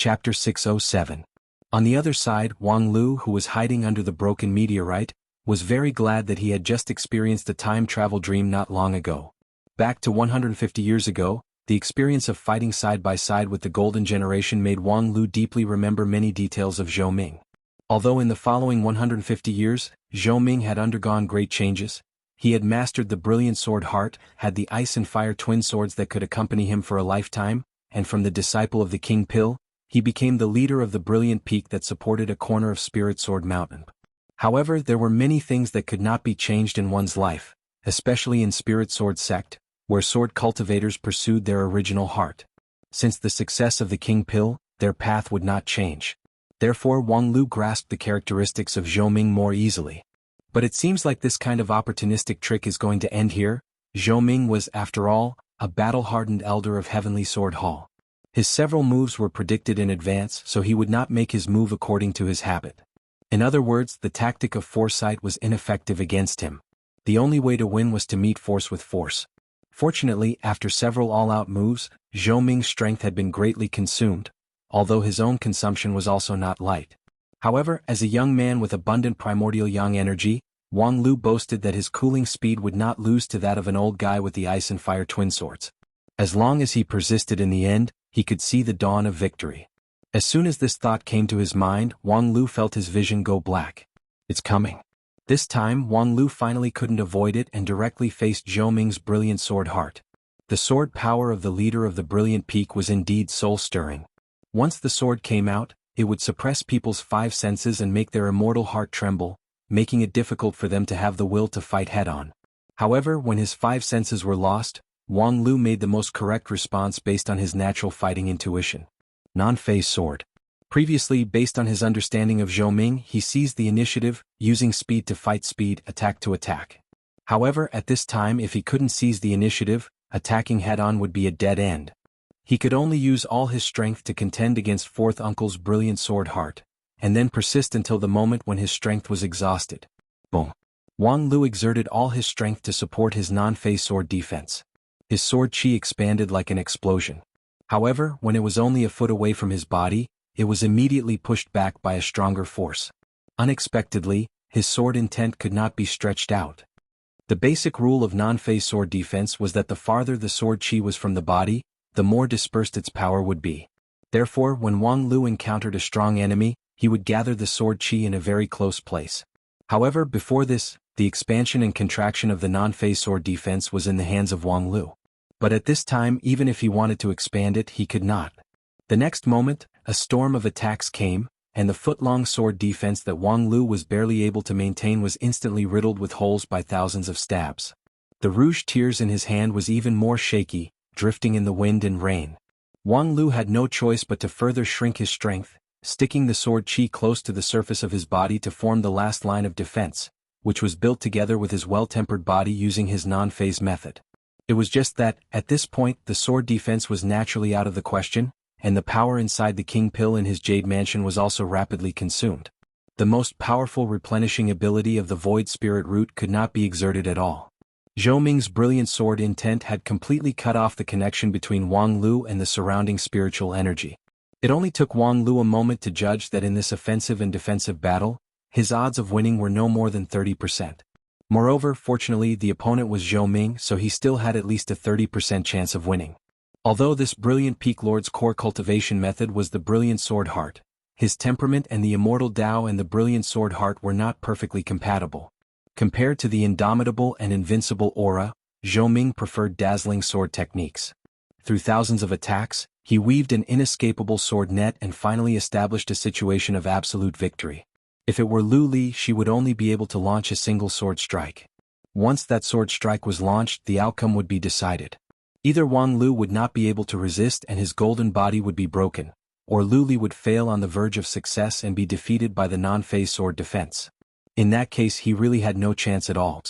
Chapter 607. On the other side, Wang Lu, who was hiding under the broken meteorite, was very glad that he had just experienced a time travel dream not long ago. Back to 150 years ago, the experience of fighting side by side with the Golden Generation made Wang Lu deeply remember many details of Zhou Ming. Although in the following 150 years, Zhou Ming had undergone great changes, he had mastered the brilliant sword heart, had the ice and fire twin swords that could accompany him for a lifetime, and from the disciple of the King Pill, he became the leader of the brilliant peak that supported a corner of Spirit Sword Mountain. However, there were many things that could not be changed in one's life, especially in Spirit Sword sect, where sword cultivators pursued their original heart. Since the success of the King Pill, their path would not change. Therefore Wang Lu grasped the characteristics of Zhou Ming more easily. But it seems like this kind of opportunistic trick is going to end here. Zhou Ming was, after all, a battle-hardened elder of Heavenly Sword Hall. His several moves were predicted in advance, so he would not make his move according to his habit. In other words, the tactic of foresight was ineffective against him. The only way to win was to meet force with force. Fortunately, after several all-out moves, Zhou Ming's strength had been greatly consumed, although his own consumption was also not light. However, as a young man with abundant primordial yang energy, Wang Lu boasted that his cooling speed would not lose to that of an old guy with the ice and fire twin swords. As long as he persisted in the end, he could see the dawn of victory. As soon as this thought came to his mind, Wang Lu felt his vision go black. It's coming. This time, Wang Lu finally couldn't avoid it and directly faced Zhou Ming's brilliant sword heart. The sword power of the leader of the brilliant peak was indeed soul-stirring. Once the sword came out, it would suppress people's five senses and make their immortal heart tremble, making it difficult for them to have the will to fight head-on. However, when his five senses were lost, Wang Lu made the most correct response based on his natural fighting intuition. Non-phase sword. Previously, based on his understanding of Zhou Ming, he seized the initiative, using speed to fight speed, attack to attack. However, at this time if he couldn't seize the initiative, attacking head-on would be a dead end. He could only use all his strength to contend against Fourth Uncle's brilliant sword heart, and then persist until the moment when his strength was exhausted. Boom. Wang Lu exerted all his strength to support his non-phase sword defense. His sword chi expanded like an explosion. However, when it was only a foot away from his body, it was immediately pushed back by a stronger force. Unexpectedly, his sword intent could not be stretched out. The basic rule of non-phase sword defense was that the farther the sword chi was from the body, the more dispersed its power would be. Therefore, when Wang Lu encountered a strong enemy, he would gather the sword chi in a very close place. However, before this, the expansion and contraction of the non-phase sword defense was in the hands of Wang Lu. But at this time, even if he wanted to expand it, he could not. The next moment, a storm of attacks came, and the foot-long sword defense that Wang Lu was barely able to maintain was instantly riddled with holes by thousands of stabs. The rouge tears in his hand was even more shaky, drifting in the wind and rain. Wang Lu had no choice but to further shrink his strength, sticking the sword chi close to the surface of his body to form the last line of defense, which was built together with his well-tempered body using his non-phase method. It was just that, at this point, the sword defense was naturally out of the question, and the power inside the King Pill in his Jade Mansion was also rapidly consumed. The most powerful replenishing ability of the Void Spirit Root could not be exerted at all. Zhou Ming's brilliant sword intent had completely cut off the connection between Wang Lu and the surrounding spiritual energy. It only took Wang Lu a moment to judge that in this offensive and defensive battle, his odds of winning were no more than 30%. Moreover, fortunately, the opponent was Zhou Ming, so he still had at least a 30% chance of winning. Although this brilliant Peak Lord's core cultivation method was the brilliant sword heart, his temperament and the immortal Tao and the brilliant sword heart were not perfectly compatible. Compared to the indomitable and invincible aura, Zhou Ming preferred dazzling sword techniques. Through thousands of attacks, he weaved an inescapable sword net and finally established a situation of absolute victory. If it were Lu Li, she would only be able to launch a single sword strike. Once that sword strike was launched, the outcome would be decided. Either Wang Lu would not be able to resist and his golden body would be broken, or Lu Li would fail on the verge of success and be defeated by the non-phase sword defense. In that case, he really had no chance at all.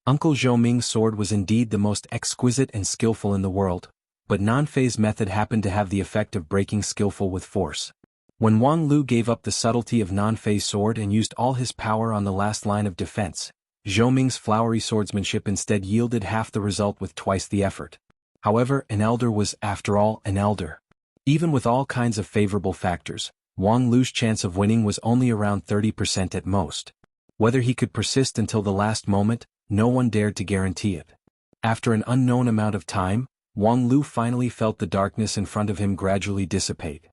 Uncle Zhou Ming's sword was indeed the most exquisite and skillful in the world, but non-phase method happened to have the effect of breaking skillful with force. When Wang Lu gave up the subtlety of non-phase sword and used all his power on the last line of defense, Zhou Ming's flowery swordsmanship instead yielded half the result with twice the effort. However, an elder was, after all, an elder. Even with all kinds of favorable factors, Wang Lu's chance of winning was only around 30% at most. Whether he could persist until the last moment, no one dared to guarantee it. After an unknown amount of time, Wang Lu finally felt the darkness in front of him gradually dissipate.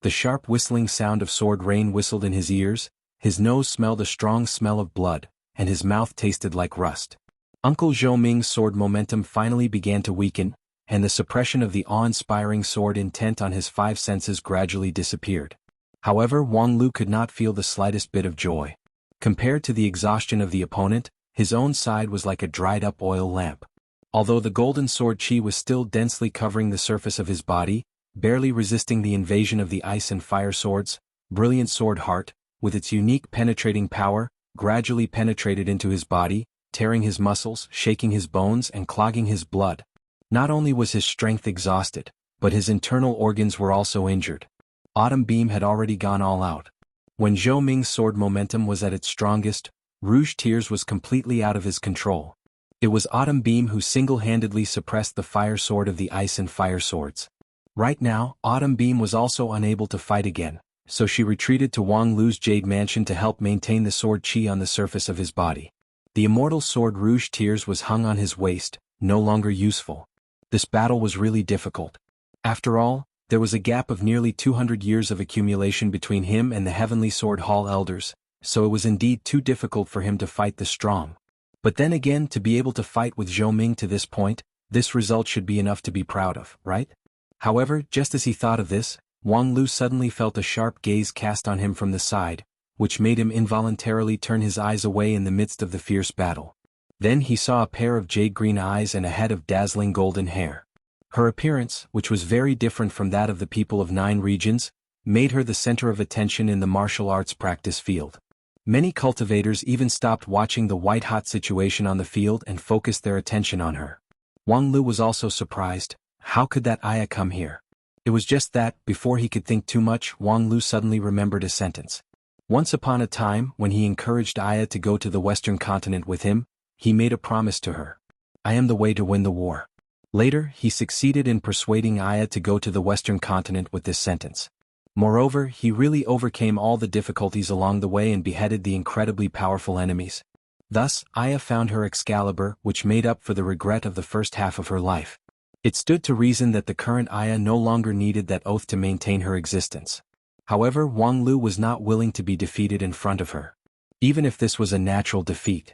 The sharp whistling sound of sword rain whistled in his ears, his nose smelled a strong smell of blood, and his mouth tasted like rust. Uncle Zhou Ming's sword momentum finally began to weaken, and the suppression of the awe-inspiring sword intent on his five senses gradually disappeared. However, Wang Lu could not feel the slightest bit of joy. Compared to the exhaustion of the opponent, his own side was like a dried-up oil lamp. Although the golden sword chi was still densely covering the surface of his body, barely resisting the invasion of the ice and fire swords, brilliant sword heart, with its unique penetrating power, gradually penetrated into his body, tearing his muscles, shaking his bones and clogging his blood. Not only was his strength exhausted, but his internal organs were also injured. Autumn Beam had already gone all out. When Zhou Ming's sword momentum was at its strongest, Rouge Tears was completely out of his control. It was Autumn Beam who single-handedly suppressed the fire sword of the ice and fire swords. Right now, Autumn Beam was also unable to fight again, so she retreated to Wang Lu's Jade Mansion to help maintain the sword chi on the surface of his body. The immortal sword Rouge Tears was hung on his waist, no longer useful. This battle was really difficult. After all, there was a gap of nearly 200 years of accumulation between him and the Heavenly Sword Hall elders, so it was indeed too difficult for him to fight the strong. But then again, to be able to fight with Zhou Ming to this point, this result should be enough to be proud of, right? However, just as he thought of this, Wang Lu suddenly felt a sharp gaze cast on him from the side, which made him involuntarily turn his eyes away in the midst of the fierce battle. Then he saw a pair of jade-green eyes and a head of dazzling golden hair. Her appearance, which was very different from that of the people of 9 regions, made her the center of attention in the martial arts practice field. Many cultivators even stopped watching the white-hot situation on the field and focused their attention on her. Wang Lu was also surprised. How could that Aya come here? It was just that, before he could think too much, Wang Lu suddenly remembered a sentence. Once upon a time, when he encouraged Aya to go to the Western continent with him, he made a promise to her. I am the way to win the war. Later, he succeeded in persuading Aya to go to the Western continent with this sentence. Moreover, he really overcame all the difficulties along the way and beheaded the incredibly powerful enemies. Thus, Aya found her Excalibur, which made up for the regret of the first half of her life. It stood to reason that the current Aya no longer needed that oath to maintain her existence. However, Wang Lu was not willing to be defeated in front of her. Even if this was a natural defeat.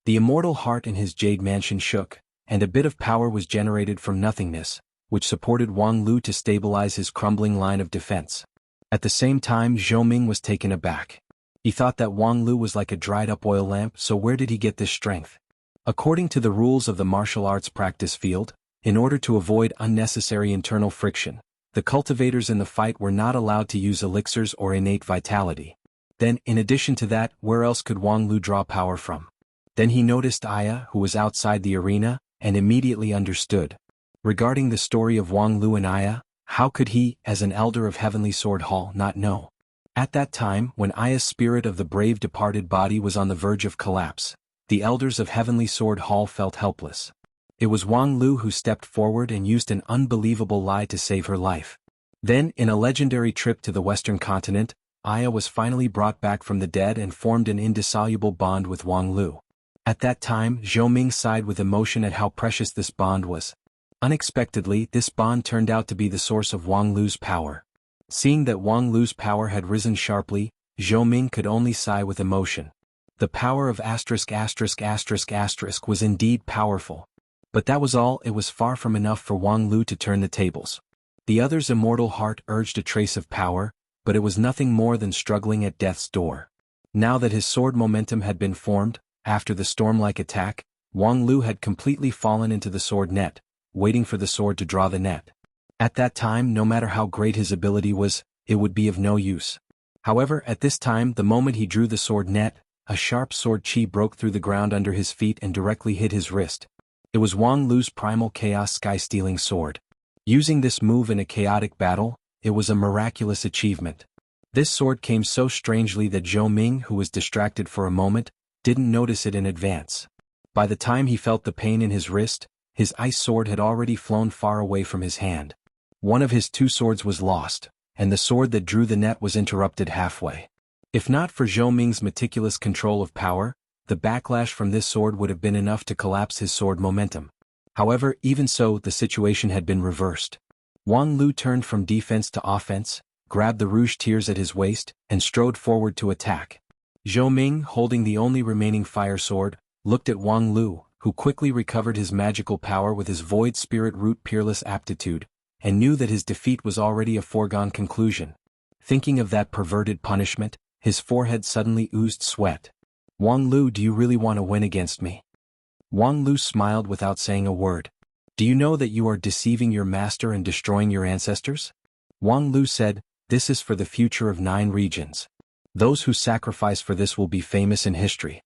The immortal heart in his Jade Mansion shook, and a bit of power was generated from nothingness, which supported Wang Lu to stabilize his crumbling line of defense. At the same time, Zhou Ming was taken aback. He thought that Wang Lu was like a dried-up oil lamp, so where did he get this strength? According to the rules of the martial arts practice field, in order to avoid unnecessary internal friction, the cultivators in the fight were not allowed to use elixirs or innate vitality. Then, in addition to that, where else could Wang Lu draw power from? Then he noticed Aya, who was outside the arena, and immediately understood. Regarding the story of Wang Lu and Aya, how could he, as an elder of Heavenly Sword Hall, not know? At that time, when Aya's spirit of the brave departed body was on the verge of collapse, the elders of Heavenly Sword Hall felt helpless. It was Wang Lu who stepped forward and used an unbelievable lie to save her life. Then, in a legendary trip to the Western continent, Aya was finally brought back from the dead and formed an indissoluble bond with Wang Lu. At that time, Zhou Ming sighed with emotion at how precious this bond was. Unexpectedly, this bond turned out to be the source of Wang Lu's power. Seeing that Wang Lu's power had risen sharply, Zhou Ming could only sigh with emotion. The power of ***** was indeed powerful. But that was all. It was far from enough for Wang Lu to turn the tables. The other's immortal heart urged a trace of power, but it was nothing more than struggling at death's door. Now that his sword momentum had been formed, after the storm-like attack, Wang Lu had completely fallen into the sword net, waiting for the sword to draw the net. At that time, no matter how great his ability was, it would be of no use. However, at this time, the moment he drew the sword net, a sharp sword chi broke through the ground under his feet and directly hit his wrist. It was Wang Lu's primal chaos sky-stealing sword. Using this move in a chaotic battle, it was a miraculous achievement. This sword came so strangely that Zhou Ming, who was distracted for a moment, didn't notice it in advance. By the time he felt the pain in his wrist, his ice sword had already flown far away from his hand. One of his two swords was lost, and the sword that drew the net was interrupted halfway. If not for Zhou Ming's meticulous control of power, the backlash from this sword would have been enough to collapse his sword momentum. However, even so, the situation had been reversed. Wang Lu turned from defense to offense, grabbed the rouge tears at his waist, and strode forward to attack. Zhou Ming, holding the only remaining fire sword, looked at Wang Lu, who quickly recovered his magical power with his void spirit root peerless aptitude, and knew that his defeat was already a foregone conclusion. Thinking of that perverted punishment, his forehead suddenly oozed sweat. Wang Lu, do you really want to win against me? Wang Lu smiled without saying a word. Do you know that you are deceiving your master and destroying your ancestors? Wang Lu said, this is for the future of 9 regions. Those who sacrifice for this will be famous in history.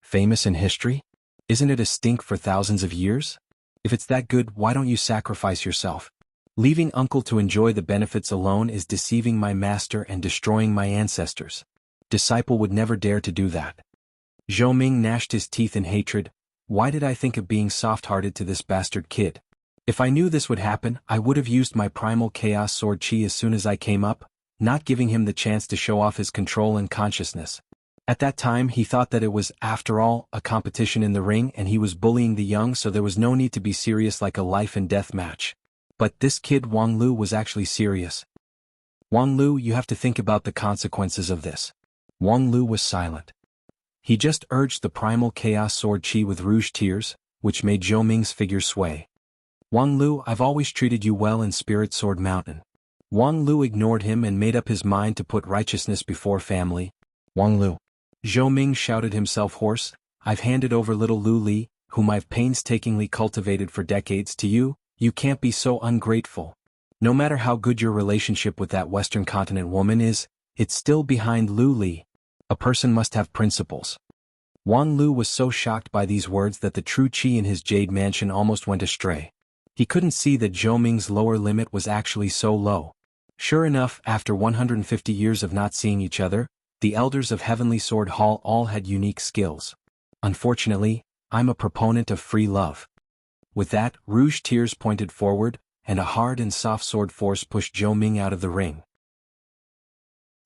Famous in history? Isn't it a stink for thousands of years? If it's that good, why don't you sacrifice yourself? Leaving uncle to enjoy the benefits alone is deceiving my master and destroying my ancestors. Disciple would never dare to do that. Zhou Ming gnashed his teeth in hatred. Why did I think of being soft-hearted to this bastard kid? If I knew this would happen, I would have used my primal chaos sword chi as soon as I came up, not giving him the chance to show off his control and consciousness. At that time he thought that it was, after all, a competition in the ring and he was bullying the young, so there was no need to be serious like a life-and-death match. But this kid Wang Lu was actually serious. Wang Lu, you have to think about the consequences of this. Wang Lu was silent. He just urged the primal chaos sword chi with rouge tears, which made Zhou Ming's figure sway. Wang Lu, I've always treated you well in Spirit Sword Mountain. Wang Lu ignored him and made up his mind to put righteousness before family. Wang Lu. Zhou Ming shouted himself hoarse, I've handed over little Lu Li, whom I've painstakingly cultivated for decades, to you. You can't be so ungrateful. No matter how good your relationship with that Western continent woman is, it's still behind Lu Li. A person must have principles. Wang Lu was so shocked by these words that the true qi in his jade mansion almost went astray. He couldn't see that Zhou Ming's lower limit was actually so low. Sure enough, after 150 years of not seeing each other, the elders of Heavenly Sword Hall all had unique skills. Unfortunately, I'm a proponent of free love. With that, rouge tears pointed forward, and a hard and soft sword force pushed Zhou Ming out of the ring.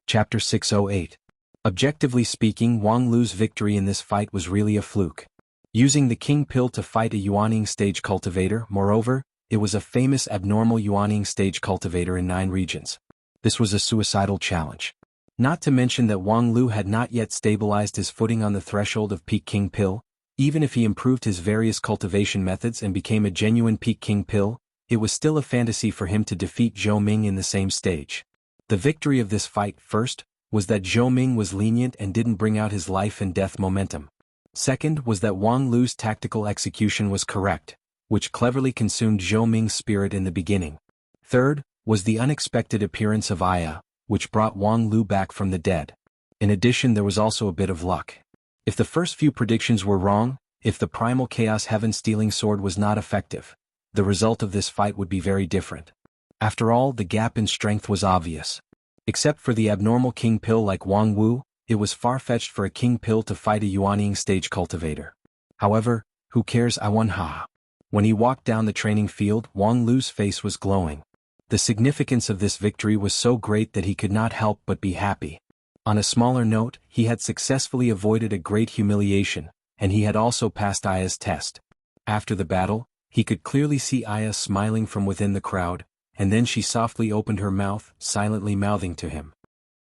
Chapter 608. Objectively speaking, Wang Lu's victory in this fight was really a fluke. Using the King Pill to fight a Yuaning stage cultivator, moreover, it was a famous abnormal Yuaning stage cultivator in 9 regions. This was a suicidal challenge. Not to mention that Wang Lu had not yet stabilized his footing on the threshold of peak King Pill. Even if he improved his various cultivation methods and became a genuine peak King Pill, it was still a fantasy for him to defeat Zhou Ming in the same stage. The victory of this fight, first, was that Zhou Ming was lenient and didn't bring out his life and death momentum. Second was that Wang Lu's tactical execution was correct, which cleverly consumed Zhou Ming's spirit in the beginning. Third was the unexpected appearance of Aya, which brought Wang Lu back from the dead. In addition, there was also a bit of luck. If the first few predictions were wrong, if the primal chaos heaven-stealing sword was not effective, the result of this fight would be very different. After all, the gap in strength was obvious. Except for the abnormal King Pill like Wang Wu, it was far-fetched for a King Pill to fight a Yuaning stage cultivator. However, who cares, I won, ha. When he walked down the training field, Wang Lu's face was glowing. The significance of this victory was so great that he could not help but be happy. On a smaller note, he had successfully avoided a great humiliation, and he had also passed Aya's test. After the battle, he could clearly see Aya smiling from within the crowd, and then she softly opened her mouth, silently mouthing to him.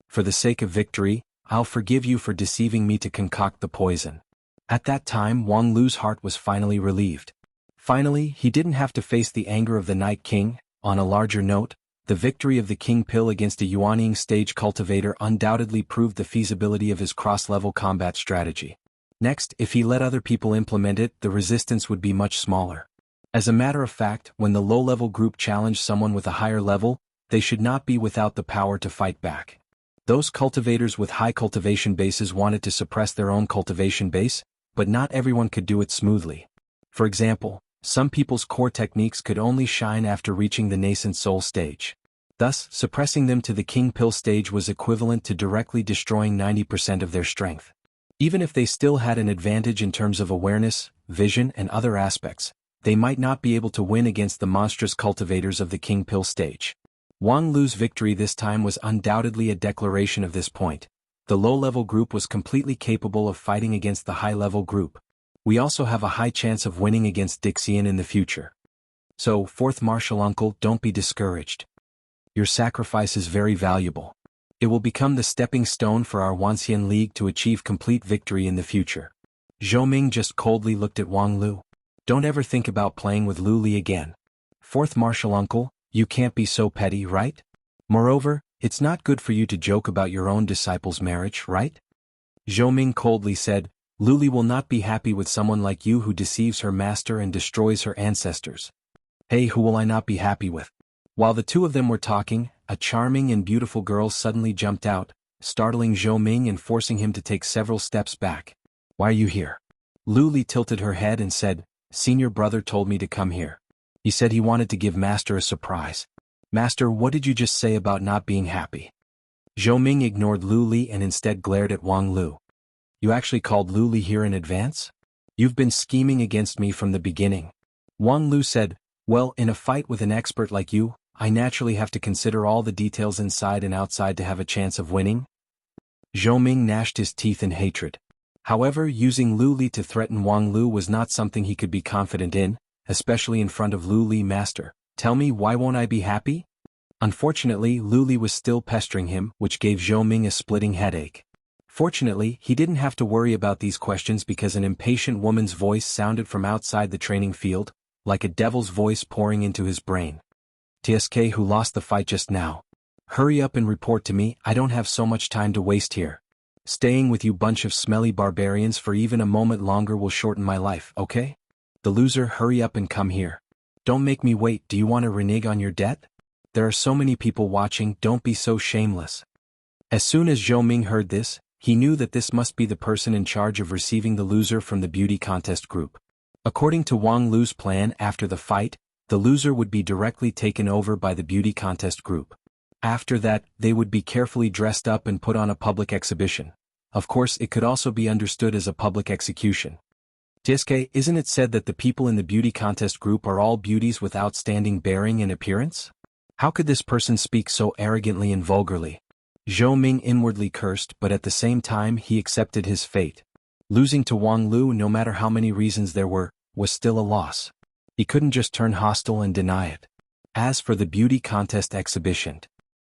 For the sake of victory, I'll forgive you for deceiving me to concoct the poison. At that time, Wang Lu's heart was finally relieved. Finally, he didn't have to face the anger of the Night King. On a larger note, the victory of the King Pill against a Yuaning stage cultivator undoubtedly proved the feasibility of his cross-level combat strategy. Next, if he let other people implement it, the resistance would be much smaller. As a matter of fact, when the low-level group challenged someone with a higher level, they should not be without the power to fight back. Those cultivators with high cultivation bases wanted to suppress their own cultivation base, but not everyone could do it smoothly. For example, some people's core techniques could only shine after reaching the nascent soul stage. Thus, suppressing them to the King Pill stage was equivalent to directly destroying 90% of their strength. Even if they still had an advantage in terms of awareness, vision, and other aspects, they might not be able to win against the monstrous cultivators of the King Pill stage. Wang Lu's victory this time was undoubtedly a declaration of this point. The low-level group was completely capable of fighting against the high-level group. We also have a high chance of winning against Dixian in the future. So, fourth martial uncle, don't be discouraged. Your sacrifice is very valuable. It will become the stepping stone for our Wanxian League to achieve complete victory in the future. Zhou Ming just coldly looked at Wang Lu. Don't ever think about playing with Lu Li again. Fourth martial uncle, you can't be so petty, right? Moreover, it's not good for you to joke about your own disciple's marriage, right? Zhou Ming coldly said, Lu Li will not be happy with someone like you who deceives her master and destroys her ancestors. Hey, who will I not be happy with? While the two of them were talking, a charming and beautiful girl suddenly jumped out, startling Zhou Ming and forcing him to take several steps back. Why are you here? Lu Li tilted her head and said, Senior brother told me to come here. He said he wanted to give Master a surprise. Master, what did you just say about not being happy? Zhou Ming ignored Lu Li and instead glared at Wang Lu. You actually called Lu Li here in advance? You've been scheming against me from the beginning. Wang Lu said, well, in a fight with an expert like you, I naturally have to consider all the details inside and outside to have a chance of winning. Zhou Ming gnashed his teeth in hatred. However, using Lu Li to threaten Wang Lu was not something he could be confident in, especially in front of Lu Li. Master, tell me, why won't I be happy? Unfortunately, Lu Li was still pestering him, which gave Zhou Ming a splitting headache. Fortunately, he didn't have to worry about these questions because an impatient woman's voice sounded from outside the training field, like a devil's voice pouring into his brain. TSK, who lost the fight just now. Hurry up and report to me, I don't have so much time to waste here. Staying with you bunch of smelly barbarians for even a moment longer will shorten my life, okay? The loser, hurry up and come here. Don't make me wait, do you want to renege on your debt? There are so many people watching, don't be so shameless. As soon as Zhou Ming heard this, he knew that this must be the person in charge of receiving the loser from the beauty contest group. According to Wang Lu's plan, after the fight, the loser would be directly taken over by the beauty contest group. After that, they would be carefully dressed up and put on a public exhibition. Of course, it could also be understood as a public execution. TSK, isn't it said that the people in the beauty contest group are all beauties with outstanding bearing and appearance? How could this person speak so arrogantly and vulgarly? Zhou Ming inwardly cursed, but at the same time he accepted his fate. Losing to Wang Lu, no matter how many reasons there were, was still a loss. He couldn't just turn hostile and deny it. As for the beauty contest exhibition,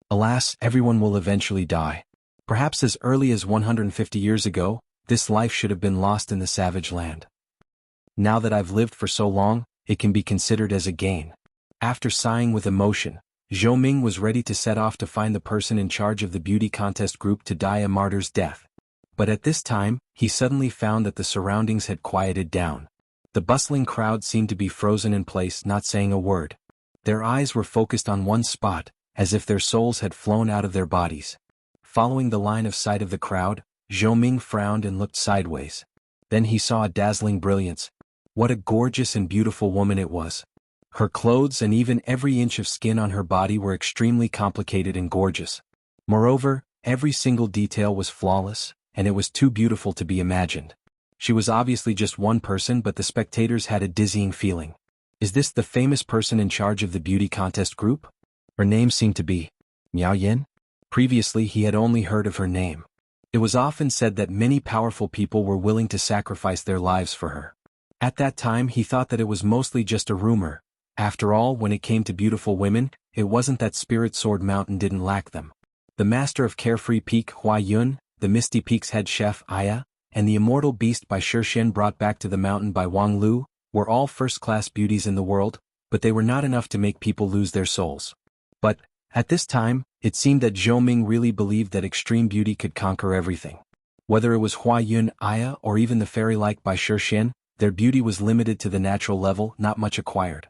alas, everyone will eventually die. Perhaps as early as 150 years ago, this life should have been lost in the savage land. Now that I've lived for so long, it can be considered as a gain. After sighing with emotion, Zhou Ming was ready to set off to find the person in charge of the beauty contest group to die a martyr's death. But at this time, he suddenly found that the surroundings had quieted down. The bustling crowd seemed to be frozen in place, not saying a word. Their eyes were focused on one spot, as if their souls had flown out of their bodies. Following the line of sight of the crowd, Zhou Ming frowned and looked sideways. Then he saw a dazzling brilliance. What a gorgeous and beautiful woman it was. Her clothes and even every inch of skin on her body were extremely complicated and gorgeous. Moreover, every single detail was flawless, and it was too beautiful to be imagined. She was obviously just one person, but the spectators had a dizzying feeling. Is this the famous person in charge of the beauty contest group? Her name seemed to be Miao Yin. Previously he had only heard of her name. It was often said that many powerful people were willing to sacrifice their lives for her. At that time he thought that it was mostly just a rumor. After all, when it came to beautiful women, it wasn't that Spirit Sword Mountain didn't lack them. The master of Carefree Peak, Hua Yun, the Misty Peak's head chef, Aya, and the immortal beast by Shirshin brought back to the mountain by Wang Lu, were all first-class beauties in the world, but they were not enough to make people lose their souls. But, at this time, it seemed that Zhou Ming really believed that extreme beauty could conquer everything. Whether it was Hua Yun, Aya, or even the fairy-like by Shirshin, their beauty was limited to the natural level, not much acquired.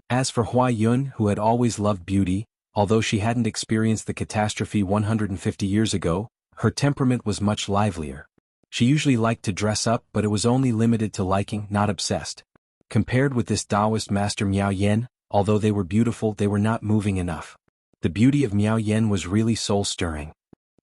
As for Hua Yun, who had always loved beauty, although she hadn't experienced the catastrophe 150 years ago, her temperament was much livelier. She usually liked to dress up, but it was only limited to liking, not obsessed. Compared with this Taoist master Miao Yen, although they were beautiful, they were not moving enough. The beauty of Miao Yen was really soul-stirring.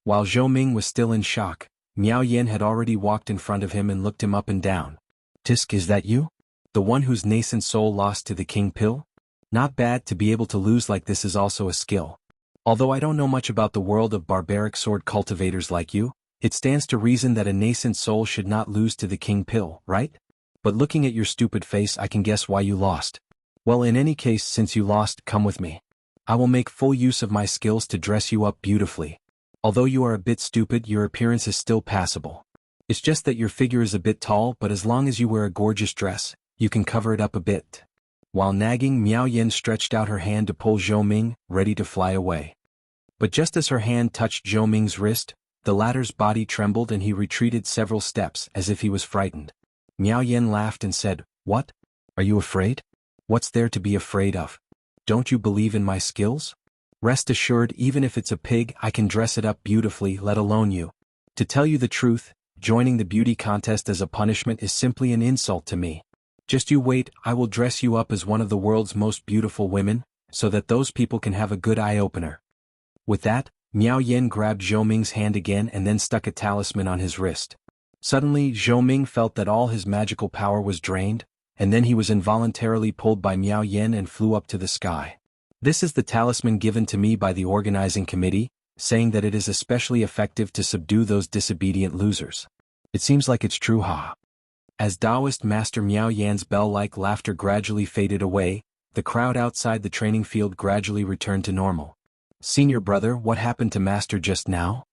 While Zhou Ming was still in shock, Miao Yen had already walked in front of him and looked him up and down. Tisk, is that you? The one whose nascent soul lost to the king pill? Not bad. To be able to lose like this is also a skill. Although I don't know much about the world of barbaric sword cultivators like you, it stands to reason that a nascent soul should not lose to the king pill, right? But looking at your stupid face, I can guess why you lost. Well, in any case, since you lost, come with me. I will make full use of my skills to dress you up beautifully. Although you are a bit stupid, your appearance is still passable. It's just that your figure is a bit tall, but as long as you wear a gorgeous dress, you can cover it up a bit. While nagging, Miao Yin stretched out her hand to pull Zhou Ming, ready to fly away. But just as her hand touched Zhou Ming's wrist, the latter's body trembled and he retreated several steps as if he was frightened. Miao Yin laughed and said, "What? Are you afraid? What's there to be afraid of? Don't you believe in my skills? Rest assured, even if it's a pig, I can dress it up beautifully, let alone you. To tell you the truth, joining the beauty contest as a punishment is simply an insult to me. Just you wait, I will dress you up as one of the world's most beautiful women, so that those people can have a good eye-opener." With that, Miao Yin grabbed Zhou Ming's hand again and then stuck a talisman on his wrist. Suddenly, Zhou Ming felt that all his magical power was drained, and then he was involuntarily pulled by Miao Yin and flew up to the sky. "This is the talisman given to me by the organizing committee, saying that it is especially effective to subdue those disobedient losers. It seems like it's true, ha." As Taoist Master Miao Yan's bell-like laughter gradually faded away, the crowd outside the training field gradually returned to normal. "Senior brother, what happened to Master just now?"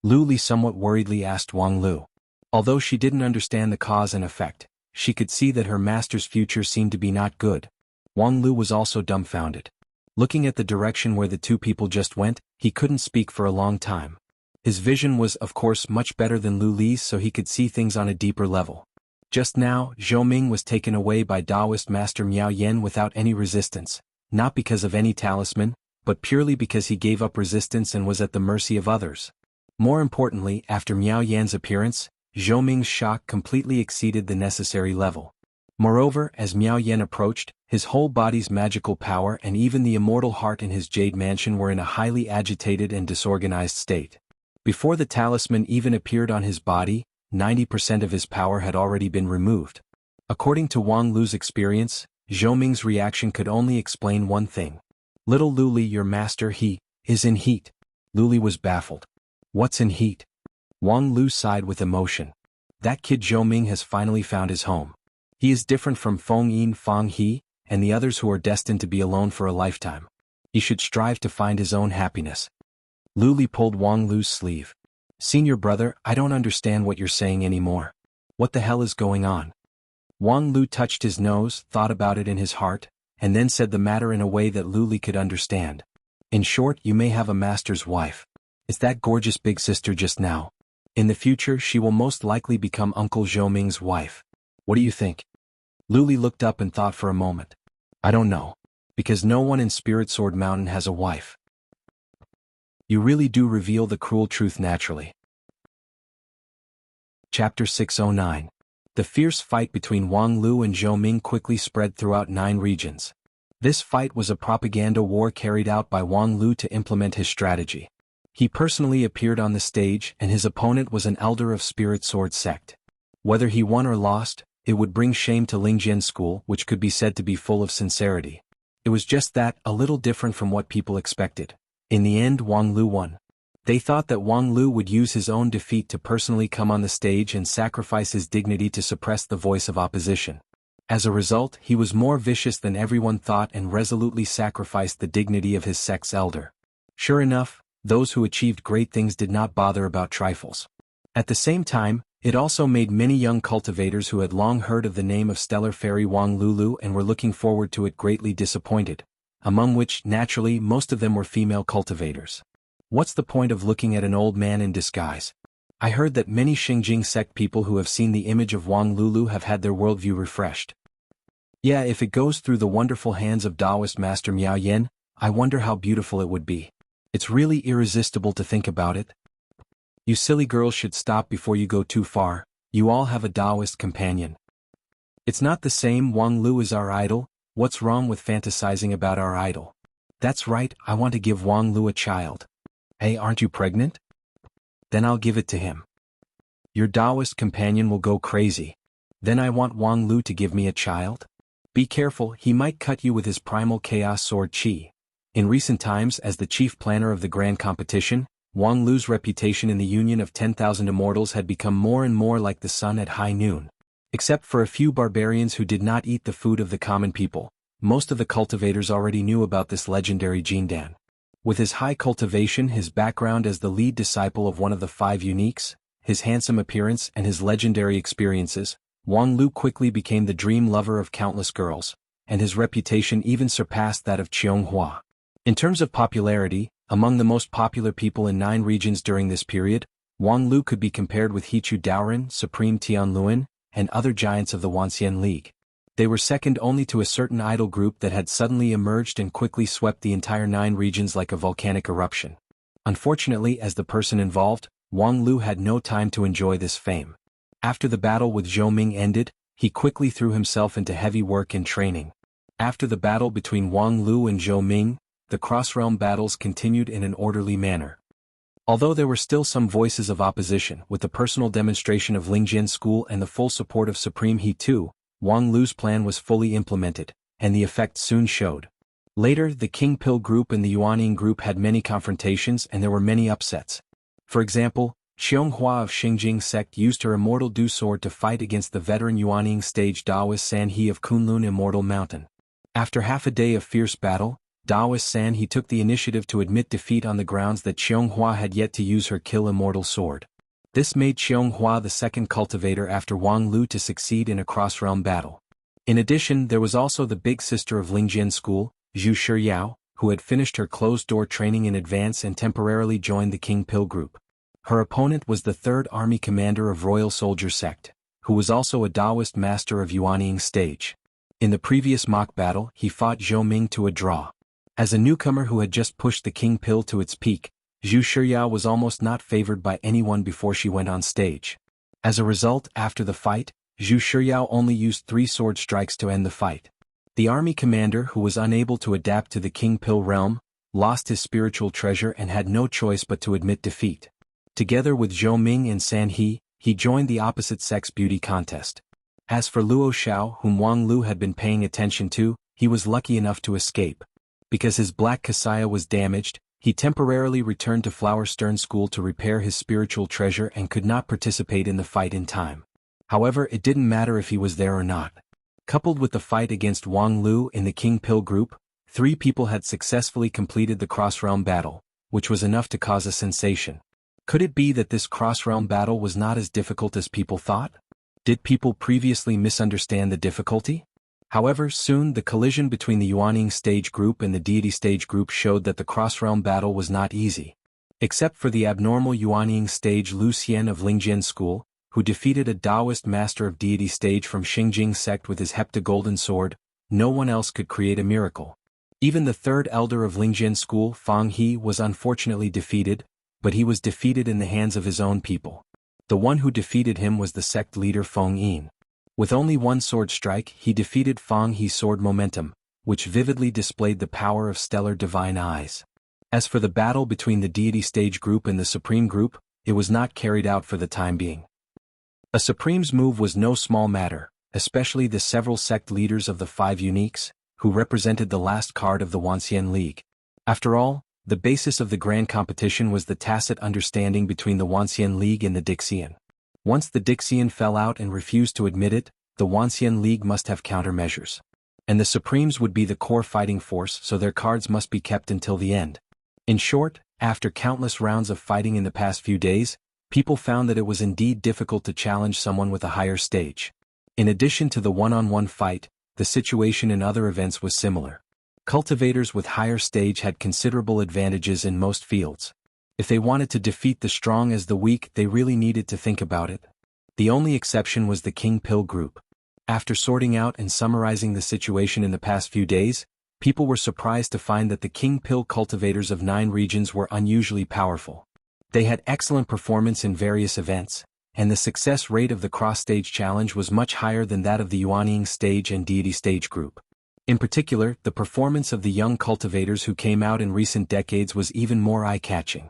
Lu Li somewhat worriedly asked Wang Lu. Although she didn't understand the cause and effect, she could see that her master's future seemed to be not good. Wang Lu was also dumbfounded. Looking at the direction where the two people just went, he couldn't speak for a long time. His vision was, of course, much better than Lu Li's, so he could see things on a deeper level. Just now, Zhou Ming was taken away by Taoist Master Miao Yin without any resistance, not because of any talisman, but purely because he gave up resistance and was at the mercy of others. More importantly, after Miao Yan's appearance, Zhou Ming's shock completely exceeded the necessary level. Moreover, as Miao Yan approached, his whole body's magical power and even the immortal heart in his jade mansion were in a highly agitated and disorganized state. Before the talisman even appeared on his body, 90% of his power had already been removed. According to Wang Lu's experience, Zhou Ming's reaction could only explain one thing. "Little Lu Li, your master, he is in heat." Lu Li was baffled. "What's in heat?" Wang Lu sighed with emotion. "That kid Zhou Ming has finally found his home. He is different from Feng Yin, Fang He, and the others who are destined to be alone for a lifetime. He should strive to find his own happiness." Lu Li pulled Wang Lu's sleeve. "Senior brother, I don't understand what you're saying anymore. What the hell is going on?" Wang Lu touched his nose, thought about it in his heart, and then said the matter in a way that Lu Li could understand. "In short, you may have a master's wife. It's that gorgeous big sister just now. In the future, she will most likely become Uncle Zhou Ming's wife. What do you think?" Lu Li looked up and thought for a moment. "I don't know. Because no one in Spirit Sword Mountain has a wife." You really do reveal the cruel truth naturally. Chapter 609. The fierce fight between Wang Lu and Zhou Ming quickly spread throughout 9 regions. This fight was a propaganda war carried out by Wang Lu to implement his strategy. He personally appeared on the stage, and his opponent was an elder of Spirit Sword sect. Whether he won or lost, it would bring shame to Lingjian school, which could be said to be full of sincerity. It was just that, a little different from what people expected. In the end, Wang Lu won. They thought that Wang Lu would use his own defeat to personally come on the stage and sacrifice his dignity to suppress the voice of opposition. As a result, he was more vicious than everyone thought and resolutely sacrificed the dignity of his sect's elder. Sure enough, those who achieved great things did not bother about trifles. At the same time, it also made many young cultivators who had long heard of the name of Stellar Fairy Wang Lulu and were looking forward to it greatly disappointed, among which, naturally, most of them were female cultivators. What's the point of looking at an old man in disguise? I heard that many Xingjing sect people who have seen the image of Wang Lulu have had their worldview refreshed. Yeah, if it goes through the wonderful hands of Taoist Master Miao Yin, I wonder how beautiful it would be. It's really irresistible to think about it. You silly girls should stop before you go too far. You all have a Taoist companion. It's not the same. Wang Lu is our idol. What's wrong with fantasizing about our idol? That's right, I want to give Wang Lu a child. Hey, aren't you pregnant? Then I'll give it to him. Your Taoist companion will go crazy. Then I want Wang Lu to give me a child? Be careful, he might cut you with his primal chaos sword Qi. In recent times, as the chief planner of the grand competition, Wang Lu's reputation in the Union of 10,000 Immortals had become more and more like the sun at high noon. Except for a few barbarians who did not eat the food of the common people, most of the cultivators already knew about this legendary Jindan. With his high cultivation, his background as the lead disciple of one of the 5 uniques, his handsome appearance and his legendary experiences, Wang Lu quickly became the dream lover of countless girls, and his reputation even surpassed that of Qianghua. In terms of popularity, among the most popular people in 9 regions during this period, Wang Lu could be compared with Hichu Daoren, Supreme Tianluan, and other giants of the Wanxian League. They were second only to a certain idol group that had suddenly emerged and quickly swept the entire 9 regions like a volcanic eruption. Unfortunately, as the person involved, Wang Lu had no time to enjoy this fame. After the battle with Zhou Ming ended, he quickly threw himself into heavy work and training. After the battle between Wang Lu and Zhou Ming, the cross-realm battles continued in an orderly manner. Although there were still some voices of opposition, with the personal demonstration of Lingjian school and the full support of Supreme He Tu, Wang Lu's plan was fully implemented, and the effect soon showed. Later, the King Pill group and the Yuanying group had many confrontations and there were many upsets. For example, Xianghua of Xingjing sect used her immortal Du sword to fight against the veteran Yuanying stage Daoist San He of Kunlun Immortal Mountain. After half a day of fierce battle, Daoist San He took the initiative to admit defeat on the grounds that Xianghua had yet to use her kill immortal sword. This made Xianghua the second cultivator after Wang Lu to succeed in a cross-realm battle. In addition, there was also the big sister of Lingjian school, Zhu Shiyao, who had finished her closed-door training in advance and temporarily joined the King Pill group. Her opponent was the 3rd Army Commander of Royal Soldier Sect, who was also a Daoist master of Yuanying stage. In the previous mock battle, he fought Zhou Ming to a draw. As a newcomer who had just pushed the King Pill to its peak, Zhu Shiyao was almost not favored by anyone before she went on stage. As a result, after the fight, Zhu Shiyao only used 3 sword strikes to end the fight. The army commander, who was unable to adapt to the King Pill realm, lost his spiritual treasure and had no choice but to admit defeat. Together with Zhou Ming and San He, he joined the opposite sex beauty contest. As for Luo Xiao, whom Wang Lu had been paying attention to, he was lucky enough to escape. Because his black kasaya was damaged, he temporarily returned to Flower Stern School to repair his spiritual treasure and could not participate in the fight in time. However, it didn't matter if he was there or not. Coupled with the fight against Wang Lu in the King Pill group, 3 people had successfully completed the cross-realm battle, which was enough to cause a sensation. Could it be that this cross-realm battle was not as difficult as people thought? Did people previously misunderstand the difficulty? However, soon the collision between the Yuanying stage group and the deity stage group showed that the cross-realm battle was not easy. Except for the abnormal Yuanying stage Lu Xian of Lingjian school, who defeated a Daoist master of deity stage from Xingjing sect with his hepta-golden sword, no one else could create a miracle. Even the 3rd elder of Lingjian school, Fang He, was unfortunately defeated, but he was defeated in the hands of his own people. The one who defeated him was the sect leader Feng Yin. With only 1 sword strike, he defeated Fang He's sword momentum, which vividly displayed the power of stellar divine eyes. As for the battle between the deity stage group and the supreme group, it was not carried out for the time being. A supreme's move was no small matter, especially the several sect leaders of the 5 uniques, who represented the last card of the Wanxian League. After all, the basis of the grand competition was the tacit understanding between the Wanxian League and the Dixian. Once the Dixian fell out and refused to admit it, the Wanxian League must have countermeasures. And the Supremes would be the core fighting force, so their cards must be kept until the end. In short, after countless rounds of fighting in the past few days, people found that it was indeed difficult to challenge someone with a higher stage. In addition to the one-on-one fight, the situation in other events was similar. Cultivators with higher stage had considerable advantages in most fields. If they wanted to defeat the strong as the weak, they really needed to think about it. The only exception was the King Pill group. After sorting out and summarizing the situation in the past few days, people were surprised to find that the King Pill cultivators of 9 regions were unusually powerful. They had excellent performance in various events, and the success rate of the cross-stage challenge was much higher than that of the Yuanying stage and deity stage group. In particular, the performance of the young cultivators who came out in recent decades was even more eye-catching.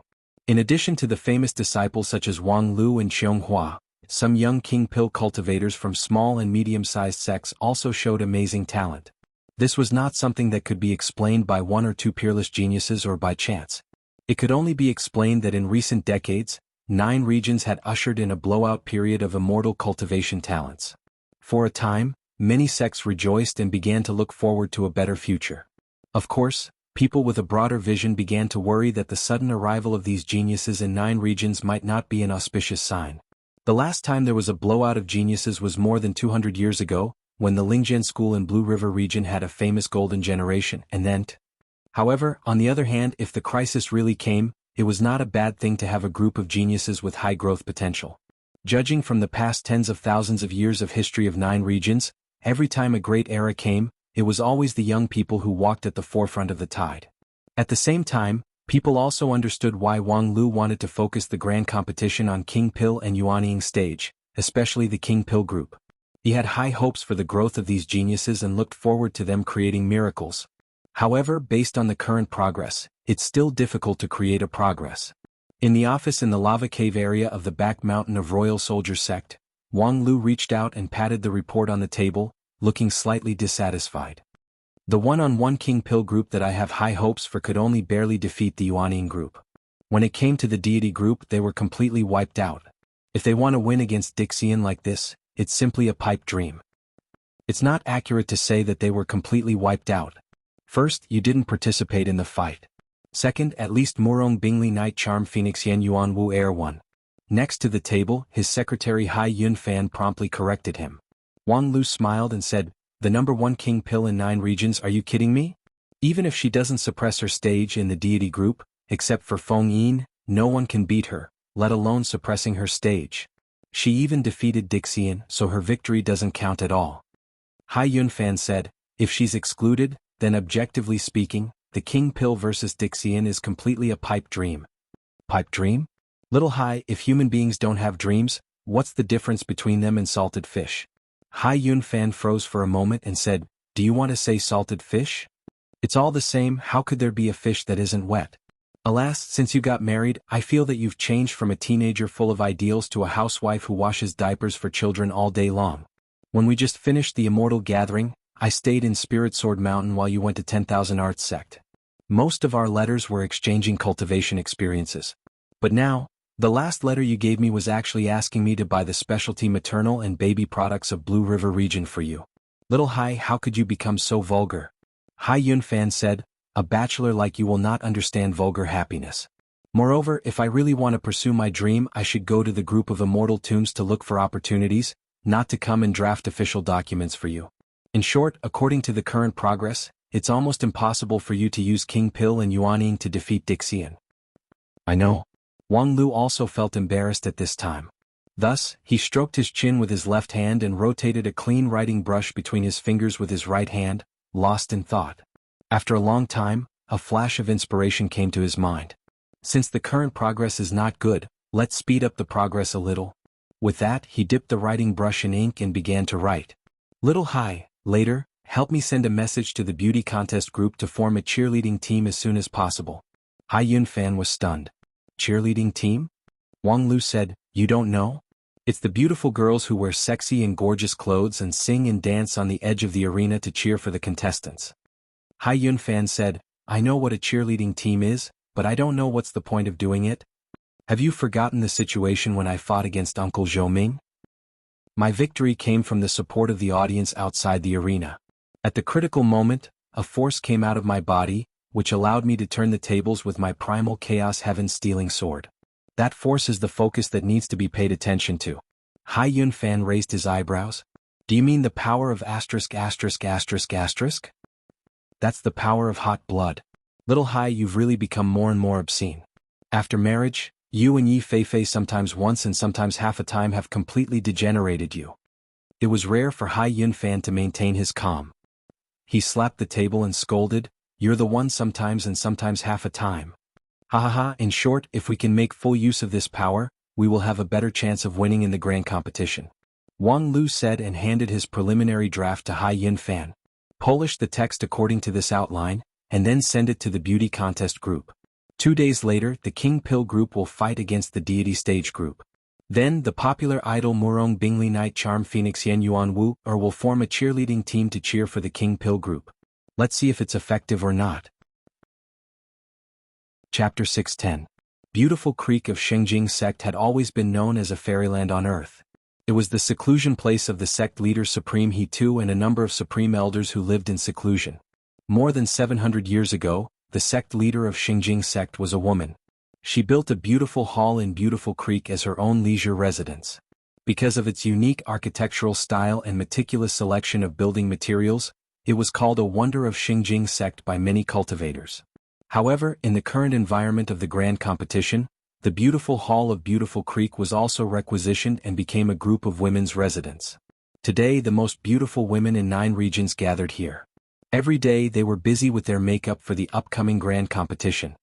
In addition to the famous disciples such as Wang Lu and Xianghua, some young king pill cultivators from small and medium-sized sects also showed amazing talent. This was not something that could be explained by one or two peerless geniuses or by chance. It could only be explained that in recent decades, 9 regions had ushered in a blowout period of immortal cultivation talents. For a time, many sects rejoiced and began to look forward to a better future. Of course, people with a broader vision began to worry that the sudden arrival of these geniuses in 9 regions might not be an auspicious sign. The last time there was a blowout of geniuses was more than 200 years ago, when the Lingzhen school in Blue River region had a famous golden generation, and then However, on the other hand, if the crisis really came, it was not a bad thing to have a group of geniuses with high growth potential. Judging from the past tens of thousands of years of history of 9 regions, every time a great era came, it was always the young people who walked at the forefront of the tide. At the same time, people also understood why Wang Lu wanted to focus the grand competition on King Pill and Yuanying stage, especially the King Pill group. He had high hopes for the growth of these geniuses and looked forward to them creating miracles. However, based on the current progress, it's still difficult to create a progress. In the office in the lava cave area of the back mountain of Royal Soldier Sect, Wang Lu reached out and patted the report on the table, looking slightly dissatisfied. The one-on-one King Pill group that I have high hopes for could only barely defeat the Yuanying group. When it came to the deity group, they were completely wiped out. If they want to win against Dixian like this, it's simply a pipe dream. It's not accurate to say that they were completely wiped out. First, you didn't participate in the fight. Second, at least Murong Bingli Night Charm Phoenix Yan Yuan Wu Air won. Next to the table, his secretary Hai Yun Fan promptly corrected him. Wang Lu smiled and said, "The number 1 King Pill in 9 regions, are you kidding me? Even if she doesn't suppress her stage in the deity group, except for Feng Yin, no one can beat her, let alone suppressing her stage. She even defeated Dixian, so her victory doesn't count at all." Hai Yun Fan said, "If she's excluded, then objectively speaking, the King Pill versus Dixian is completely a pipe dream." Pipe dream? Little Hai, if human beings don't have dreams, what's the difference between them and salted fish? Hai Yun Fan froze for a moment and said, "Do you want to say salted fish? It's all the same, how could there be a fish that isn't wet? Alas, since you got married, I feel that you've changed from a teenager full of ideals to a housewife who washes diapers for children all day long. When we just finished the Immortal Gathering, I stayed in Spirit Sword Mountain while you went to 10,000 Arts Sect. Most of our letters were exchanging cultivation experiences. But now, the last letter you gave me was actually asking me to buy the specialty maternal and baby products of Blue River region for you. Little Hai, how could you become so vulgar?" Hai Yun Fan said, "A bachelor like you will not understand vulgar happiness. Moreover, if I really want to pursue my dream, I should go to the group of immortal tombs to look for opportunities, not to come and draft official documents for you. In short, according to the current progress, it's almost impossible for you to use King Pill and Yuanying to defeat Dixian." "I know." Wang Lu also felt embarrassed at this time. Thus, he stroked his chin with his left hand and rotated a clean writing brush between his fingers with his right hand, lost in thought. After a long time, a flash of inspiration came to his mind. Since the current progress is not good, let's speed up the progress a little. With that, he dipped the writing brush in ink and began to write. "Little Hai, later, help me send a message to the beauty contest group to form a cheerleading team as soon as possible." Hai Yun Fan was stunned. "Cheerleading team?" Wang Lu said, "You don't know? It's the beautiful girls who wear sexy and gorgeous clothes and sing and dance on the edge of the arena to cheer for the contestants." Hai Yun Fan said, "I know what a cheerleading team is, but I don't know what's the point of doing it. Have you forgotten the situation when I fought against Uncle Zhou Ming? My victory came from the support of the audience outside the arena. At the critical moment, a force came out of my body, which allowed me to turn the tables with my primal chaos heaven-stealing sword. That force is the focus that needs to be paid attention to." Hai Yun Fan raised his eyebrows. "Do you mean the power of asterisk asterisk asterisk asterisk? That's the power of hot blood. Little Hai, you've really become more and more obscene. After marriage, you and Yi Feifei sometimes once and sometimes half a time have completely degenerated you." It was rare for Hai Yun Fan to maintain his calm. He slapped the table and scolded, "You're the one sometimes and sometimes half a time. Ha ha ha, in short, if we can make full use of this power, we will have a better chance of winning in the grand competition." Wang Lu said and handed his preliminary draft to Hai Yun Fan. "Polish the text according to this outline, and then send it to the beauty contest group. 2 days later, the King Pill group will fight against the deity stage group. Then, the popular idol Murong Bingli Night Charm Phoenix Yen Yuan Wu will form a cheerleading team to cheer for the King Pill group. Let's see if it's effective or not. Chapter 610. Beautiful Creek of Shengjing Sect had always been known as a fairyland on earth. It was the seclusion place of the sect leader Supreme He Tu and a number of supreme elders who lived in seclusion. More than 700 years ago, the sect leader of Shengjing Sect was a woman. She built a beautiful hall in Beautiful Creek as her own leisure residence. Because of its unique architectural style and meticulous selection of building materials, it was called a wonder of Shengjing Sect by many cultivators. However, in the current environment of the grand competition, the beautiful hall of Beautiful Creek was also requisitioned and became a group of women's residents. Today the most beautiful women in 9 regions gathered here. Every day they were busy with their makeup for the upcoming grand competition.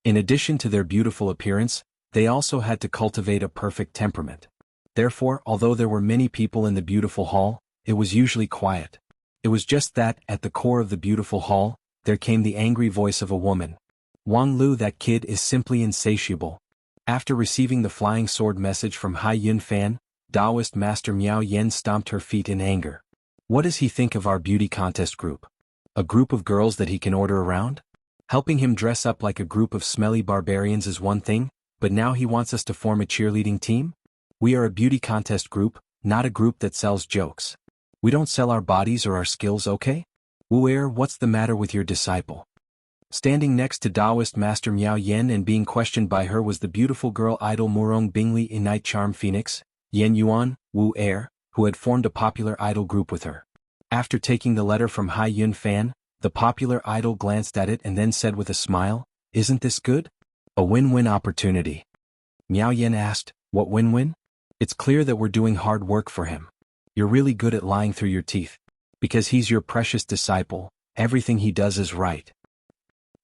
In addition to their beautiful appearance, they also had to cultivate a perfect temperament. Therefore, although there were many people in the beautiful hall, it was usually quiet. It was just that, at the core of the beautiful hall, there came the angry voice of a woman. Wang Lu, that kid is simply insatiable. After receiving the flying sword message from Hai Yun Fan, Taoist Master Miao Yen stomped her feet in anger. What does he think of our beauty contest group? A group of girls that he can order around? Helping him dress up like a group of smelly barbarians is one thing, but now he wants us to form a cheerleading team? We are a beauty contest group, not a group that sells jokes. We don't sell our bodies or our skills, okay? Wu'er, what's the matter with your disciple? Standing next to Taoist Master Miao Yen and being questioned by her was the beautiful girl idol Murong Bingli in Night Charm Phoenix, Yen Yuan, Wu'er, who had formed a popular idol group with her. After taking the letter from Hai Yun Fan, the popular idol glanced at it and then said with a smile, "Isn't this good? A win-win opportunity." Miao Yen asked, "What win-win?" "It's clear that we're doing hard work for him. You're really good at lying through your teeth. Because he's your precious disciple, everything he does is right."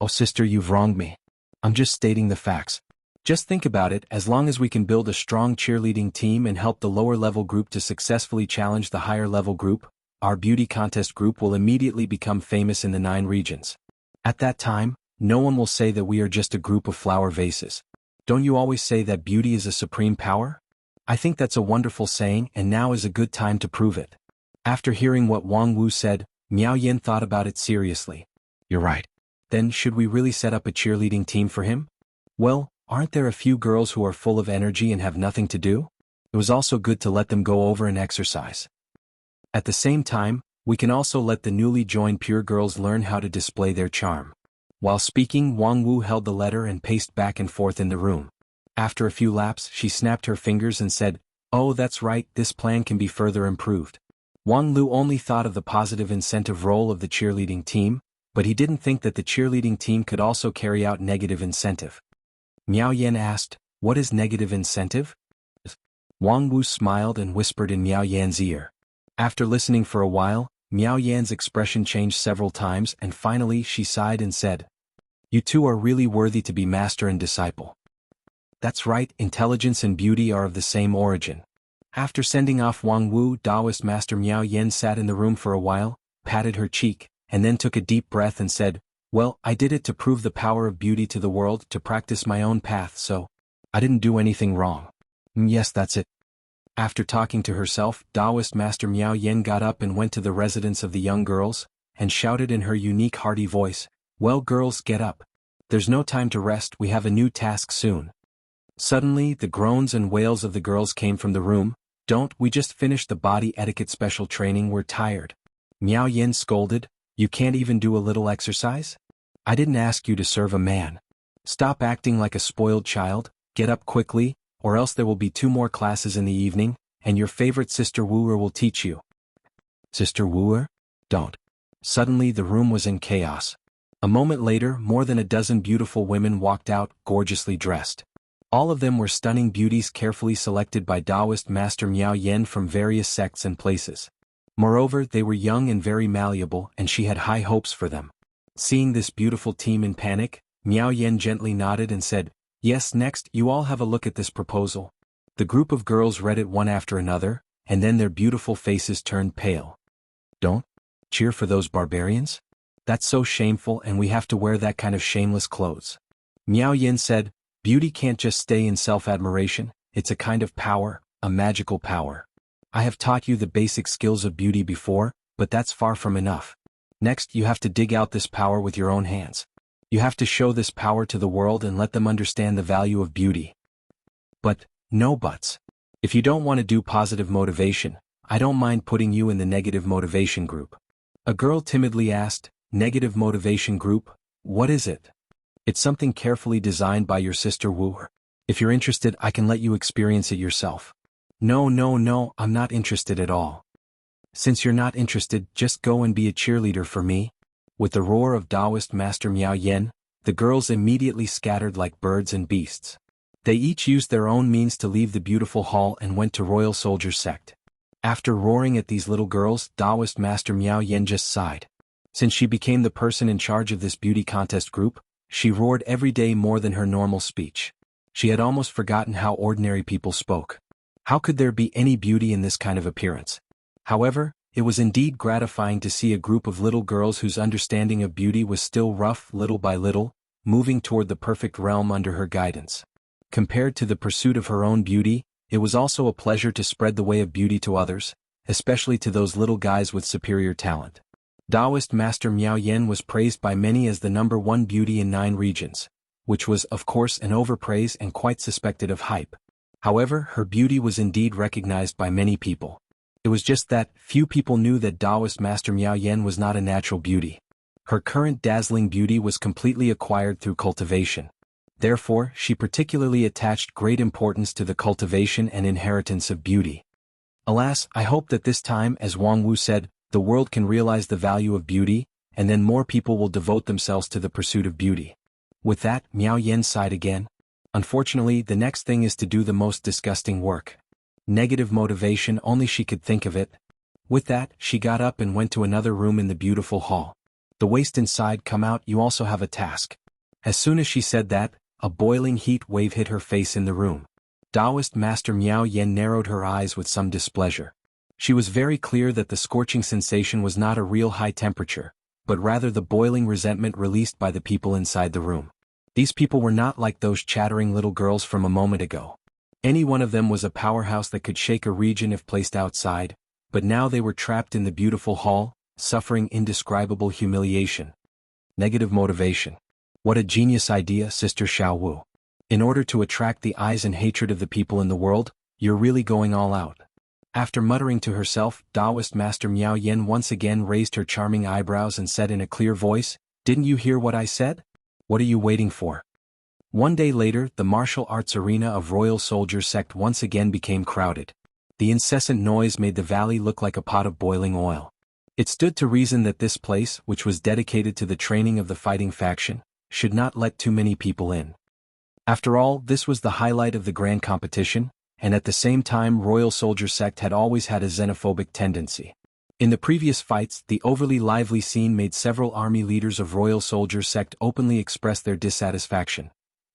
"Oh sister, you've wronged me. I'm just stating the facts. Just think about it, as long as we can build a strong cheerleading team and help the lower-level group to successfully challenge the higher-level group, our beauty contest group will immediately become famous in the 9 regions. At that time, no one will say that we are just a group of flower vases. Don't you always say that beauty is a supreme power? I think that's a wonderful saying, and now is a good time to prove it." After hearing what Wang Wu said, Miao Yen thought about it seriously. "You're right. Then should we really set up a cheerleading team for him? Well, aren't there a few girls who are full of energy and have nothing to do? It was also good to let them go over and exercise. At the same time, we can also let the newly joined pure girls learn how to display their charm." While speaking, Wang Wu held the letter and paced back and forth in the room. After a few laps, she snapped her fingers and said, "Oh, that's right, this plan can be further improved." Wang Lu only thought of the positive incentive role of the cheerleading team, but he didn't think that the cheerleading team could also carry out negative incentive. Miao Yen asked, "What is negative incentive?" Wang Wu smiled and whispered in Miao Yan's ear. After listening for a while, Miao Yan's expression changed several times and finally she sighed and said, "You two are really worthy to be master and disciple." "That's right, intelligence and beauty are of the same origin." After sending off Wang Wu, Taoist Master Miao Yen sat in the room for a while, patted her cheek, and then took a deep breath and said, "Well, I did it to prove the power of beauty to the world, to practice my own path, so I didn't do anything wrong. Yes, that's it." After talking to herself, Taoist Master Miao Yen got up and went to the residence of the young girls, and shouted in her unique hearty voice, "Well girls, get up. There's no time to rest, we have a new task soon." Suddenly, the groans and wails of the girls came from the room. "Don't, we just finished the body etiquette special training, we're tired." Miao Yen scolded, "You can't even do a little exercise? I didn't ask you to serve a man. Stop acting like a spoiled child, get up quickly, or else there will be 2 more classes in the evening, and your favorite Sister Wu'er will teach you." "Sister Wu'er? Don't." Suddenly the room was in chaos. A moment later, more than a dozen beautiful women walked out, gorgeously dressed. All of them were stunning beauties carefully selected by Taoist Master Miao Yen from various sects and places. Moreover, they were young and very malleable, and she had high hopes for them. Seeing this beautiful team in panic, Miao Yen gently nodded and said, "Yes, next, you all have a look at this proposal." The group of girls read it one after another, and then their beautiful faces turned pale. "Don't cheer for those barbarians? That's so shameful, and we have to wear that kind of shameless clothes." Miao Yen said, "Beauty can't just stay in self-admiration, it's a kind of power, a magical power. I have taught you the basic skills of beauty before, but that's far from enough. Next, you have to dig out this power with your own hands. You have to show this power to the world and let them understand the value of beauty. But, no buts. If you don't want to do positive motivation, I don't mind putting you in the negative motivation group. A girl timidly asked, negative motivation group, what is it? It's something carefully designed by your sister Wu. If you're interested, I can let you experience it yourself. No, I'm not interested at all. Since you're not interested, just go and be a cheerleader for me. With the roar of Taoist Master Miao Yen, the girls immediately scattered like birds and beasts. They each used their own means to leave the beautiful hall and went to Royal Soldier Sect. After roaring at these little girls, Taoist Master Miao Yen just sighed. Since she became the person in charge of this beauty contest group, she roared every day more than her normal speech. She had almost forgotten how ordinary people spoke. How could there be any beauty in this kind of appearance? However, it was indeed gratifying to see a group of little girls whose understanding of beauty was still rough little by little, moving toward the perfect realm under her guidance. Compared to the pursuit of her own beauty, it was also a pleasure to spread the way of beauty to others, especially to those little guys with superior talent. Taoist Master Miao Yen was praised by many as the #1 beauty in 9 regions, which was, of course, an overpraise and quite suspected of hype. However, her beauty was indeed recognized by many people. It was just that few people knew that Taoist Master Miao Yen was not a natural beauty. Her current dazzling beauty was completely acquired through cultivation. Therefore, she particularly attached great importance to the cultivation and inheritance of beauty. Alas, I hope that this time, as Wang Wu said, the world can realize the value of beauty, and then more people will devote themselves to the pursuit of beauty. With that, Miao Yen sighed again. Unfortunately, the next thing is to do the most disgusting work. Negative motivation, only she could think of it. With that, she got up and went to another room in the beautiful hall. The waste inside, come out, you also have a task. As soon as she said that, a boiling heat wave hit her face in the room. Taoist Master Miao Yen narrowed her eyes with some displeasure. She was very clear that the scorching sensation was not a real high temperature, but rather the boiling resentment released by the people inside the room. These people were not like those chattering little girls from a moment ago. Any one of them was a powerhouse that could shake a region if placed outside, but now they were trapped in the beautiful hall, suffering indescribable humiliation. Negative motivation. What a genius idea, Sister Xiao Wu. In order to attract the eyes and hatred of the people in the world, you're really going all out. After muttering to herself, Taoist Master Miao Yen once again raised her charming eyebrows and said in a clear voice, "Didn't you hear what I said? What are you waiting for?" One day later, the martial arts arena of Royal Soldier Sect once again became crowded. The incessant noise made the valley look like a pot of boiling oil. It stood to reason that this place, which was dedicated to the training of the fighting faction, should not let too many people in. After all, this was the highlight of the grand competition, and at the same time Royal Soldier Sect had always had a xenophobic tendency. In the previous fights, the overly lively scene made several army leaders of Royal Soldier Sect openly express their dissatisfaction.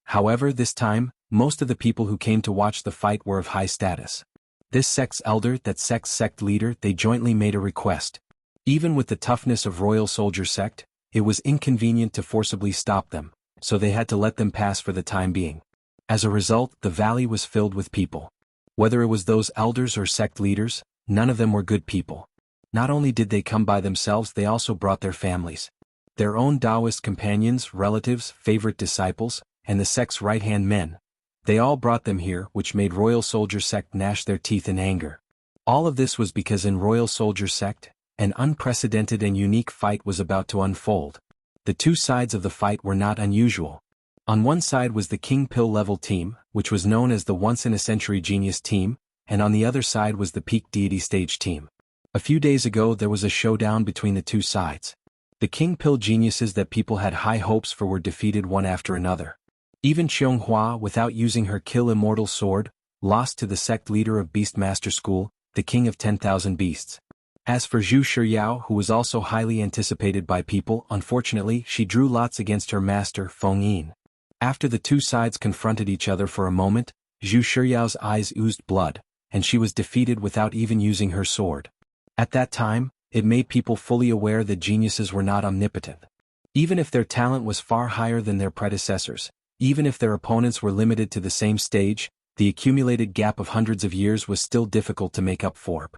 However, this time, most of the people who came to watch the fight were of high status. This sect's elder, that sect's sect leader, they jointly made a request. Even with the toughness of Royal Soldier Sect, it was inconvenient to forcibly stop them, so they had to let them pass for the time being. As a result, the valley was filled with people. Whether it was those elders or sect leaders, none of them were good people. Not only did they come by themselves, they also brought their families. Their own Taoist companions, relatives, favorite disciples, and the sect's right-hand men. They all brought them here, which made Royal Soldier Sect gnash their teeth in anger. All of this was because in Royal Soldier Sect, an unprecedented and unique fight was about to unfold. The two sides of the fight were not unusual. On one side was the King Pill level team, which was known as the once-in-a-century genius team, and on the other side was the peak deity stage team. A few days ago there was a showdown between the two sides. The King Pill geniuses that people had high hopes for were defeated one after another. Even Qianghua, without using her Kill Immortal sword, lost to the sect leader of Beastmaster School, the king of 10,000 beasts. As for Zhu Shiyao, who was also highly anticipated by people, unfortunately she drew lots against her master, Feng Yin. After the two sides confronted each other for a moment, Zhu Shiyao's eyes oozed blood, and she was defeated without even using her sword. At that time, it made people fully aware that geniuses were not omnipotent. Even if their talent was far higher than their predecessors, even if their opponents were limited to the same stage, the accumulated gap of hundreds of years was still difficult to make up for.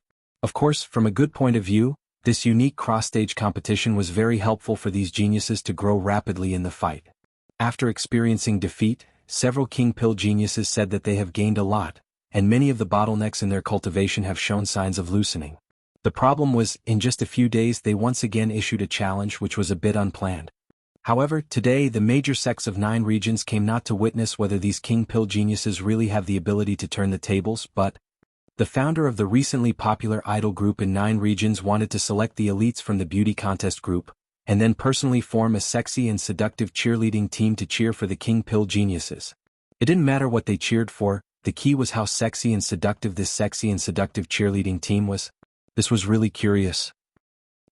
Of course, from a good point of view, this unique cross-stage competition was very helpful for these geniuses to grow rapidly in the fight. After experiencing defeat, several King Pill geniuses said that they have gained a lot, and many of the bottlenecks in their cultivation have shown signs of loosening. The problem was, in just a few days they once again issued a challenge which was a bit unplanned. However, today the major sects of 9 regions came not to witness whether these King Pill geniuses really have the ability to turn the tables, but the founder of the recently popular idol group in 9 regions wanted to select the elites from the beauty contest group, and then personally form a sexy and seductive cheerleading team to cheer for the King Pill geniuses. It didn't matter what they cheered for, the key was how sexy and seductive this sexy and seductive cheerleading team was. This was really curious.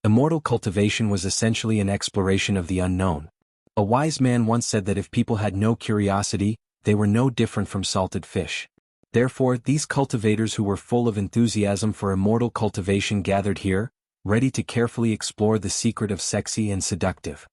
Immortal cultivation was essentially an exploration of the unknown. A wise man once said that if people had no curiosity, they were no different from salted fish. Therefore, these cultivators who were full of enthusiasm for immortal cultivation gathered here, ready to carefully explore the secret of sexy and seductive.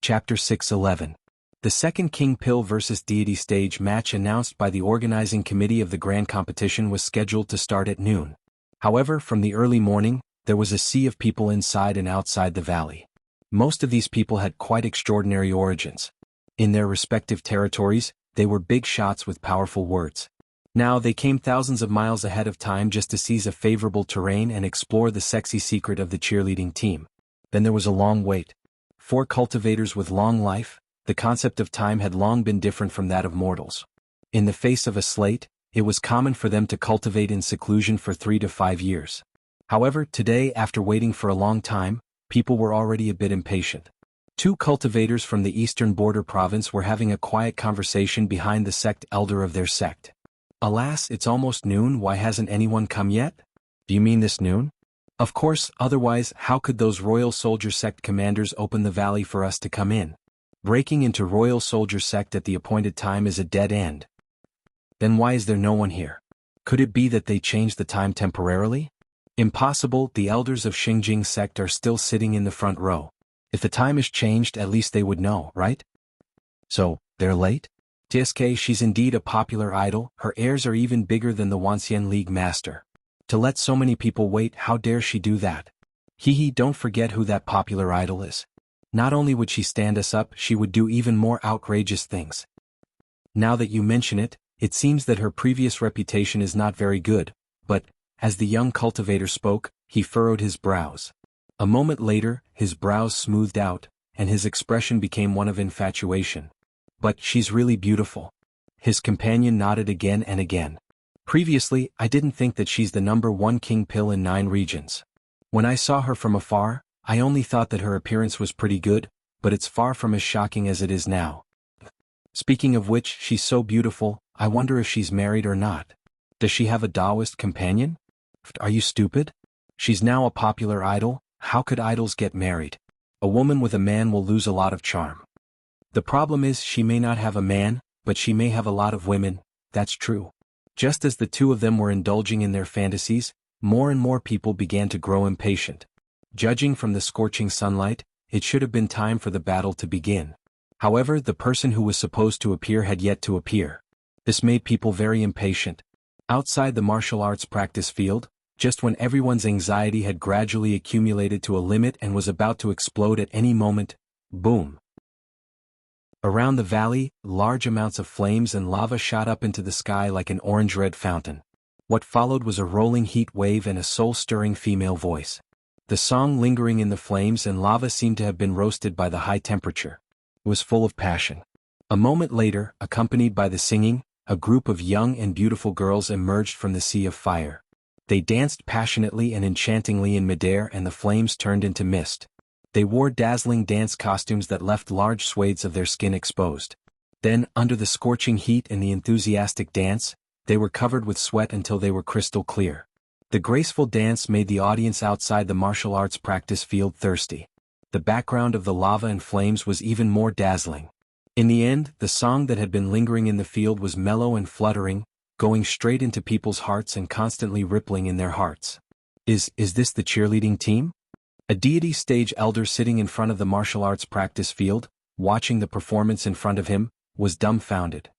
Chapter 6:11. The second King Pill vs. Deity stage match announced by the organizing committee of the grand competition was scheduled to start at noon. However, from the early morning, there was a sea of people inside and outside the valley. Most of these people had quite extraordinary origins. In their respective territories, they were big shots with powerful words. Now they came thousands of miles ahead of time just to seize a favorable terrain and explore the sexy secret of the cheerleading team. Then there was a long wait. For cultivators with long life, the concept of time had long been different from that of mortals. In the face of a slate, it was common for them to cultivate in seclusion for 3 to 5 years. However, today, after waiting for a long time, people were already a bit impatient. 2 cultivators from the eastern border province were having a quiet conversation behind the sect elder of their sect. Alas, it's almost noon, why hasn't anyone come yet? Do you mean this noon? Of course, otherwise, how could those Royal Soldier Sect commanders open the valley for us to come in? Breaking into Royal Soldier Sect at the appointed time is a dead end. Then why is there no one here? Could it be that they changed the time temporarily? Impossible, the elders of Xingjing sect are still sitting in the front row. If the time is changed, at least they would know, right? So, they're late? TSK, she's indeed a popular idol, her heirs are even bigger than the Wanxian League master. To let so many people wait, how dare she do that? Hee, don't forget who that popular idol is. Not only would she stand us up, she would do even more outrageous things. Now that you mention it, it seems that her previous reputation is not very good, but, as the young cultivator spoke, he furrowed his brows. A moment later, his brows smoothed out, and his expression became one of infatuation. But she's really beautiful. His companion nodded again and again. Previously, I didn't think that she's the #1 King Pill in 9 regions. When I saw her from afar, I only thought that her appearance was pretty good, but it's far from as shocking as it is now. Speaking of which, she's so beautiful, I wonder if she's married or not. Does she have a Taoist companion? Are you stupid? She's now a popular idol, how could idols get married? A woman with a man will lose a lot of charm. The problem is she may not have a man, but she may have a lot of women, that's true. Just as the 2 of them were indulging in their fantasies, more and more people began to grow impatient. Judging from the scorching sunlight, it should have been time for the battle to begin. However, the person who was supposed to appear had yet to appear. This made people very impatient. Outside the martial arts practice field, just when everyone's anxiety had gradually accumulated to a limit and was about to explode at any moment, boom. Around the valley, large amounts of flames and lava shot up into the sky like an orange-red fountain. What followed was a rolling heat wave and a soul-stirring female voice. The song lingering in the flames and lava seemed to have been roasted by the high temperature. It was full of passion. A moment later, accompanied by the singing, a group of young and beautiful girls emerged from the sea of fire. They danced passionately and enchantingly in midair and the flames turned into mist. They wore dazzling dance costumes that left large swathes of their skin exposed. Then, under the scorching heat and the enthusiastic dance, they were covered with sweat until they were crystal clear. The graceful dance made the audience outside the martial arts practice field thirsty. The background of the lava and flames was even more dazzling. In the end, the song that had been lingering in the field was mellow and fluttering, going straight into people's hearts and constantly rippling in their hearts. Is this the cheerleading team? A deity stage elder sitting in front of the martial arts practice field, watching the performance in front of him, was dumbfounded.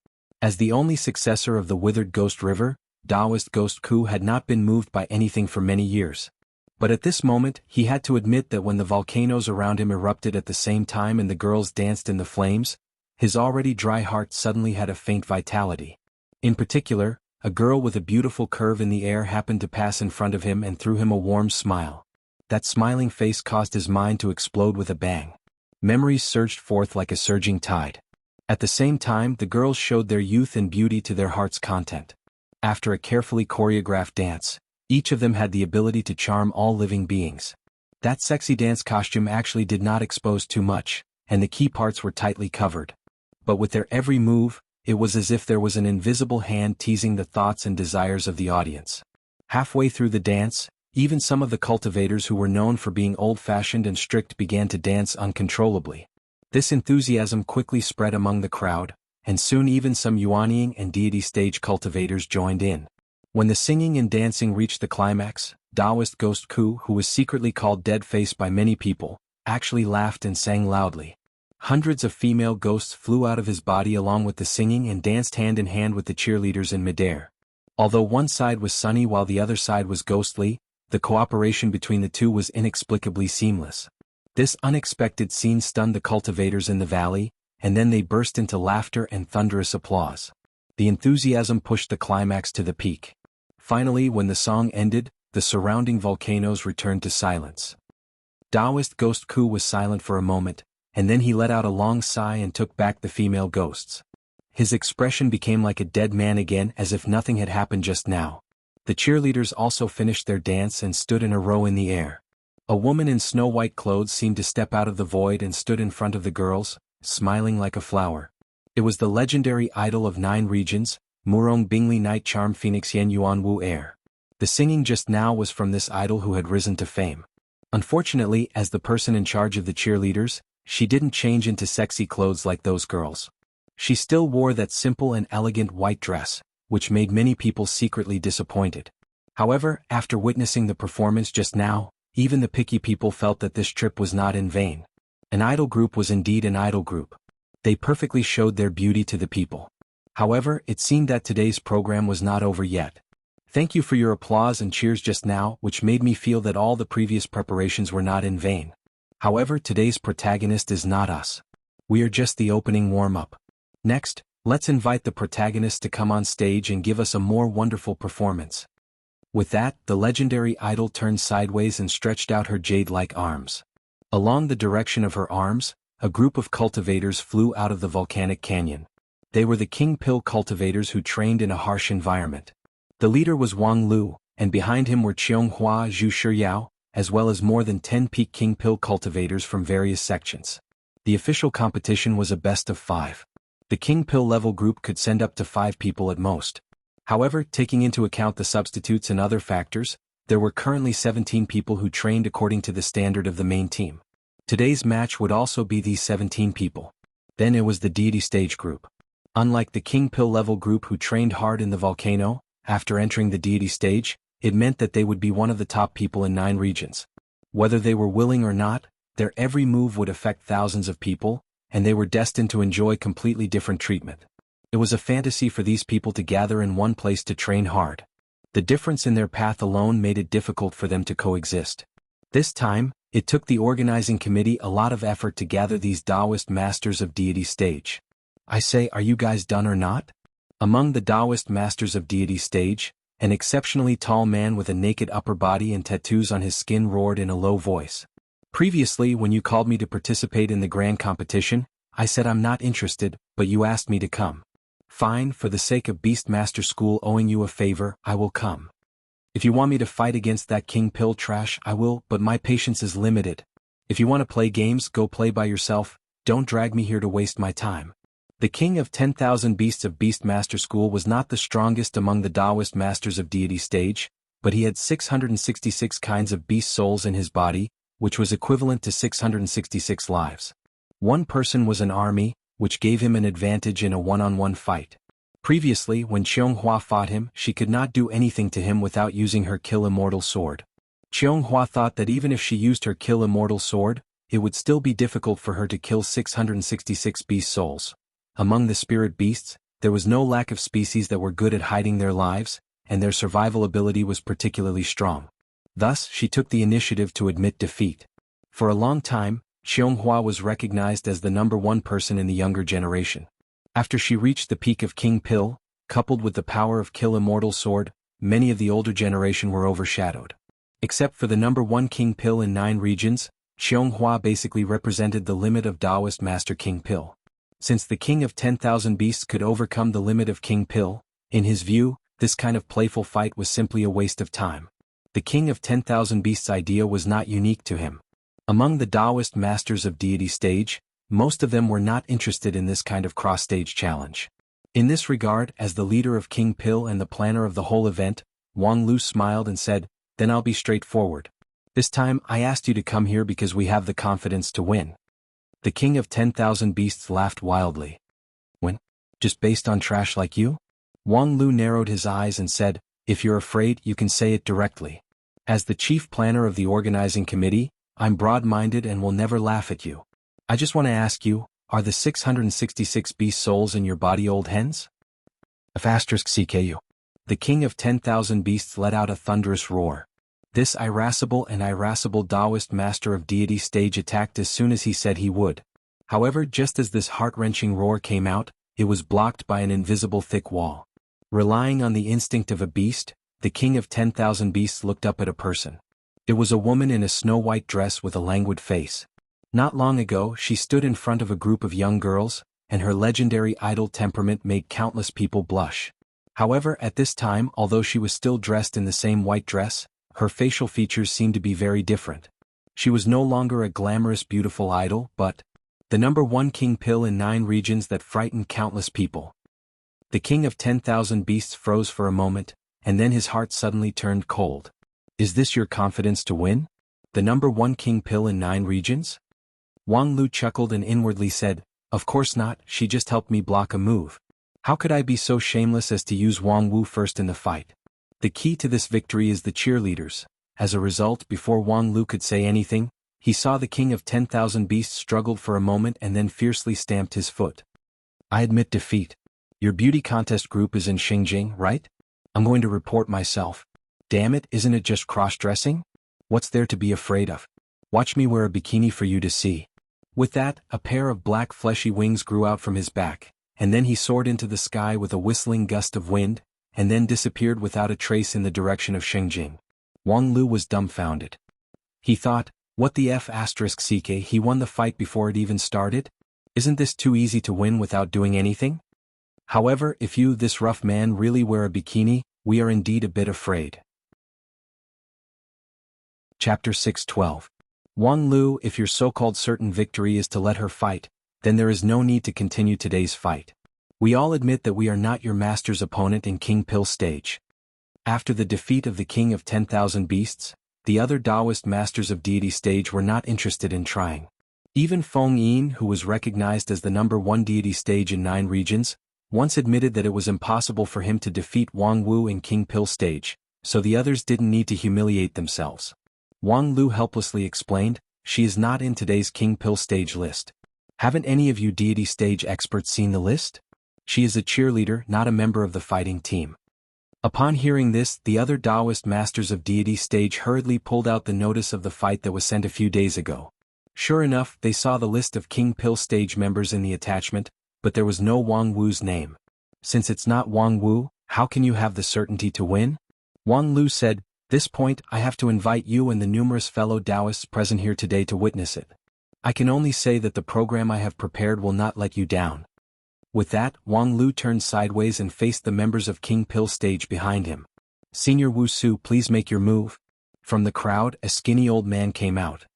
As the only successor of the withered Ghost River, Taoist Ghost Ku had not been moved by anything for many years. But at this moment, he had to admit that when the volcanoes around him erupted at the same time and the girls danced in the flames, his already dry heart suddenly had a faint vitality. In particular, a girl with a beautiful curve in the air happened to pass in front of him and threw him a warm smile. That smiling face caused his mind to explode with a bang. Memories surged forth like a surging tide. At the same time, the girls showed their youth and beauty to their heart's content. After a carefully choreographed dance, each of them had the ability to charm all living beings. That sexy dance costume actually did not expose too much, and the key parts were tightly covered. But with their every move, it was as if there was an invisible hand teasing the thoughts and desires of the audience. Halfway through the dance, even some of the cultivators who were known for being old-fashioned and strict began to dance uncontrollably. This enthusiasm quickly spread among the crowd, and soon even some Yuanying and deity stage cultivators joined in. When the singing and dancing reached the climax, Taoist Ghost Ku, who was secretly called Dead Face by many people, actually laughed and sang loudly. Hundreds of female ghosts flew out of his body along with the singing and danced hand in hand with the cheerleaders in midair. Although one side was sunny while the other side was ghostly, the cooperation between the two was inexplicably seamless. This unexpected scene stunned the cultivators in the valley, and then they burst into laughter and thunderous applause. The enthusiasm pushed the climax to the peak. Finally, when the song ended, the surrounding volcanoes returned to silence. Taoist Ghost Ku was silent for a moment, and then he let out a long sigh and took back the female ghosts. His expression became like a dead man again, as if nothing had happened just now. The cheerleaders also finished their dance and stood in a row in the air. A woman in snow-white clothes seemed to step out of the void and stood in front of the girls, smiling like a flower. It was the legendary idol of 9 regions, Murong Bingli Night Charm Phoenix Yen Yuan Wu Air. The singing just now was from this idol who had risen to fame. Unfortunately, as the person in charge of the cheerleaders, she didn't change into sexy clothes like those girls. She still wore that simple and elegant white dress, which made many people secretly disappointed. However, after witnessing the performance just now, even the picky people felt that this trip was not in vain. An idol group was indeed an idol group. They perfectly showed their beauty to the people. However, it seemed that today's program was not over yet. Thank you for your applause and cheers just now, which made me feel that all the previous preparations were not in vain. However, today's protagonist is not us. We are just the opening warm-up. Next, let's invite the protagonist to come on stage and give us a more wonderful performance. With that, the legendary idol turned sideways and stretched out her jade-like arms. Along the direction of her arms, a group of cultivators flew out of the volcanic canyon. They were the King Pill cultivators who trained in a harsh environment. The leader was Wang Lu, and behind him were Qianghua Zhu Shiyao, as well as more than 10 peak King Pill cultivators from various sections. The official competition was a best of 5. The King Pill level group could send up to 5 people at most. However, taking into account the substitutes and other factors, there were currently 17 people who trained according to the standard of the main team. Today's match would also be these 17 people. Then it was the deity stage group. Unlike the King Pill level group who trained hard in the volcano, after entering the deity stage, it meant that they would be one of the top people in 9 regions. Whether they were willing or not, their every move would affect thousands of people, and they were destined to enjoy completely different treatment. It was a fantasy for these people to gather in one place to train hard. The difference in their path alone made it difficult for them to coexist. This time, it took the organizing committee a lot of effort to gather these Taoist masters of deity stage. I say, are you guys done or not? Among the Taoist masters of deity stage, an exceptionally tall man with a naked upper body and tattoos on his skin roared in a low voice. Previously, when you called me to participate in the grand competition, I said I'm not interested, but you asked me to come. Fine, for the sake of Beastmaster School owing you a favor, I will come. If you want me to fight against that King Pill trash, I will, but my patience is limited. If you want to play games, go play by yourself, don't drag me here to waste my time. The king of 10,000 beasts of Beastmaster School was not the strongest among the Taoist masters of deity stage, but he had 666 kinds of beast souls in his body, which was equivalent to 666 lives. One person was an army, which gave him an advantage in a one-on-one fight. Previously, when Qianghua fought him, she could not do anything to him without using her Kill Immortal sword. Qianghua thought that even if she used her Kill Immortal sword, it would still be difficult for her to kill 666 beast souls. Among the spirit beasts, There was no lack of species that were good at hiding their lives, and their survival ability was particularly strong. Thus, she took the initiative to admit defeat. For a long time, Xianghua was recognized as the #1 person in the younger generation. After she reached the peak of King Pill, coupled with the power of Kill Immortal Sword, many of the older generation were overshadowed. Except for the #1 King Pill in 9 regions, Xianghua basically represented the limit of Taoist Master King Pill. Since the King of 10,000 Beasts could overcome the limit of King Pill, in his view, this kind of playful fight was simply a waste of time. The King of 10,000 Beasts idea was not unique to him. Among the Taoist masters of deity stage, most of them were not interested in this kind of cross-stage challenge. In this regard, as the leader of King Pill and the planner of the whole event, Wang Lu smiled and said, "Then I'll be straightforward. This time I asked you to come here because we have the confidence to win." The King of 10,000 Beasts laughed wildly. "When? Just based on trash like you?" Wang Lu narrowed his eyes and said, "If you're afraid, you can say it directly. As the chief planner of the organizing committee, I'm broad-minded and will never laugh at you. I just want to ask you, are the 666 beast souls in your body old hens?" *CKU. The King of 10,000 Beasts let out a thunderous roar. This irascible Taoist master of deity stage attacked as soon as he said he would. However, just as this heart-wrenching roar came out, it was blocked by an invisible thick wall. Relying on the instinct of a beast, the King of 10,000 Beasts looked up at a person. It was a woman in a snow-white dress with a languid face. Not long ago, she stood in front of a group of young girls, and her legendary idle temperament made countless people blush. However, at this time, although she was still dressed in the same white dress, her facial features seemed to be very different. She was no longer a glamorous beautiful idol, but the #1 King Pill in 9 regions that frightened countless people. The King of 10,000 Beasts froze for a moment, and then his heart suddenly turned cold. "Is this your confidence to win? The #1 King Pill in 9 regions?" Wang Lu chuckled and inwardly said, "Of course not, she just helped me block a move. How could I be so shameless as to use Wang Wu first in the fight? The key to this victory is the cheerleaders." As a result, before Wang Lu could say anything, he saw the King of 10,000 Beasts struggled for a moment and then fiercely stamped his foot. "I admit defeat. Your beauty contest group is in Xinjiang, right? I'm going to report myself. Damn it, isn't it just cross-dressing? What's there to be afraid of? Watch me wear a bikini for you to see." With that, a pair of black fleshy wings grew out from his back, and then he soared into the sky with a whistling gust of wind, and then disappeared without a trace in the direction of Xinjiang. Wang Lu was dumbfounded. He thought, what the *CK, he won the fight before it even started? Isn't this too easy to win without doing anything? However, if you, this rough man, really wear a bikini, we are indeed a bit afraid. Chapter 6:12. Wang Lu, if your so-called certain victory is to let her fight, then there is no need to continue today's fight. We all admit that we are not your master's opponent in King Pill stage. After the defeat of the King of 10,000 Beasts, the other Taoist masters of deity stage were not interested in trying. Even Feng Yin, who was recognized as the #1 deity stage in 9 regions, once admitted that it was impossible for him to defeat Wang Wu in King Pill stage, so the others didn't need to humiliate themselves. Wang Lu helplessly explained, "She is not in today's King Pill stage list. Haven't any of you deity stage experts seen the list? She is a cheerleader, not a member of the fighting team." Upon hearing this, the other Taoist masters of deity stage hurriedly pulled out the notice of the fight that was sent a few days ago. Sure enough, they saw the list of King Pill stage members in the attachment, but there was no Wang Wu's name. "Since it's not Wang Wu, how can you have the certainty to win?" Wang Lu said, "This point, I have to invite you and the numerous fellow Taoists present here today to witness it. I can only say that the program I have prepared will not let you down." With that, Wang Lu turned sideways and faced the members of King Pill stage behind him. "Senior Wu Su, please make your move." From the crowd, a skinny old man came out.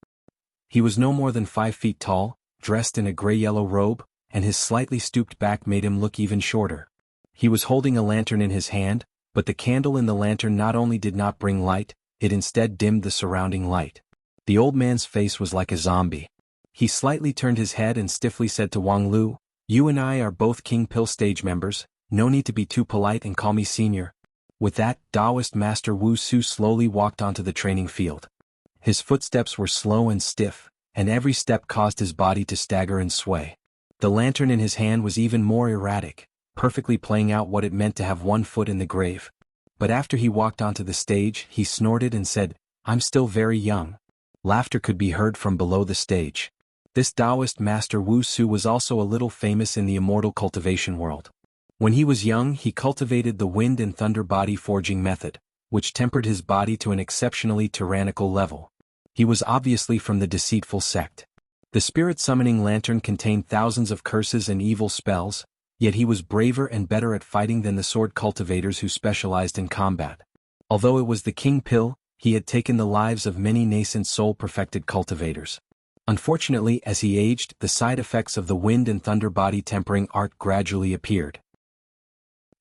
He was no more than 5 feet tall, dressed in a gray-yellow robe, and his slightly stooped back made him look even shorter. He was holding a lantern in his hand, but the candle in the lantern not only did not bring light, it instead dimmed the surrounding light. The old man's face was like a zombie. He slightly turned his head and stiffly said to Wang Lu, "You and I are both King Pill stage members, no need to be too polite and call me senior." With that, Taoist Master Wu Su slowly walked onto the training field. His footsteps were slow and stiff, and every step caused his body to stagger and sway. The lantern in his hand was even more erratic, perfectly playing out what it meant to have one foot in the grave. But after he walked onto the stage, he snorted and said, "I'm still very young." Laughter could be heard from below the stage. This Taoist master Wuxia was also a little famous in the immortal cultivation world. When he was young, he cultivated the wind and thunder body forging method, which tempered his body to an exceptionally tyrannical level. He was obviously from the deceitful sect. The spirit summoning lantern contained thousands of curses and evil spells, yet he was braver and better at fighting than the sword cultivators who specialized in combat. Although it was the king pill, he had taken the lives of many nascent soul-perfected cultivators. Unfortunately, as he aged, the side effects of the wind and thunder body tempering art gradually appeared.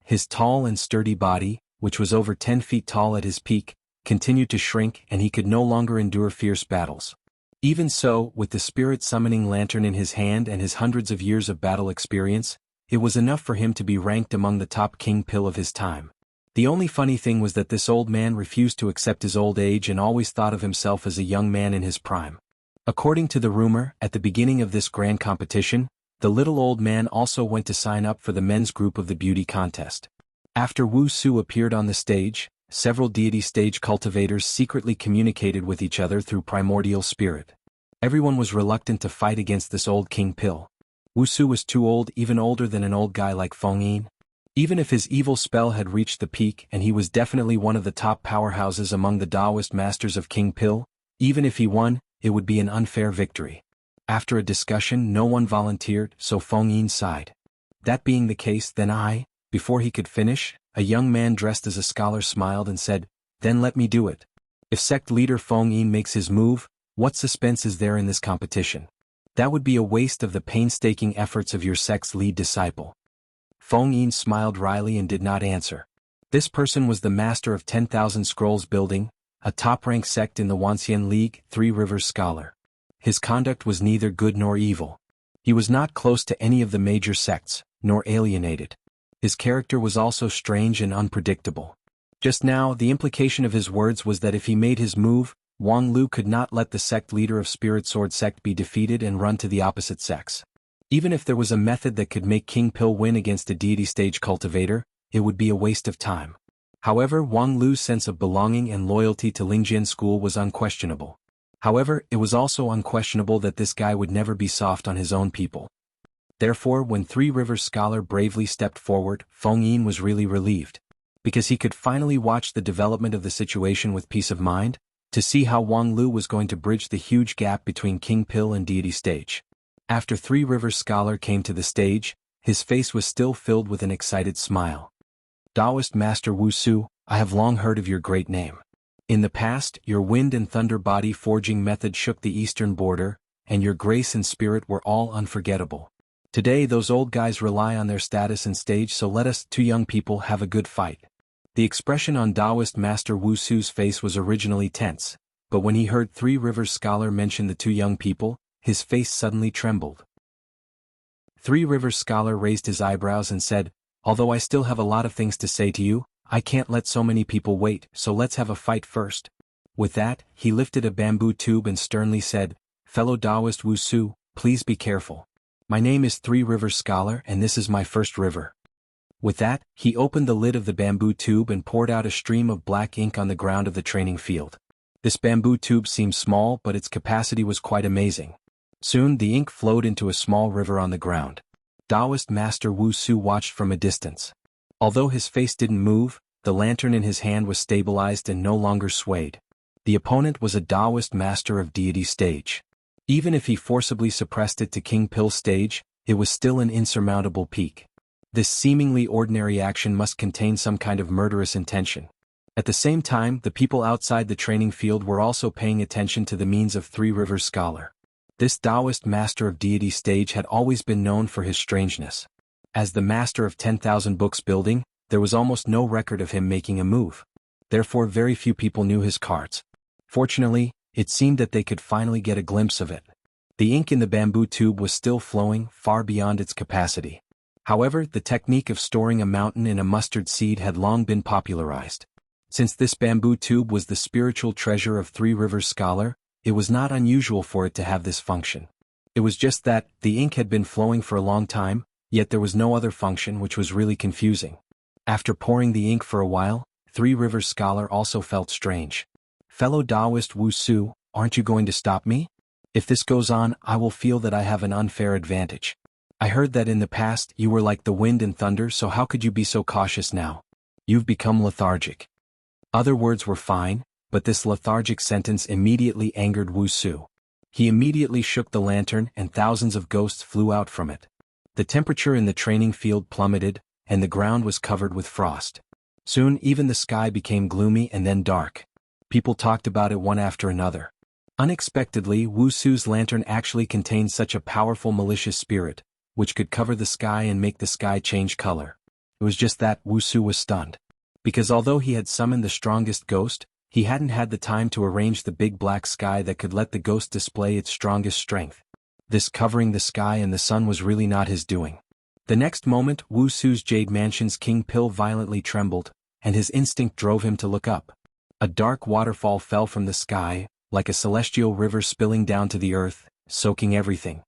His tall and sturdy body, which was over 10 feet tall at his peak, continued to shrink and he could no longer endure fierce battles. Even so, with the spirit summoning lantern in his hand and his hundreds of years of battle experience, it was enough for him to be ranked among the top king pill of his time. The only funny thing was that this old man refused to accept his old age and always thought of himself as a young man in his prime. According to the rumor, at the beginning of this grand competition, the little old man also went to sign up for the men's group of the beauty contest. After Wuxia appeared on the stage, several deity stage cultivators secretly communicated with each other through primordial spirit. Everyone was reluctant to fight against this old king pill. Wuxia was too old, even older than an old guy like Feng Yin. Even if his evil spell had reached the peak and he was definitely one of the top powerhouses among the Taoist masters of king pill, even if he won, it would be an unfair victory. After a discussion, no one volunteered, so Feng Yin sighed. That being the case, then before he could finish, a young man dressed as a scholar smiled and said, "Then let me do it. If sect leader Feng Yin makes his move, what suspense is there in this competition? That would be a waste of the painstaking efforts of your sect's lead disciple." Feng Yin smiled wryly and did not answer. This person was the master of 10,000 Scrolls building, a top-ranked sect in the Wuxian League, Three Rivers scholar. His conduct was neither good nor evil. He was not close to any of the major sects, nor alienated. His character was also strange and unpredictable. Just now, the implication of his words was that if he made his move, Wang Lu could not let the sect leader of Spirit Sword sect be defeated and run to the opposite sex. Even if there was a method that could make King Pill win against a deity stage cultivator, it would be a waste of time. However, Wang Lu's sense of belonging and loyalty to Lingjian school was unquestionable. However, it was also unquestionable that this guy would never be soft on his own people. Therefore, when Three Rivers scholar bravely stepped forward, Feng Yin was really relieved. Because he could finally watch the development of the situation with peace of mind, to see how Wang Lu was going to bridge the huge gap between King Pill and deity stage. After Three Rivers scholar came to the stage, his face was still filled with an excited smile. "Taoist Master Wuxia, I have long heard of your great name. In the past, your wind and thunder body forging method shook the eastern border, and your grace and spirit were all unforgettable. Today those old guys rely on their status and stage, so let us two young people have a good fight." The expression on Taoist Master Wuxia's face was originally tense, but when he heard Three Rivers scholar mention the two young people, his face suddenly trembled. Three Rivers scholar raised his eyebrows and said, "Although I still have a lot of things to say to you, I can't let so many people wait, so let's have a fight first." With that, he lifted a bamboo tube and sternly said, "Fellow Taoist Wuxia, please be careful. My name is Three Rivers scholar and this is my first river." With that, he opened the lid of the bamboo tube and poured out a stream of black ink on the ground of the training field. This bamboo tube seemed small, but its capacity was quite amazing. Soon the ink flowed into a small river on the ground. Taoist Master Wuxia watched from a distance. Although his face didn't move, the lantern in his hand was stabilized and no longer swayed. The opponent was a Taoist master of deity stage. Even if he forcibly suppressed it to King Pill stage, it was still an insurmountable peak. This seemingly ordinary action must contain some kind of murderous intention. At the same time, the people outside the training field were also paying attention to the means of Three Rivers scholar. This Taoist master of deity stage had always been known for his strangeness. As the master of 10,000 books building, there was almost no record of him making a move. Therefore very few people knew his cards. Fortunately, it seemed that they could finally get a glimpse of it. The ink in the bamboo tube was still flowing, far beyond its capacity. However, the technique of storing a mountain in a mustard seed had long been popularized. Since this bamboo tube was the spiritual treasure of Three Rivers scholar, it was not unusual for it to have this function. It was just that, the ink had been flowing for a long time, Yet there was no other function, which was really confusing. After pouring the ink for a while, Three Rivers Scholar also felt strange. Fellow Taoist Wuxia, aren't you going to stop me? If this goes on, I will feel that I have an unfair advantage. I heard that in the past you were like the wind and thunder, so how could you be so cautious now? You've become lethargic. Other words were fine, but this lethargic sentence immediately angered Wuxia. He immediately shook the lantern and thousands of ghosts flew out from it. The temperature in the training field plummeted, and the ground was covered with frost. Soon even the sky became gloomy and then dark. People talked about it one after another. Unexpectedly, Wuxia's lantern actually contained such a powerful malicious spirit, which could cover the sky and make the sky change color. It was just that Wuxia was stunned. Because although he had summoned the strongest ghost, he hadn't had the time to arrange the big black sky that could let the ghost display its strongest strength. This covering the sky and the sun was really not his doing. The next moment, Wuxia's Jade Mansion's King Pill violently trembled, and his instinct drove him to look up. A dark waterfall fell from the sky, like a celestial river spilling down to the earth, soaking everything.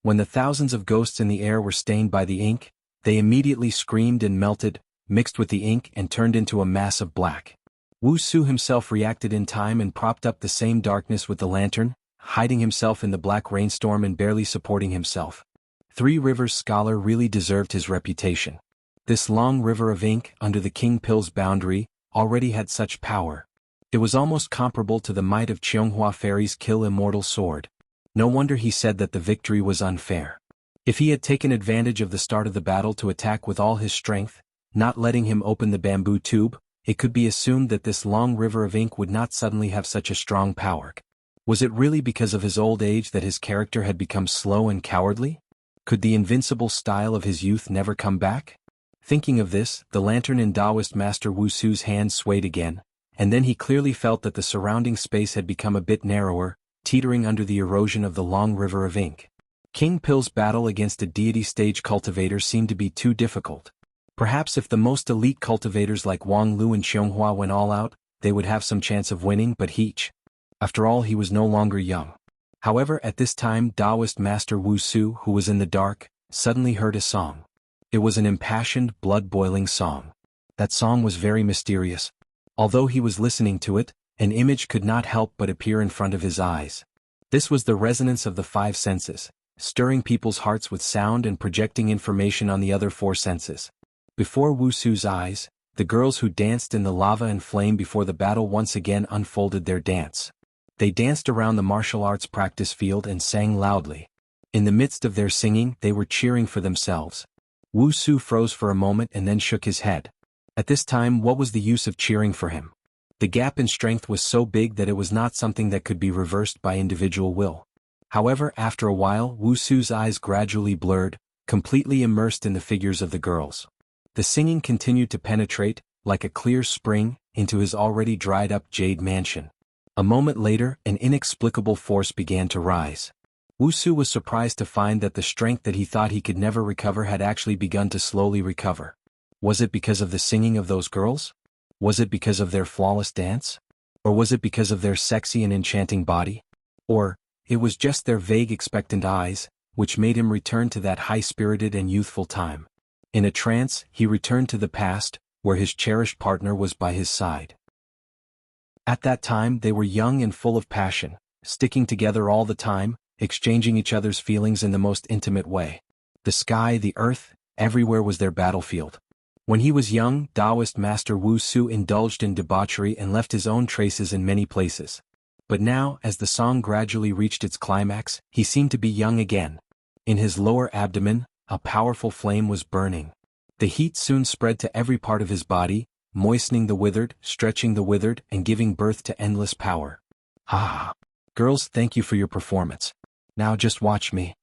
When the thousands of ghosts in the air were stained by the ink, they immediately screamed and melted, mixed with the ink and turned into a mass of black. Wuxia himself reacted in time and propped up the same darkness with the lantern, hiding himself in the black rainstorm and barely supporting himself. Three Rivers Scholar really deserved his reputation. This long river of ink under the King Pill's boundary already had such power. It was almost comparable to the might of Qianghua Fairy's Kill Immortal Sword. No wonder he said that the victory was unfair. If he had taken advantage of the start of the battle to attack with all his strength, not letting him open the bamboo tube, it could be assumed that this long river of ink would not suddenly have such a strong power. Was it really because of his old age that his character had become slow and cowardly? Could the invincible style of his youth never come back? Thinking of this, the lantern in Taoist Master Wuxia's hand swayed again, and then he clearly felt that the surrounding space had become a bit narrower, teetering under the erosion of the long river of ink. King Pill's battle against a deity stage cultivator seemed to be too difficult. Perhaps if the most elite cultivators like Wang Lu and Qianghua went all out, they would have some chance of winning, but after all, he was no longer young. However, at this time Taoist Master Wuxia, who was in the dark, suddenly heard a song. It was an impassioned, blood-boiling song. That song was very mysterious. Although he was listening to it, an image could not help but appear in front of his eyes. This was the resonance of the five senses, stirring people's hearts with sound and projecting information on the other four senses. Before Wuxia's eyes, the girls who danced in the lava and flame before the battle once again unfolded their dance. They danced around the martial arts practice field and sang loudly. In the midst of their singing, they were cheering for themselves. Wuxia froze for a moment and then shook his head. At this time, what was the use of cheering for him? The gap in strength was so big that it was not something that could be reversed by individual will. However, after a while, Wuxia's eyes gradually blurred, completely immersed in the figures of the girls. The singing continued to penetrate, like a clear spring, into his already dried-up jade mansion. A moment later, an inexplicable force began to rise. Wuxia was surprised to find that the strength that he thought he could never recover had actually begun to slowly recover. Was it because of the singing of those girls? Was it because of their flawless dance? Or was it because of their sexy and enchanting body? Or, it was just their vague expectant eyes, which made him return to that high-spirited and youthful time. In a trance, he returned to the past, where his cherished partner was by his side. At that time they were young and full of passion, sticking together all the time, exchanging each other's feelings in the most intimate way. The sky, the earth, everywhere was their battlefield. When he was young, Taoist Master Wuxia indulged in debauchery and left his own traces in many places. But now, as the song gradually reached its climax, he seemed to be young again. In his lower abdomen, a powerful flame was burning. The heat soon spread to every part of his body, moistening the withered, stretching the withered, and giving birth to endless power. Ah! Girls, thank you for your performance. Now just watch me.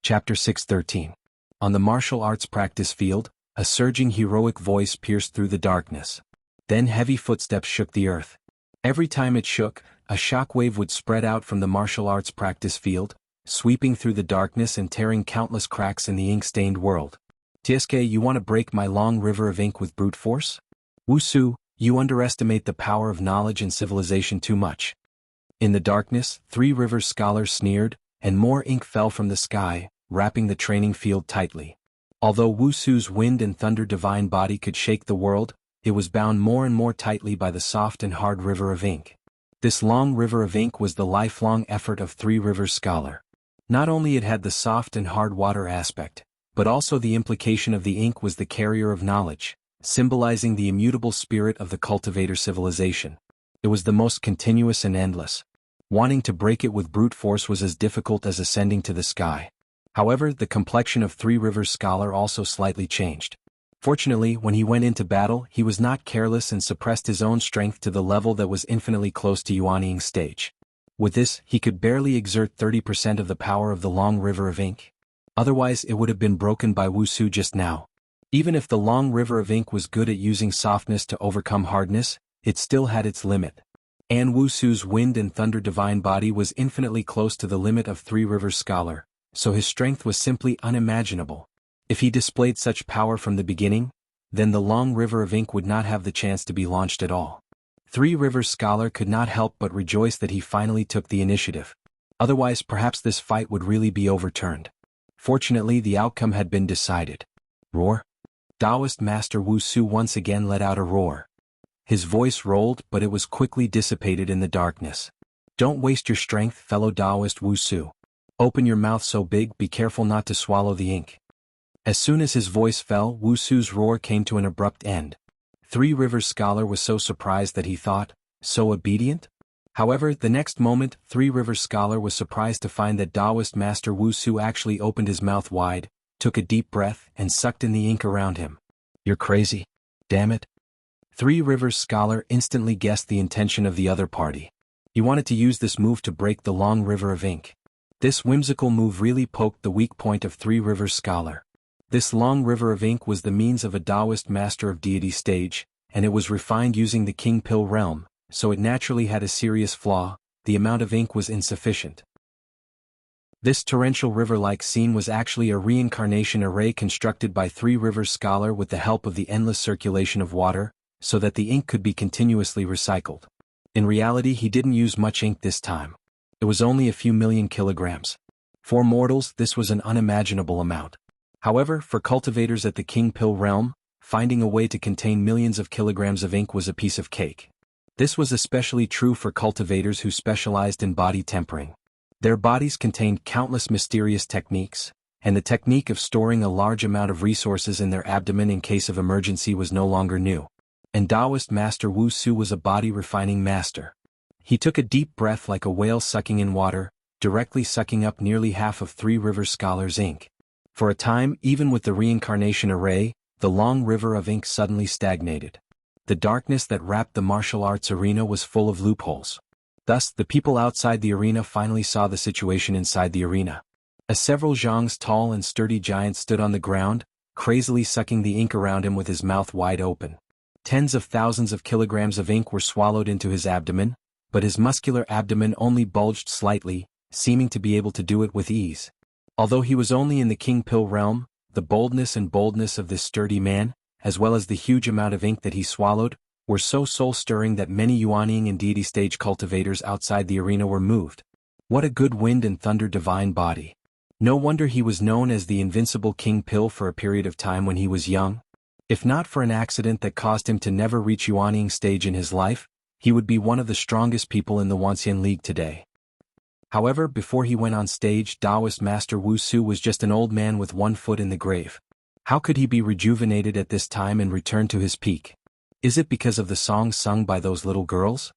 Chapter 613. On the martial arts practice field, a surging heroic voice pierced through the darkness. Then heavy footsteps shook the earth. Every time it shook, a shockwave would spread out from the martial arts practice field, sweeping through the darkness and tearing countless cracks in the ink-stained world. Tsk, you want to break my long river of ink with brute force? Wuxia, you underestimate the power of knowledge and civilization too much. In the darkness, Three Rivers Scholar sneered, and more ink fell from the sky, wrapping the training field tightly. Although Wusu's wind and thunder divine body could shake the world, it was bound more and more tightly by the soft and hard river of ink. This long river of ink was the lifelong effort of Three Rivers Scholar. Not only it had the soft and hard water aspect, but also the implication of the ink was the carrier of knowledge, symbolizing the immutable spirit of the cultivator civilization. It was the most continuous and endless. Wanting to break it with brute force was as difficult as ascending to the sky. However, the complexion of Three Rivers Scholar also slightly changed. Fortunately, when he went into battle, he was not careless and suppressed his own strength to the level that was infinitely close to Yuanying's stage. With this, he could barely exert 30% of the power of the long river of ink. Otherwise, it would have been broken by Wusu just now. Even if the long river of ink was good at using softness to overcome hardness, it still had its limit. And Wusu's wind and thunder divine body was infinitely close to the limit of Three Rivers Scholar, so his strength was simply unimaginable. If he displayed such power from the beginning, then the long river of ink would not have the chance to be launched at all. Three Rivers Scholar could not help but rejoice that he finally took the initiative. Otherwise, perhaps this fight would really be overturned. Fortunately, the outcome had been decided. Roar! Taoist Master Wusu once again let out a roar. His voice rolled, but it was quickly dissipated in the darkness. Don't waste your strength, fellow Taoist Wusu. Open your mouth so big, be careful not to swallow the ink. As soon as his voice fell, Wusu's roar came to an abrupt end. Three Rivers Scholar was so surprised that he thought, so obedient? However, the next moment, Three Rivers Scholar was surprised to find that Taoist Master Wusu actually opened his mouth wide, took a deep breath, and sucked in the ink around him. You're crazy. Damn it. Three Rivers Scholar instantly guessed the intention of the other party. He wanted to use this move to break the long river of ink. This whimsical move really poked the weak point of Three Rivers Scholar. This long river of ink was the means of a Taoist master of deity stage, and it was refined using the King Pill realm, so it naturally had a serious flaw: the amount of ink was insufficient. This torrential river-like scene was actually a reincarnation array constructed by Three Rivers Scholar with the help of the endless circulation of water, so that the ink could be continuously recycled. In reality, he didn't use much ink this time. It was only a few million kilograms. For mortals, this was an unimaginable amount. However, for cultivators at the King Pill realm, finding a way to contain millions of kilograms of ink was a piece of cake. This was especially true for cultivators who specialized in body tempering. Their bodies contained countless mysterious techniques, and the technique of storing a large amount of resources in their abdomen in case of emergency was no longer new. And Taoist Master Wusu was a body-refining master. He took a deep breath like a whale sucking in water, directly sucking up nearly half of Three Rivers Scholar's ink. For a time, even with the reincarnation array, the long river of ink suddenly stagnated. The darkness that wrapped the martial arts arena was full of loopholes. Thus, the people outside the arena finally saw the situation inside the arena. Several zhangs tall and sturdy giants stood on the ground, crazily sucking the ink around him with his mouth wide open. Tens of thousands of kilograms of ink were swallowed into his abdomen, but his muscular abdomen only bulged slightly, seeming to be able to do it with ease. Although he was only in the King Pill realm, the boldness of this sturdy man, as well as the huge amount of ink that he swallowed, were so soul-stirring that many Yuanying and deity stage cultivators outside the arena were moved. What a good wind and thunder divine body. No wonder he was known as the invincible King Pill for a period of time when he was young. If not for an accident that caused him to never reach Yuanying stage in his life, he would be one of the strongest people in the Wanxian League today. However, before he went on stage, Taoist Master Wusu was just an old man with one foot in the grave. How could he be rejuvenated at this time and return to his peak? Is it because of the song sung by those little girls?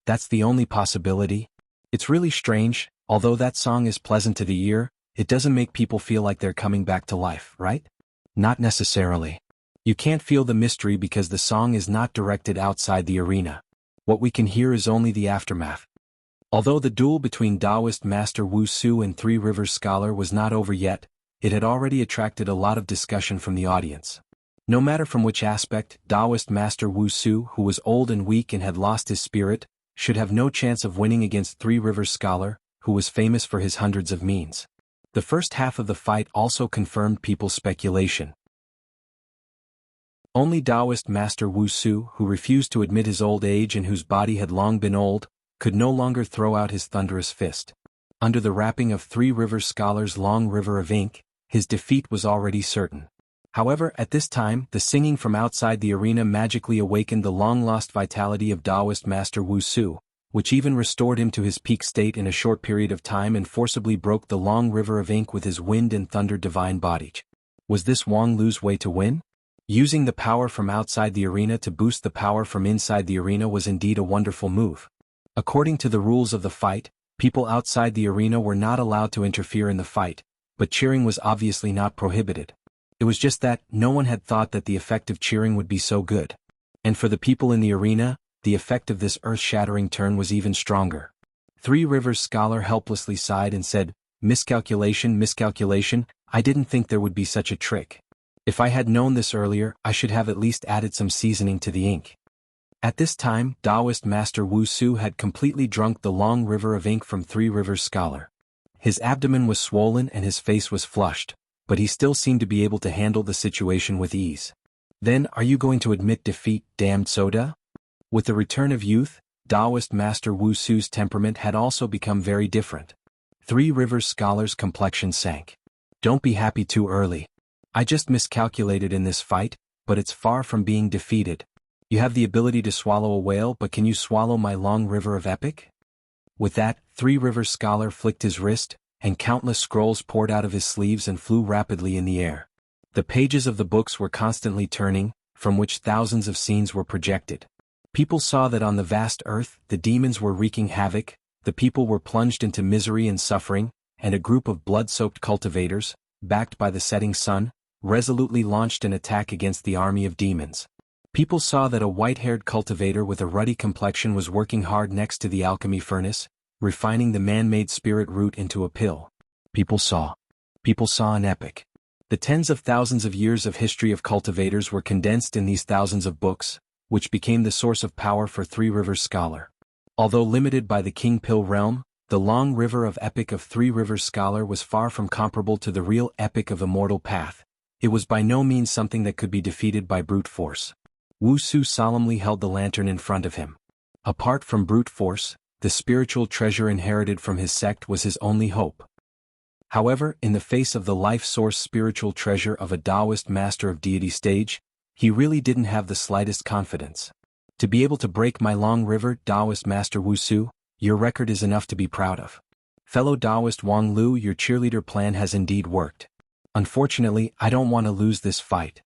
That's the only possibility. It's really strange, although that song is pleasant to the ear, it doesn't make people feel like they're coming back to life, right? Not necessarily. You can't feel the mystery because the song is not directed outside the arena. What we can hear is only the aftermath. Although the duel between Taoist Master Wusu and Three Rivers Scholar was not over yet, it had already attracted a lot of discussion from the audience. No matter from which aspect, Taoist Master Wusu, who was old and weak and had lost his spirit, should have no chance of winning against Three Rivers Scholar, who was famous for his hundreds of means. The first half of the fight also confirmed people's speculation. Only Taoist Master Wusu, who refused to admit his old age and whose body had long been old, could no longer throw out his thunderous fist. under the wrapping of Three Rivers Scholar's long river of ink, his defeat was already certain. However, at this time, the singing from outside the arena magically awakened the long-lost vitality of Taoist Master Wuxia, which even restored him to his peak state in a short period of time and forcibly broke the long river of ink with his wind and thunder divine body. Was this Wang Lu's way to win? Using the power from outside the arena to boost the power from inside the arena was indeed a wonderful move. According to the rules of the fight, people outside the arena were not allowed to interfere in the fight, but cheering was obviously not prohibited. It was just that no one had thought that the effect of cheering would be so good. And for the people in the arena, the effect of this earth-shattering turn was even stronger. Three Rivers Scholar helplessly sighed and said, "Miscalculation, miscalculation, I didn't think there would be such a trick. If I had known this earlier, I should have at least added some seasoning to the ink." At this time, Taoist Master Wuxia had completely drunk the long river of ink from Three Rivers Scholar. His abdomen was swollen and his face was flushed, but he still seemed to be able to handle the situation with ease. "Then, are you going to admit defeat, damned soda?" With the return of youth, Taoist Master Wuxia's temperament had also become very different. Three Rivers Scholar's complexion sank. "Don't be happy too early. I just miscalculated in this fight, but it's far from being defeated. You have the ability to swallow a whale, but can you swallow my long river of epic?" With that, Three Rivers Scholar flicked his wrist, and countless scrolls poured out of his sleeves and flew rapidly in the air. The pages of the books were constantly turning, from which thousands of scenes were projected. People saw that on the vast earth, the demons were wreaking havoc, the people were plunged into misery and suffering, and a group of blood-soaked cultivators, backed by the setting sun, resolutely launched an attack against the army of demons. People saw that a white-haired cultivator with a ruddy complexion was working hard next to the alchemy furnace, refining the man-made spirit root into a pill. People saw an epic. The tens of thousands of years of history of cultivators were condensed in these thousands of books, which became the source of power for Three Rivers Scholar. Although limited by the King Pill realm, the long river of epic of Three Rivers Scholar was far from comparable to the real epic of Immortal Path. It was by no means something that could be defeated by brute force. Wuxia solemnly held the lantern in front of him. Apart from brute force, the spiritual treasure inherited from his sect was his only hope. However, in the face of the life-source spiritual treasure of a Taoist master of deity stage, he really didn't have the slightest confidence. "To be able to break my long river, Taoist Master Wuxia, your record is enough to be proud of. Fellow Taoist Wang Lu, your cheerleader plan has indeed worked. Unfortunately, I don't want to lose this fight."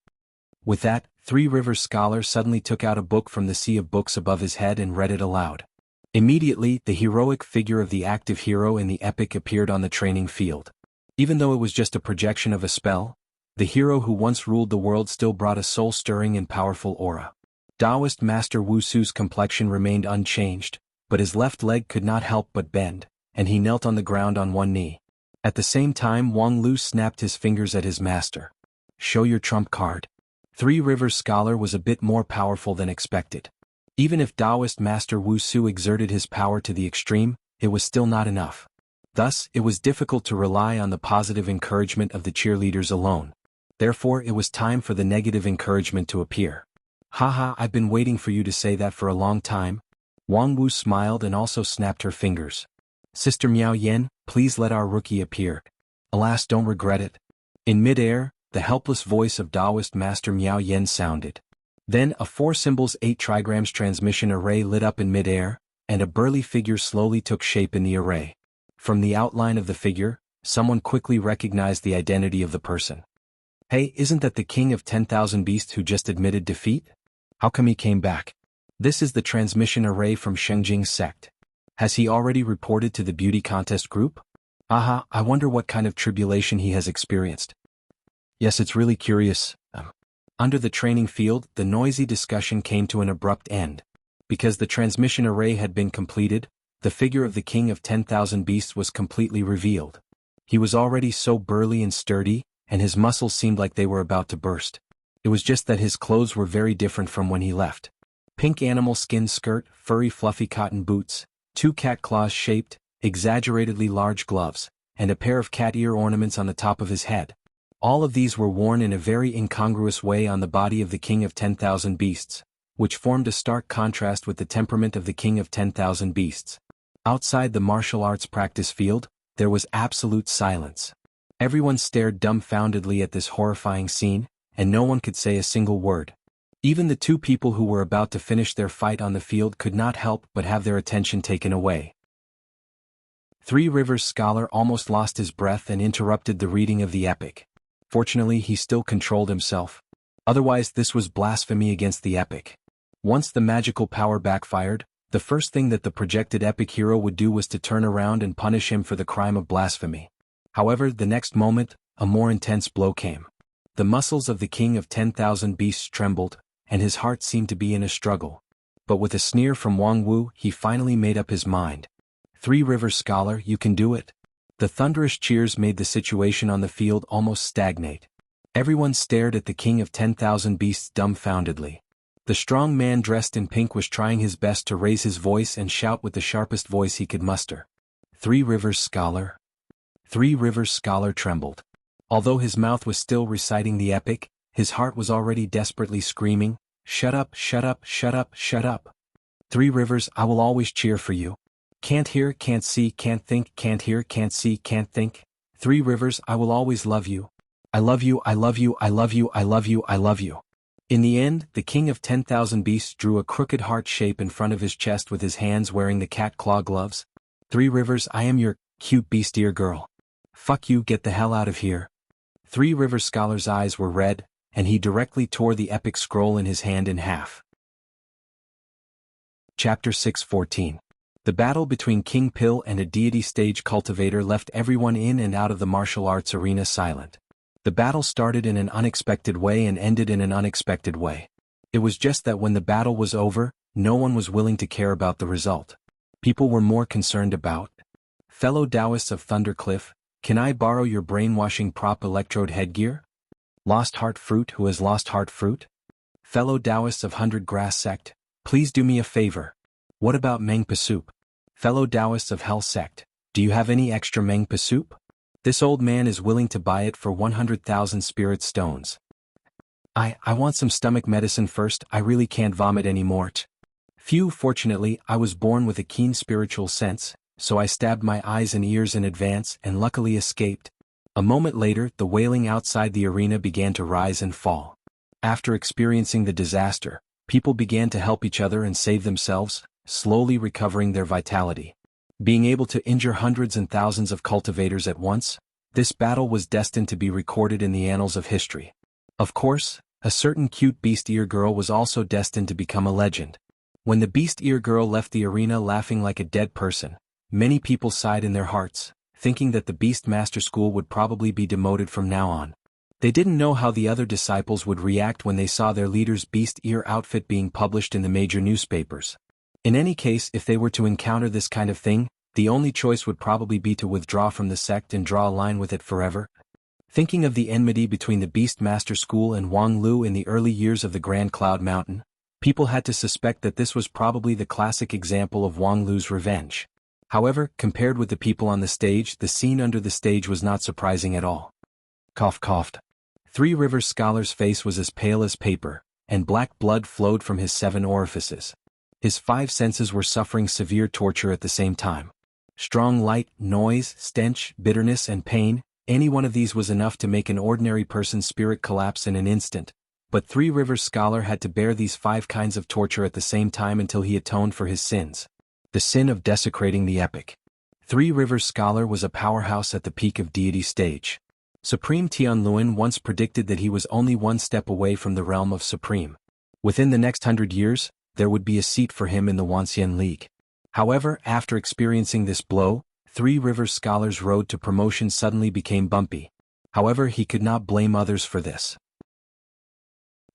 With that, Three Rivers Scholar suddenly took out a book from the sea of books above his head and read it aloud. Immediately, the heroic figure of the active hero in the epic appeared on the training field. Even though it was just a projection of a spell, the hero who once ruled the world still brought a soul-stirring and powerful aura. Taoist Master Wuxia's complexion remained unchanged, but his left leg could not help but bend, and he knelt on the ground on one knee. At the same time, Wang Lu snapped his fingers at his master. "Show your trump card." Three Rivers Scholar was a bit more powerful than expected. Even if Taoist Master Wuxia exerted his power to the extreme, it was still not enough. Thus, it was difficult to rely on the positive encouragement of the cheerleaders alone. Therefore, it was time for the negative encouragement to appear. "Haha, I've been waiting for you to say that for a long time." Wang Wu smiled and also snapped her fingers. "Sister Miao Yen, please let our rookie appear. Alas, don't regret it." In mid-air, the helpless voice of Taoist Master Miao Yen sounded. Then a 4 symbols 8 trigrams transmission array lit up in mid-air, and a burly figure slowly took shape in the array. From the outline of the figure, someone quickly recognized the identity of the person. "Hey, isn't that the king of 10,000 beasts who just admitted defeat? How come he came back? This is the transmission array from Shengjing's sect. Has he already reported to the beauty contest group? Aha, I wonder what kind of tribulation he has experienced. Yes, it's really curious." Under the training field, the noisy discussion came to an abrupt end. Because the transmission array had been completed, the figure of the king of 10,000 beasts was completely revealed. He was already so burly and sturdy, and his muscles seemed like they were about to burst. It was just that his clothes were very different from when he left. Pink animal skin skirt, furry fluffy cotton boots, 2 cat claws shaped, exaggeratedly large gloves, and a pair of cat ear ornaments on the top of his head. All of these were worn in a very incongruous way on the body of the king of 10,000 beasts, which formed a stark contrast with the temperament of the king of 10,000 beasts. Outside the martial arts practice field, there was absolute silence. Everyone stared dumbfoundedly at this horrifying scene, and no one could say a single word. Even the two people who were about to finish their fight on the field could not help but have their attention taken away. Three Rivers Scholar almost lost his breath and interrupted the reading of the epic. Fortunately, he still controlled himself. Otherwise, this was blasphemy against the epic. Once the magical power backfired, the first thing that the projected epic hero would do was to turn around and punish him for the crime of blasphemy. However, the next moment, a more intense blow came. The muscles of the King of 10,000 Beasts trembled, and his heart seemed to be in a struggle. But with a sneer from Wang Wu, he finally made up his mind. Three Rivers Scholar, you can do it. The thunderous cheers made the situation on the field almost stagnate. Everyone stared at the King of 10,000 Beasts dumbfoundedly. The strong man dressed in pink was trying his best to raise his voice and shout with the sharpest voice he could muster. Three Rivers Scholar. Three Rivers Scholar trembled. Although his mouth was still reciting the epic, his heart was already desperately screaming, "Shut up, shut up, shut up, shut up. Three Rivers, I will always cheer for you. Can't hear, can't see, can't think, can't hear, can't see, can't think. Three Rivers, I will always love you. I love you, I love you, I love you, I love you, I love you." In the end, the King of 10,000 Beasts drew a crooked heart shape in front of his chest with his hands wearing the cat claw gloves. Three Rivers, I am your cute beast ear girl. Fuck you, get the hell out of here. Three Rivers Scholar's eyes were red, and he directly tore the epic scroll in his hand in half. Chapter 6:14. The battle between King Pill and a deity stage cultivator left everyone in and out of the martial arts arena silent. The battle started in an unexpected way and ended in an unexpected way. It was just that when the battle was over, no one was willing to care about the result. People were more concerned about, "Fellow Taoists of Thundercliff, can I borrow your brainwashing prop electrode headgear? Lost Heart Fruit, who has lost heart fruit? Fellow Taoists of 100 Grass Sect, please do me a favor. What about Mengpa soup? Fellow Taoists of Hell Sect, do you have any extra Mengpa soup? This old man is willing to buy it for 100,000 spirit stones. I want some stomach medicine first, I really can't vomit anymore. Phew, fortunately, I was born with a keen spiritual sense, so I stabbed my eyes and ears in advance and luckily escaped." A moment later, the wailing outside the arena began to rise and fall. After experiencing the disaster, people began to help each other and save themselves, slowly recovering their vitality. Being able to injure hundreds and thousands of cultivators at once, this battle was destined to be recorded in the annals of history. Of course, a certain cute beast ear girl was also destined to become a legend. When the beast ear girl left the arena laughing like a dead person, many people sighed in their hearts, thinking that the Beast Master School would probably be demoted from now on. They didn't know how the other disciples would react when they saw their leader's beast ear outfit being published in the major newspapers. In any case, if they were to encounter this kind of thing, the only choice would probably be to withdraw from the sect and draw a line with it forever. Thinking of the enmity between the Beast Master School and Wang Lu in the early years of the Grand Cloud Mountain, people had to suspect that this was probably the classic example of Wang Lu's revenge. However, compared with the people on the stage, the scene under the stage was not surprising at all. Cough coughed. Three Rivers Scholar's face was as pale as paper, and black blood flowed from his 7 orifices. His 5 senses were suffering severe torture at the same time. Strong light, noise, stench, bitterness and pain, any one of these was enough to make an ordinary person's spirit collapse in an instant. But Three Rivers Scholar had to bear these 5 kinds of torture at the same time until he atoned for his sins. The sin of desecrating the epic. Three Rivers Scholar was a powerhouse at the peak of deity stage. Supreme Tianluan once predicted that he was only one step away from the realm of Supreme. Within the next 100 years, there would be a seat for him in the Wanxian League. However, after experiencing this blow, Three Rivers Scholar's road to promotion suddenly became bumpy. However, he could not blame others for this.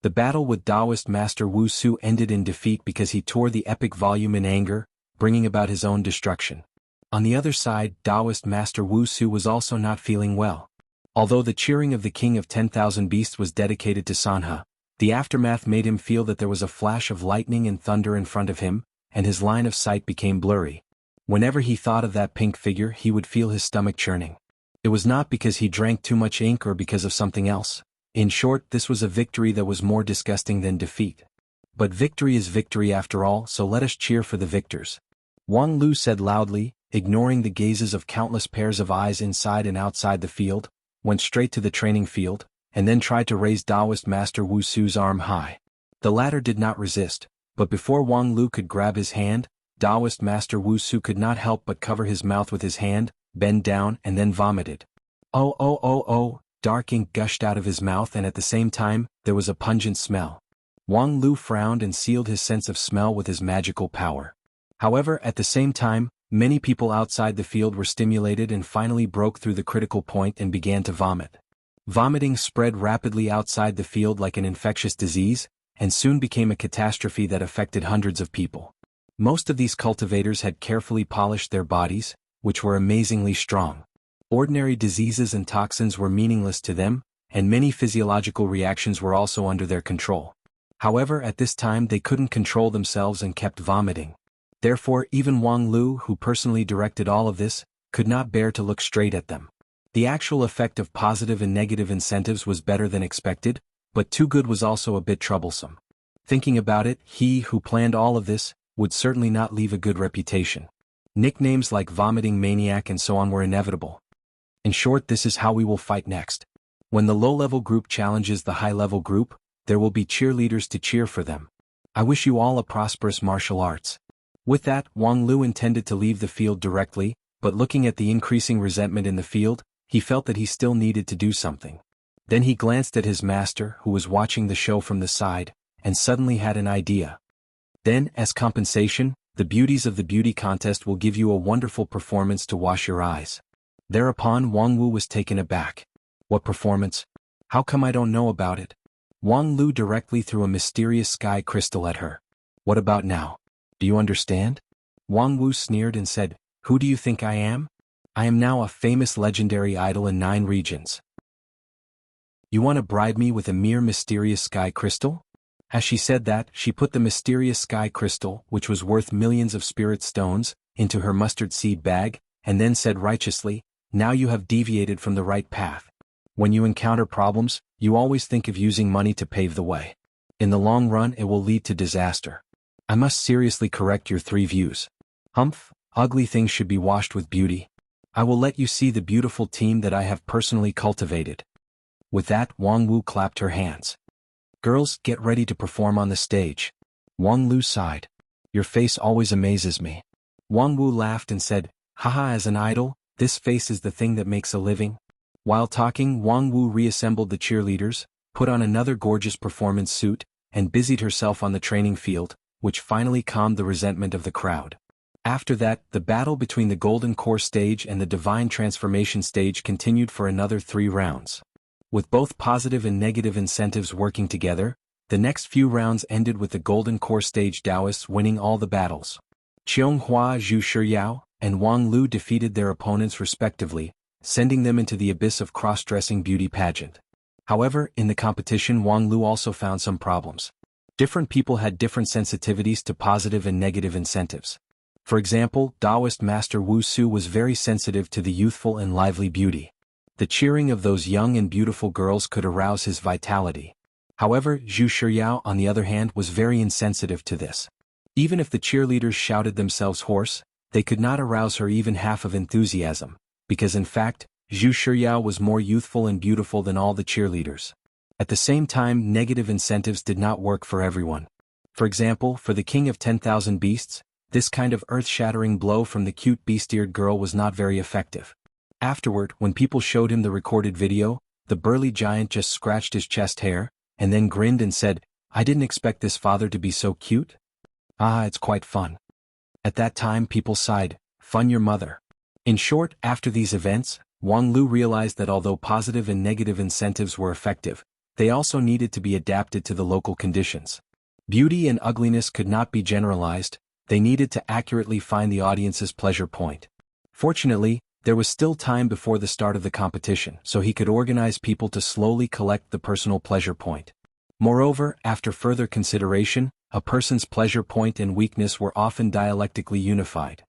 The battle with Taoist Master Wu Su ended in defeat because he tore the epic volume in anger, bringing about his own destruction. On the other side, Taoist Master Wu Su was also not feeling well. Although the cheering of the King of 10,000 Beasts was dedicated to Sanha, the aftermath made him feel that there was a flash of lightning and thunder in front of him, and his line of sight became blurry. Whenever he thought of that pink figure, he would feel his stomach churning. It was not because he drank too much ink or because of something else. In short, this was a victory that was more disgusting than defeat. But victory is victory after all, so let us cheer for the victors. Wang Lu said loudly, ignoring the gazes of countless pairs of eyes inside and outside the field, went straight to the training field, and then tried to raise Taoist Master Wu Su's arm high. The latter did not resist, but before Wang Lu could grab his hand, Taoist Master Wu Su could not help but cover his mouth with his hand, bend down and then vomited. Oh oh oh oh, dark ink gushed out of his mouth, and at the same time, there was a pungent smell. Wang Lu frowned and sealed his sense of smell with his magical power. However, at the same time, many people outside the field were stimulated and finally broke through the critical point and began to vomit. Vomiting spread rapidly outside the field like an infectious disease, and soon became a catastrophe that affected hundreds of people. Most of these cultivators had carefully polished their bodies, which were amazingly strong. Ordinary diseases and toxins were meaningless to them, and many physiological reactions were also under their control. However, at this time they couldn't control themselves and kept vomiting. Therefore, even Wang Lu, who personally directed all of this, could not bear to look straight at them. The actual effect of positive and negative incentives was better than expected, but too good was also a bit troublesome. Thinking about it, he who planned all of this would certainly not leave a good reputation. Nicknames like vomiting maniac and so on were inevitable. In short, this is how we will fight next. When the low-level group challenges the high-level group, there will be cheerleaders to cheer for them. I wish you all a prosperous martial arts. With that, Wang Lu intended to leave the field directly, but looking at the increasing resentment in the field, he felt that he still needed to do something. Then he glanced at his master, who was watching the show from the side, and suddenly had an idea. Then, as compensation, the beauties of the beauty contest will give you a wonderful performance to wash your eyes. Thereupon Wang Wu was taken aback. What performance? How come I don't know about it? Wang Lu directly threw a mysterious sky crystal at her. What about now? Do you understand? Wang Wu sneered and said, Who do you think I am? I am now a famous legendary idol in 9 regions. You want to bribe me with a mere mysterious sky crystal? As she said that, she put the mysterious sky crystal, which was worth millions of spirit stones, into her mustard seed bag, and then said righteously, Now you have deviated from the right path. When you encounter problems, you always think of using money to pave the way. In the long run, it will lead to disaster. I must seriously correct your 3 views. Humph, ugly things should be washed with beauty. I will let you see the beautiful team that I have personally cultivated. With that, Wang Wu clapped her hands. Girls, get ready to perform on the stage. Wang Lu sighed. Your face always amazes me. Wang Wu laughed and said, Haha, as an idol, this face is the thing that makes a living. While talking, Wang Wu reassembled the cheerleaders, put on another gorgeous performance suit, and busied herself on the training field, which finally calmed the resentment of the crowd. After that, the battle between the Golden Core stage and the Divine Transformation stage continued for another 3 rounds. With both positive and negative incentives working together, the next few rounds ended with the Golden Core stage Taoists winning all the battles. Qianghua Zhu Shiyao and Wang Lu defeated their opponents respectively, sending them into the abyss of cross-dressing beauty pageant. However, in the competition, Wang Lu also found some problems. Different people had different sensitivities to positive and negative incentives. For example, Taoist Master Wu Su was very sensitive to the youthful and lively beauty. The cheering of those young and beautiful girls could arouse his vitality. However, Zhu Shiyao, on the other hand, was very insensitive to this. Even if the cheerleaders shouted themselves hoarse, they could not arouse her even half of enthusiasm, because in fact, Zhu Shiyao was more youthful and beautiful than all the cheerleaders. At the same time, negative incentives did not work for everyone. For example, for the king of 10,000 beasts, this kind of earth-shattering blow from the cute beast-eared girl was not very effective. Afterward, when people showed him the recorded video, the burly giant just scratched his chest hair, and then grinned and said, I didn't expect this father to be so cute. Ah, it's quite fun. At that time people sighed, fun your mother. In short, after these events, Wang Lu realized that although positive and negative incentives were effective, they also needed to be adapted to the local conditions. Beauty and ugliness could not be generalized, they needed to accurately find the audience's pleasure point. Fortunately, there was still time before the start of the competition, so he could organize people to slowly collect the personal pleasure point. Moreover, after further consideration, a person's pleasure point and weakness were often dialectically unified.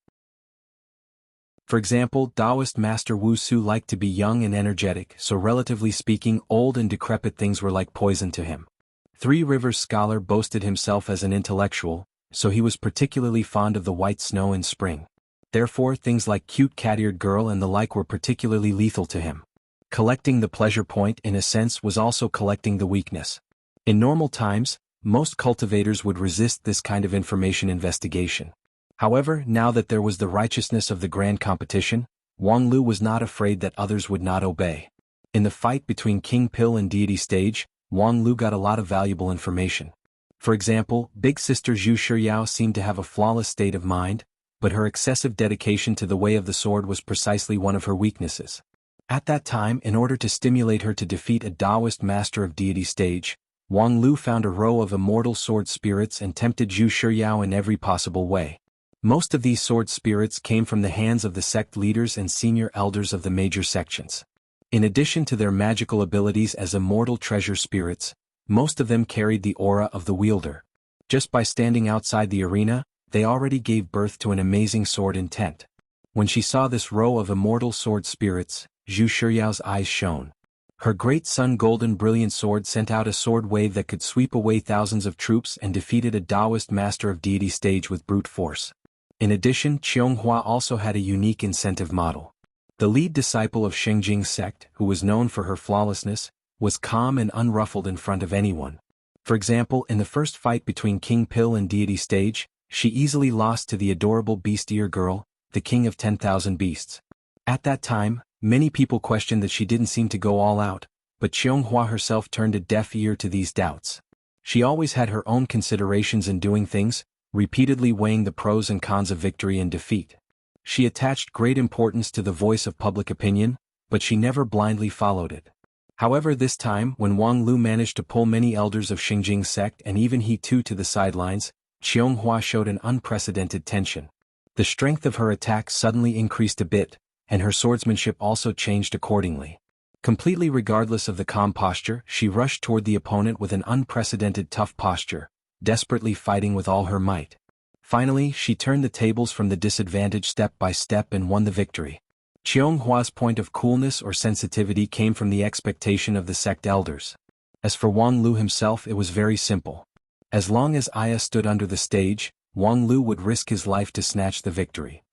For example, Taoist Master Wu Su liked to be young and energetic, so relatively speaking, old and decrepit things were like poison to him. Three Rivers Scholar boasted himself as an intellectual, so he was particularly fond of the white snow in spring. Therefore things like cute cat-eared girl and the like were particularly lethal to him. Collecting the pleasure point in a sense was also collecting the weakness. In normal times, most cultivators would resist this kind of information investigation. However, now that there was the righteousness of the grand competition, Wang Lu was not afraid that others would not obey. In the fight between King Pill and Deity Stage, Wang Lu got a lot of valuable information. For example, big sister Zhu Shiyao seemed to have a flawless state of mind, but her excessive dedication to the way of the sword was precisely one of her weaknesses. At that time, in order to stimulate her to defeat a Taoist master of Deity Stage, Wang Lu found a row of immortal sword spirits and tempted Zhu Shiyao in every possible way. Most of these sword spirits came from the hands of the sect leaders and senior elders of the major sections. In addition to their magical abilities as immortal treasure spirits, most of them carried the aura of the wielder. Just by standing outside the arena, they already gave birth to an amazing sword intent. When she saw this row of immortal sword spirits, Zhu Shiyao's eyes shone. Her great sun golden brilliant sword sent out a sword wave that could sweep away thousands of troops and defeated a Taoist master of Deity Stage with brute force. In addition, Qianghua also had a unique incentive model. The lead disciple of Shengjing's sect, who was known for her flawlessness, was calm and unruffled in front of anyone. For example, in the first fight between King Pill and Deity Stage, she easily lost to the adorable beast-eater girl, the king of 10,000 beasts. At that time, many people questioned that she didn't seem to go all out, but Qianghua herself turned a deaf ear to these doubts. She always had her own considerations in doing things, repeatedly weighing the pros and cons of victory and defeat. She attached great importance to the voice of public opinion, but she never blindly followed it. However, this time, when Wang Lu managed to pull many elders of Shengjing's sect and even he too to the sidelines, Qianghua showed an unprecedented tension. The strength of her attack suddenly increased a bit, and her swordsmanship also changed accordingly. Completely regardless of the calm posture, she rushed toward the opponent with an unprecedented tough posture, desperately fighting with all her might. Finally, she turned the tables from the disadvantage step by step and won the victory. Qianghua's point of coolness or sensitivity came from the expectation of the sect elders. As for Wang Lu himself, it was very simple. As long as Aya stood under the stage, Wang Lu would risk his life to snatch the victory.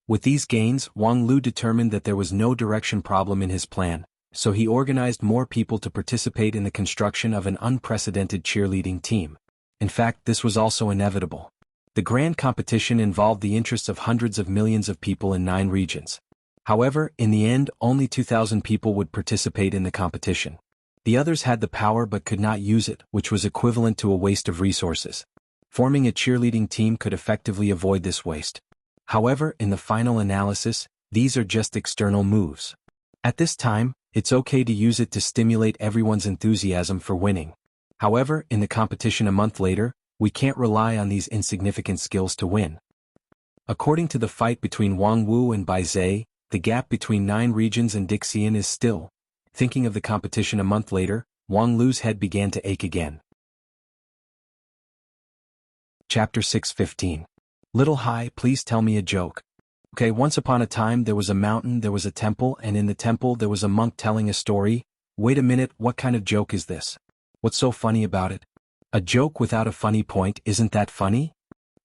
With these gains, Wang Lu determined that there was no direction problem in his plan, so he organized more people to participate in the construction of an unprecedented cheerleading team. In fact, this was also inevitable. The grand competition involved the interests of hundreds of millions of people in 9 regions. However, in the end, only 2,000 people would participate in the competition. The others had the power but could not use it, which was equivalent to a waste of resources. Forming a cheerleading team could effectively avoid this waste. However, in the final analysis, these are just external moves. At this time, it's okay to use it to stimulate everyone's enthusiasm for winning. However, in the competition a month later, we can't rely on these insignificant skills to win. According to the fight between Wang Wu and Bai Zhe, the gap between 9 regions and Dixian is still. Thinking of the competition a month later, Wang Lu's head began to ache again. Chapter 6:15. Little Hai, please tell me a joke. Okay, once upon a time there was a mountain, there was a temple, and in the temple there was a monk telling a story. Wait a minute, what kind of joke is this? What's so funny about it? A joke without a funny point, isn't that funny?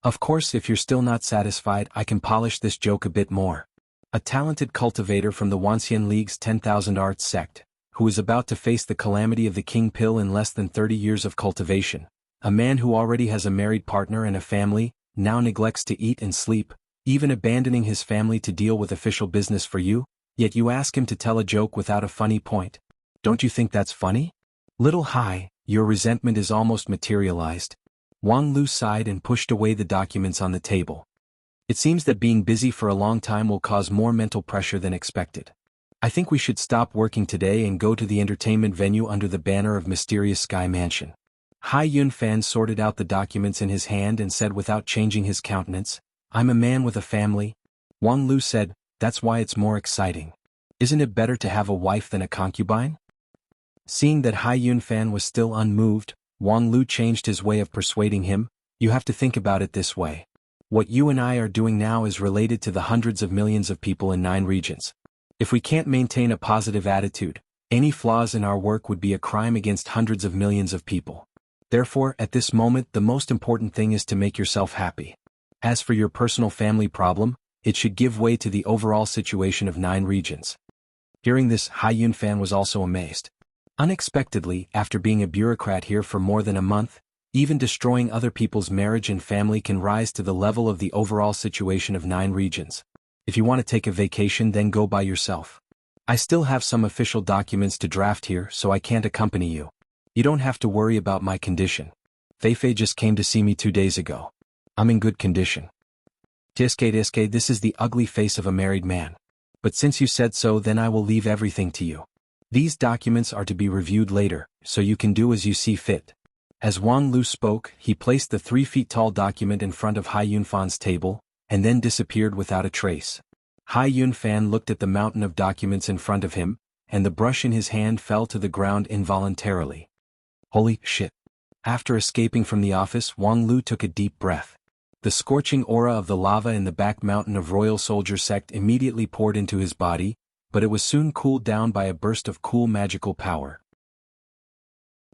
Of course, if you're still not satisfied, I can polish this joke a bit more. A talented cultivator from the Wanxian League's 10,000 Arts sect, who is about to face the calamity of the King Pill in less than 30 years of cultivation, a man who already has a married partner and a family, now neglects to eat and sleep, even abandoning his family to deal with official business for you, yet you ask him to tell a joke without a funny point. Don't you think that's funny? Little Hai, your resentment is almost materialized. Wang Lu sighed and pushed away the documents on the table. It seems that being busy for a long time will cause more mental pressure than expected. I think we should stop working today and go to the entertainment venue under the banner of Mysterious Sky Mansion. Hai Yunfan sorted out the documents in his hand and said without changing his countenance, I'm a man with a family. Wang Lu said, that's why it's more exciting. Isn't it better to have a wife than a concubine? Seeing that Hai Yunfan was still unmoved, Wang Lu changed his way of persuading him, you have to think about it this way. What you and I are doing now is related to the hundreds of millions of people in 9 regions. If we can't maintain a positive attitude, any flaws in our work would be a crime against hundreds of millions of people. Therefore, at this moment the most important thing is to make yourself happy. As for your personal family problem, it should give way to the overall situation of 9 regions. Hearing this, Hai Yunfan was also amazed. Unexpectedly, after being a bureaucrat here for more than a month, even destroying other people's marriage and family can rise to the level of the overall situation of 9 regions. If you want to take a vacation, then go by yourself. I still have some official documents to draft here, so I can't accompany you. You don't have to worry about my condition. Feifei just came to see me 2 days ago. I'm in good condition. Tiske, this is the ugly face of a married man. But since you said so, then I will leave everything to you. These documents are to be reviewed later, so you can do as you see fit. As Wang Lu spoke, he placed the 3-feet-tall document in front of Hai Yunfan's table, and then disappeared without a trace. Hai Yunfan looked at the mountain of documents in front of him, and the brush in his hand fell to the ground involuntarily. Holy shit. After escaping from the office, Wang Lu took a deep breath. The scorching aura of the lava in the back mountain of Royal Soldier Sect immediately poured into his body, but it was soon cooled down by a burst of cool magical power.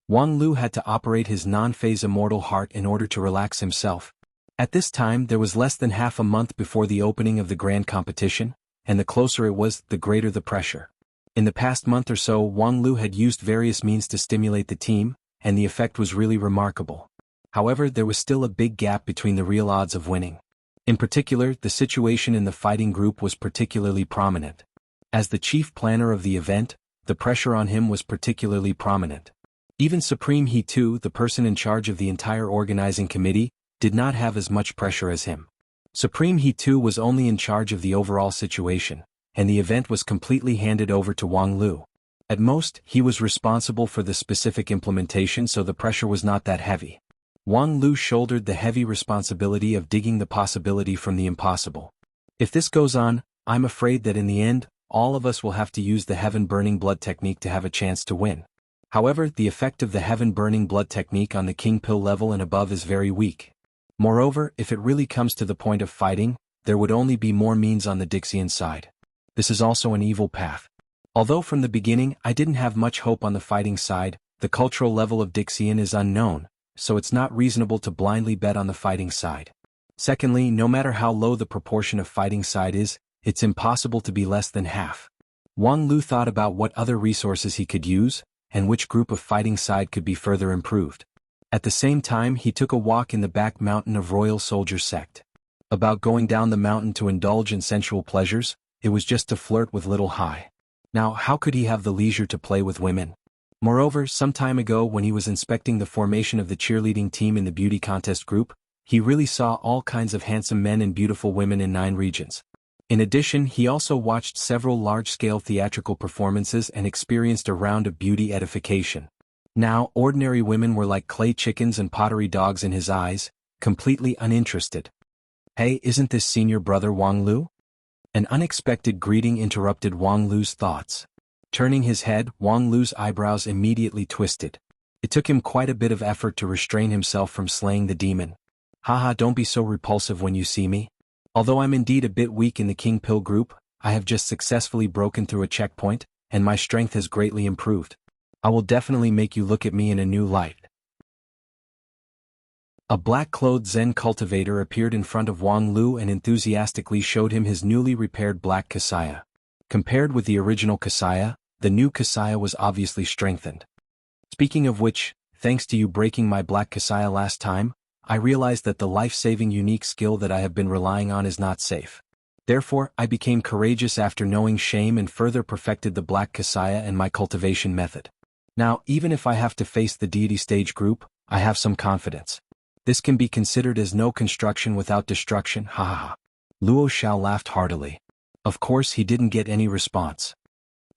Wang Lu had to operate his non-phase immortal heart in order to relax himself. At this time there was less than half a month before the opening of the grand competition, and the closer it was, the greater the pressure. In the past month or so, Wang Lu had used various means to stimulate the team, and the effect was really remarkable. However, there was still a big gap between the real odds of winning. In particular, the situation in the fighting group was particularly prominent. As the chief planner of the event, the pressure on him was particularly prominent. Even Supreme He too, the person in charge of the entire organizing committee, did not have as much pressure as him. Supreme He too was only in charge of the overall situation, and the event was completely handed over to Wang Lu. At most, he was responsible for the specific implementation, so the pressure was not that heavy. Wang Lu shouldered the heavy responsibility of digging the possibility from the impossible. If this goes on, I'm afraid that in the end, all of us will have to use the heaven-burning blood technique to have a chance to win. However, the effect of the heaven-burning blood technique on the King Pill level and above is very weak. Moreover, if it really comes to the point of fighting, there would only be more means on the Dixian side. This is also an evil path. Although from the beginning I didn't have much hope on the fighting side, the cultural level of Dixian is unknown, so it's not reasonable to blindly bet on the fighting side. Secondly, no matter how low the proportion of fighting side is, it's impossible to be less than half. Wang Lu thought about what other resources he could use, and which group of fighting side could be further improved. At the same time, he took a walk in the back mountain of Royal Soldier Sect. About going down the mountain to indulge in sensual pleasures, it was just to flirt with little Hai. Now, how could he have the leisure to play with women? Moreover, some time ago when he was inspecting the formation of the cheerleading team in the beauty contest group, he really saw all kinds of handsome men and beautiful women in 9 regions. In addition, he also watched several large-scale theatrical performances and experienced a round of beauty edification. Now, ordinary women were like clay chickens and pottery dogs in his eyes, completely uninterested. Hey, isn't this senior brother Wang Lu? An unexpected greeting interrupted Wang Lu's thoughts. Turning his head, Wang Lu's eyebrows immediately twisted. It took him quite a bit of effort to restrain himself from slaying the demon. Haha, don't be so repulsive when you see me. Although I'm indeed a bit weak in the King Pill group, I have just successfully broken through a checkpoint, and my strength has greatly improved. I will definitely make you look at me in a new light. A black-clothed Zen cultivator appeared in front of Wang Lu and enthusiastically showed him his newly repaired black Kasaya. Compared with the original Kasaya, the new Kasaya was obviously strengthened. Speaking of which, thanks to you breaking my black Kasaya last time, I realized that the life-saving unique skill that I have been relying on is not safe. Therefore, I became courageous after knowing shame and further perfected the black Kasaya and my cultivation method. Now, even if I have to face the deity stage group, I have some confidence. This can be considered as no construction without destruction, hahaha. Luo Xiao laughed heartily. Of course he didn't get any response.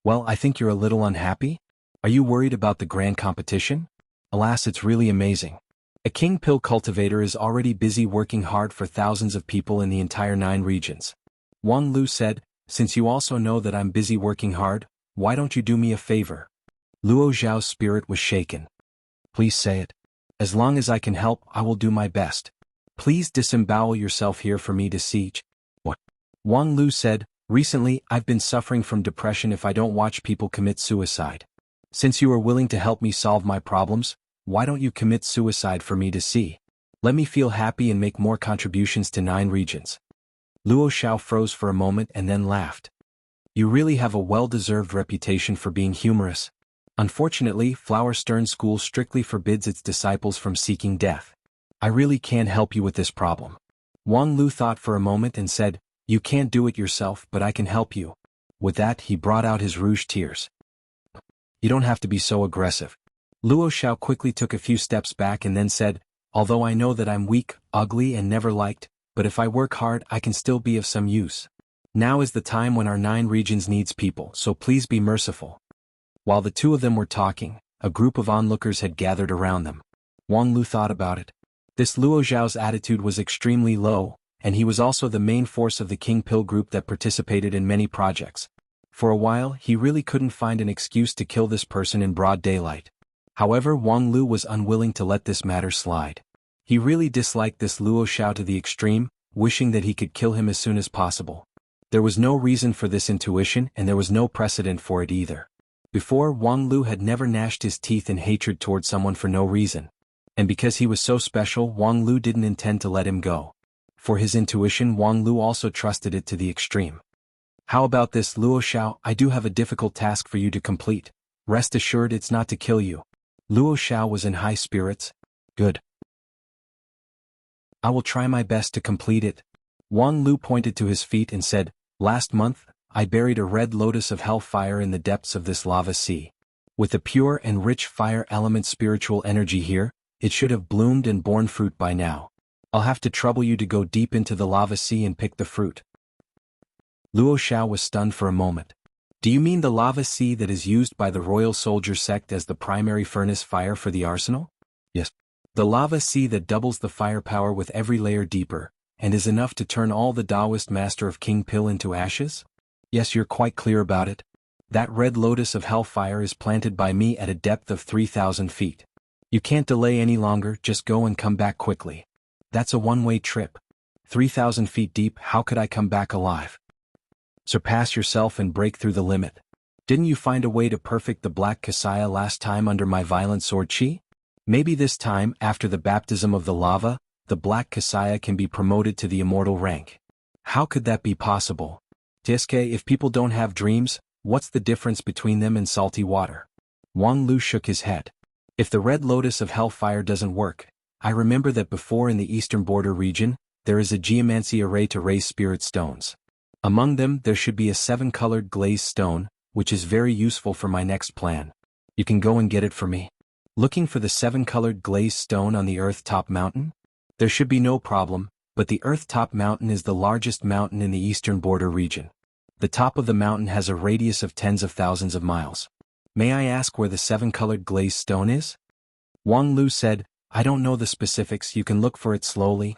Well, I think you're a little unhappy? Are you worried about the grand competition? Alas, it's really amazing. A King Pill cultivator is already busy working hard for thousands of people in the entire 9 regions. Wang Lu said, since you also know that I'm busy working hard, why don't you do me a favor? Luo Xiao's spirit was shaken. Please say it. As long as I can help, I will do my best. Please disembowel yourself here for me to see. What? Wang Lu said, recently I've been suffering from depression if I don't watch people commit suicide. Since you are willing to help me solve my problems, why don't you commit suicide for me to see? Let me feel happy and make more contributions to 9 regions. Luo Xiao froze for a moment and then laughed. You really have a well-deserved reputation for being humorous. Unfortunately, Flower Stern School strictly forbids its disciples from seeking death. I really can't help you with this problem. Wang Lu thought for a moment and said, You can't do it yourself, but I can help you. With that, he brought out his rouge tears. You don't have to be so aggressive. Luo Xiao quickly took a few steps back and then said, Although I know that I'm weak, ugly and never liked, but if I work hard I can still be of some use. Now is the time when our 9 regions needs people, so please be merciful. While the two of them were talking, a group of onlookers had gathered around them. Wang Lu thought about it. This Luo Xiao's attitude was extremely low, and he was also the main force of the King Pill group that participated in many projects. For a while he really couldn't find an excuse to kill this person in broad daylight. However, Wang Lu was unwilling to let this matter slide. He really disliked this Luo Xiao to the extreme, wishing that he could kill him as soon as possible. There was no reason for this intuition and there was no precedent for it either. Before, Wang Lu had never gnashed his teeth in hatred toward someone for no reason. And because he was so special, Wang Lu didn't intend to let him go. For his intuition, Wang Lu also trusted it to the extreme. How about this, Luo Xiao? I do have a difficult task for you to complete. Rest assured it's not to kill you. Luo Xiao was in high spirits. Good. I will try my best to complete it. Wang Lu pointed to his feet and said, Last month, I buried a red lotus of hellfire in the depths of this lava sea. With the pure and rich fire element spiritual energy here, it should have bloomed and borne fruit by now. I'll have to trouble you to go deep into the lava sea and pick the fruit. Luo Xiao was stunned for a moment. Do you mean the lava sea that is used by the royal soldier sect as the primary furnace fire for the arsenal? Yes. The lava sea that doubles the firepower with every layer deeper, and is enough to turn all the Taoist master of King Pill into ashes? Yes, you're quite clear about it. That red lotus of hellfire is planted by me at a depth of 3,000 feet. You can't delay any longer, just go and come back quickly. That's a one-way trip. 3,000 feet deep, how could I come back alive? Surpass yourself and break through the limit. Didn't you find a way to perfect the Black Kasaya last time under my violent sword chi? Maybe this time, after the baptism of the lava, the Black Kasaya can be promoted to the immortal rank. How could that be possible? Tiske, if people don't have dreams, what's the difference between them and salty water? Wang Lu shook his head. If the red lotus of hellfire doesn't work, I remember that before in the eastern border region, there is a geomancy array to raise spirit stones. Among them there should be a 7-colored glazed stone, which is very useful for my next plan. You can go and get it for me. Looking for the 7-colored glazed stone on the Earth-top mountain? There should be no problem, but the Earth-top mountain is the largest mountain in the eastern border region. The top of the mountain has a radius of tens of thousands of miles. May I ask where the 7-colored glazed stone is? Wang Lu said, I don't know the specifics, you can look for it slowly.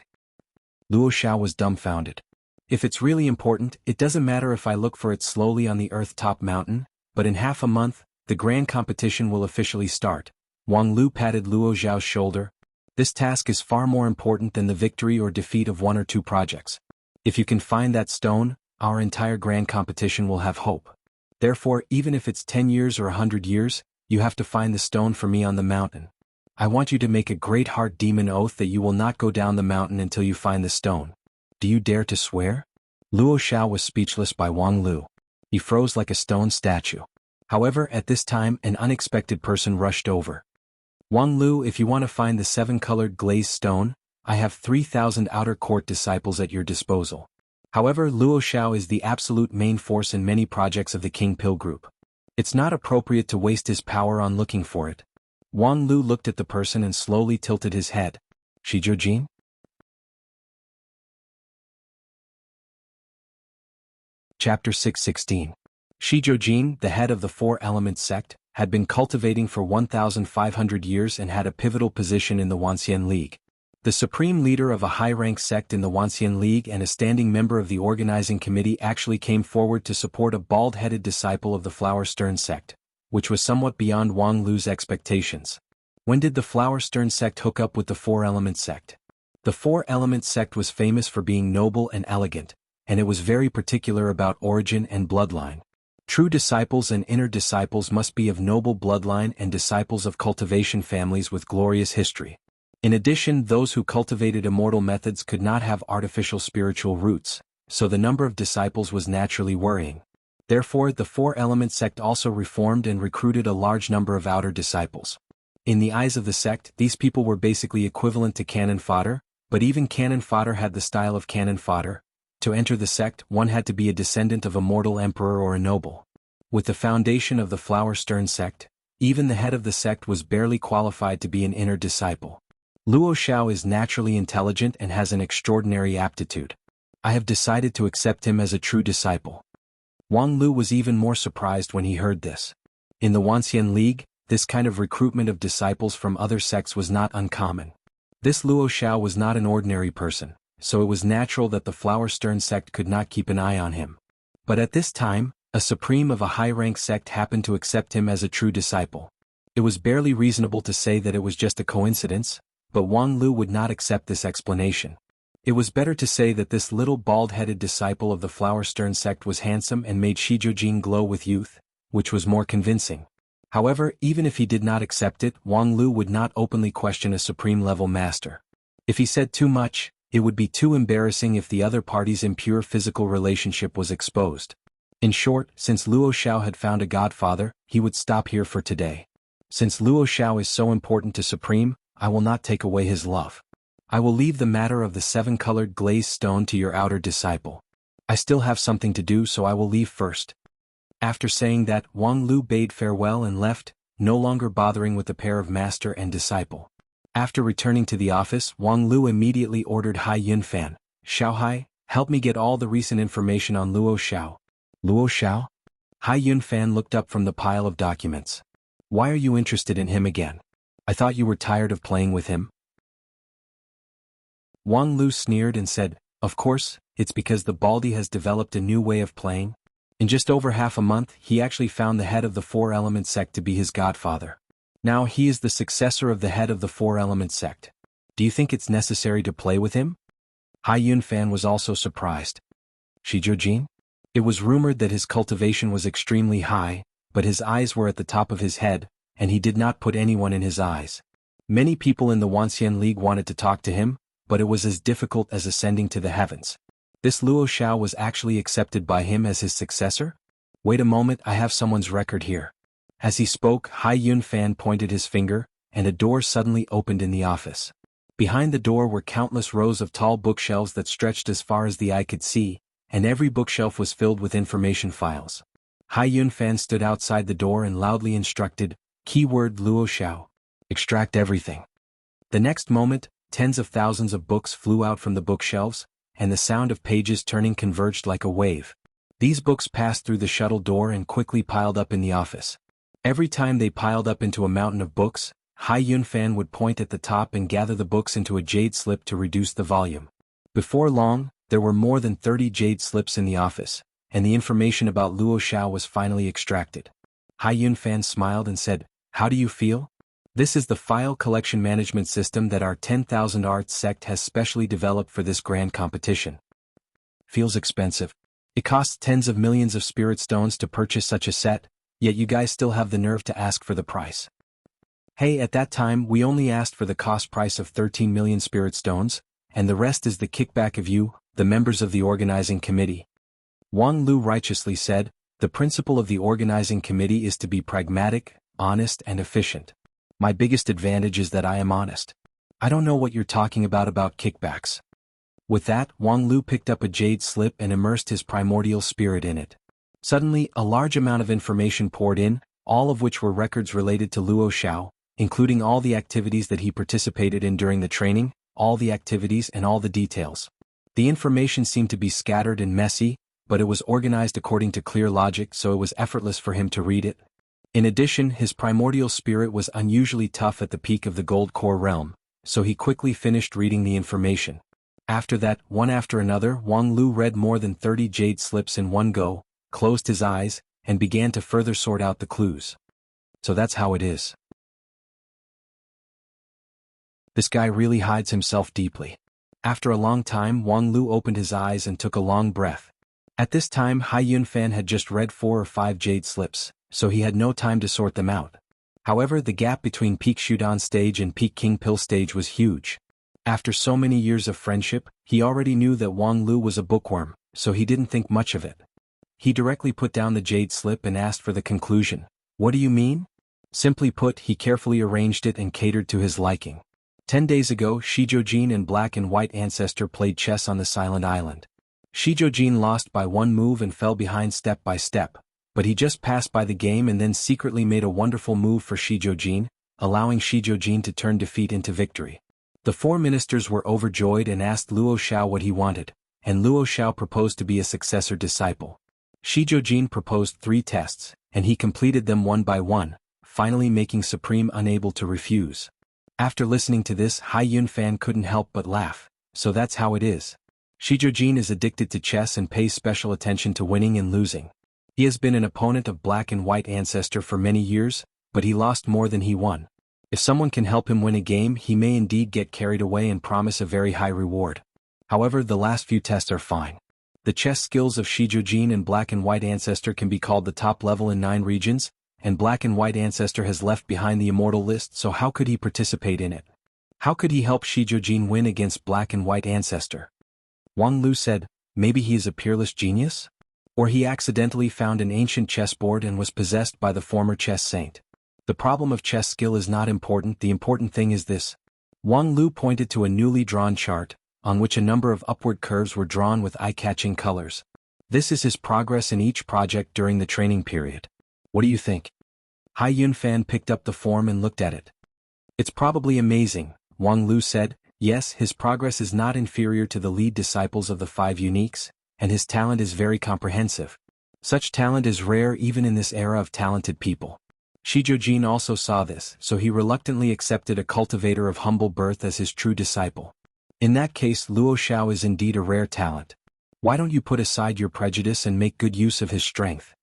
Luo Xiao was dumbfounded. If it's really important, it doesn't matter if I look for it slowly on the Earth-top mountain, but in half a month, the grand competition will officially start. Wang Lu patted Luo Xiao's shoulder. This task is far more important than the victory or defeat of 1 or 2 projects. If you can find that stone, our entire grand competition will have hope. Therefore, even if it's 10 years or 100 years, you have to find the stone for me on the mountain. I want you to make a great heart demon oath that you will not go down the mountain until you find the stone. Do you dare to swear? Luo Xiao was speechless by Wang Lu. He froze like a stone statue. However, at this time an unexpected person rushed over. Wang Lu, if you want to find the 7-colored glazed stone, I have 3,000 outer court disciples at your disposal. However, Luo Xiao is the absolute main force in many projects of the King Pill group. It's not appropriate to waste his power on looking for it. Wang Lu looked at the person and slowly tilted his head. Shizhou. Chapter 616. Shizhou, the head of the 4-element sect, had been cultivating for 1,500 years and had a pivotal position in the Wanxian League. The supreme leader of a high-rank sect in the Wanxian League and a standing member of the organizing committee actually came forward to support a bald-headed disciple of the Flower Stern sect, which was somewhat beyond Wang Lu's expectations. When did the Flower Stern sect hook up with the 4-element sect? The 4-element sect was famous for being noble and elegant, and it was very particular about origin and bloodline. True disciples and inner disciples must be of noble bloodline and disciples of cultivation families with glorious history. In addition, those who cultivated immortal methods could not have artificial spiritual roots, so the number of disciples was naturally worrying. Therefore, the Four-Element sect also reformed and recruited a large number of outer disciples. In the eyes of the sect, these people were basically equivalent to cannon fodder, but even cannon fodder had the style of cannon fodder. To enter the sect, one had to be a descendant of a mortal emperor or a noble. With the foundation of the Flower-Stern sect, even the head of the sect was barely qualified to be an inner disciple. Luo Xiao is naturally intelligent and has an extraordinary aptitude. I have decided to accept him as a true disciple. Wang Lu was even more surprised when he heard this. In the Wanxian League, this kind of recruitment of disciples from other sects was not uncommon. This Luo Xiao was not an ordinary person, so it was natural that the Flower-Stern sect could not keep an eye on him. But at this time, a supreme of a high-rank sect happened to accept him as a true disciple. It was barely reasonable to say that it was just a coincidence, but Wang Lu would not accept this explanation. It was better to say that this little bald-headed disciple of the Flower-Stern sect was handsome and made Shizhou glow with youth, which was more convincing. However, even if he did not accept it, Wang Lu would not openly question a supreme-level master. If he said too much, it would be too embarrassing if the other party's impure physical relationship was exposed. In short, since Luo Xiao had found a godfather, he would stop here for today. Since Luo Xiao is so important to Supreme, I will not take away his love. I will leave the matter of the 7-colored glazed stone to your outer disciple. I still have something to do, so I will leave first. After saying that, Wang Lu bade farewell and left, no longer bothering with the pair of master and disciple. After returning to the office, Wang Lu immediately ordered Hai Yunfan, "Xiaohai, help me get all the recent information on Luo Xiao." Luo Xiao? Hai Yunfan looked up from the pile of documents. Why are you interested in him again? I thought you were tired of playing with him. Wang Lu sneered and said, of course, it's because the Baldy has developed a new way of playing. In just over half a month, he actually found the head of the Four-Element sect to be his godfather. Now he is the successor of the head of the Four-Element sect. Do you think it's necessary to play with him? Hai Yunfan was also surprised. Shizhou? It was rumored that his cultivation was extremely high, but his eyes were at the top of his head, and he did not put anyone in his eyes. Many people in the Wanxian League wanted to talk to him, but it was as difficult as ascending to the heavens. This Luo Xiao was actually accepted by him as his successor? Wait a moment, I have someone's record here. As he spoke, Hai Yunfan pointed his finger, and a door suddenly opened in the office. Behind the door were countless rows of tall bookshelves that stretched as far as the eye could see, and every bookshelf was filled with information files. Hai Yunfan stood outside the door and loudly instructed, keyword Luo Xiao. Extract everything. The next moment, tens of thousands of books flew out from the bookshelves, and the sound of pages turning converged like a wave. These books passed through the shuttle door and quickly piled up in the office. Every time they piled up into a mountain of books, Hai Yunfan would point at the top and gather the books into a jade slip to reduce the volume. Before long, there were more than 30 jade slips in the office, and the information about Luo Xiao was finally extracted. Hai Yunfan smiled and said, how do you feel? This is the file collection management system that our 10,000 Arts sect has specially developed for this grand competition. Feels expensive. It costs tens of millions of spirit stones to purchase such a set, yet you guys still have the nerve to ask for the price. Hey, at that time we only asked for the cost price of 13 million spirit stones, and the rest is the kickback of you, the members of the organizing committee. Wang Lu righteously said, the principle of the organizing committee is to be pragmatic, honest and efficient. My biggest advantage is that I am honest. I don't know what you're talking about kickbacks. With that, Wang Lu picked up a jade slip and immersed his primordial spirit in it. Suddenly, a large amount of information poured in, all of which were records related to Luo Xiao, including all the activities that he participated in during the training, all the activities and all the details. The information seemed to be scattered and messy, but it was organized according to clear logic, so it was effortless for him to read it. In addition, his primordial spirit was unusually tough at the peak of the Gold Core realm, so he quickly finished reading the information. After that, one after another, Wang Lu read more than 30 jade slips in one go, closed his eyes, and began to further sort out the clues. So that's how it is. This guy really hides himself deeply. After a long time, Wang Lu opened his eyes and took a long breath. At this time, Hai Yunfan had just read 4 or 5 jade slips, so he had no time to sort them out. However, the gap between peak Shudan stage and peak King Pill stage was huge. After so many years of friendship, he already knew that Wang Lu was a bookworm, so he didn't think much of it. He directly put down the jade slip and asked for the conclusion. What do you mean? Simply put, he carefully arranged it and catered to his liking. 10 days ago, Shijojin and Black and White Ancestor played chess on the Silent Island. Shijojin lost by one move and fell behind step by step, but he just passed by the game and then secretly made a wonderful move for Shijojin, allowing Shijojin to turn defeat into victory. The four ministers were overjoyed and asked Luo Xiao what he wanted, and Luo Xiao proposed to be a successor disciple. Shijojin proposed 3 tests, and he completed them one by one, finally making Supreme unable to refuse. After listening to this, Hai Yunfan couldn't help but laugh. So that's how it is. Shijojin is addicted to chess and pays special attention to winning and losing. He has been an opponent of Black and White Ancestor for many years, but he lost more than he won. If someone can help him win a game, he may indeed get carried away and promise a very high reward. However, the last few tests are fine. The chess skills of Shijojin and Black and White Ancestor can be called the top level in 9 regions, and Black and White Ancestor has left behind the immortal list, so how could he participate in it? How could he help Shijojin win against Black and White Ancestor? Wang Lu said, maybe he is a peerless genius? Or he accidentally found an ancient chessboard and was possessed by the former chess saint. The problem of chess skill is not important, the important thing is this. Wang Lu pointed to a newly drawn chart, on which a number of upward curves were drawn with eye-catching colors. This is his progress in each project during the training period. What do you think? Hai Yunfan picked up the form and looked at it. It's probably amazing, Wang Lu said. Yes, his progress is not inferior to the lead disciples of the 5 uniques, and his talent is very comprehensive. Such talent is rare even in this era of talented people. Shijojin also saw this, so he reluctantly accepted a cultivator of humble birth as his true disciple. In that case, Luo Xiao is indeed a rare talent. Why don't you put aside your prejudice and make good use of his strength?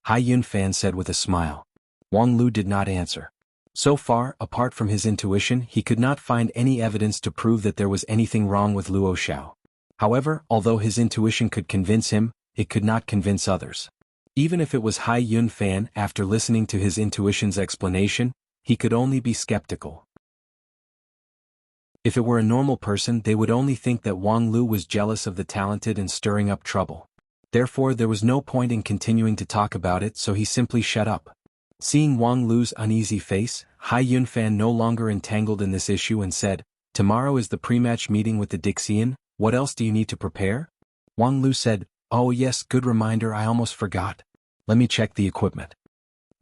Hai Yunfan said with a smile. Wang Lu did not answer. So far, apart from his intuition, he could not find any evidence to prove that there was anything wrong with Luo Xiao. However, although his intuition could convince him, it could not convince others. Even if it was Hai Yunfan, after listening to his intuition's explanation, he could only be skeptical. If it were a normal person, they would only think that Wang Lu was jealous of the talented and stirring up trouble. Therefore, there was no point in continuing to talk about it, so he simply shut up. Seeing Wang Lu's uneasy face, Hai Yunfan no longer entangled in this issue and said, tomorrow is the pre-match meeting with the Dixian, what else do you need to prepare? Wang Lu said, oh yes, good reminder, I almost forgot. Let me check the equipment.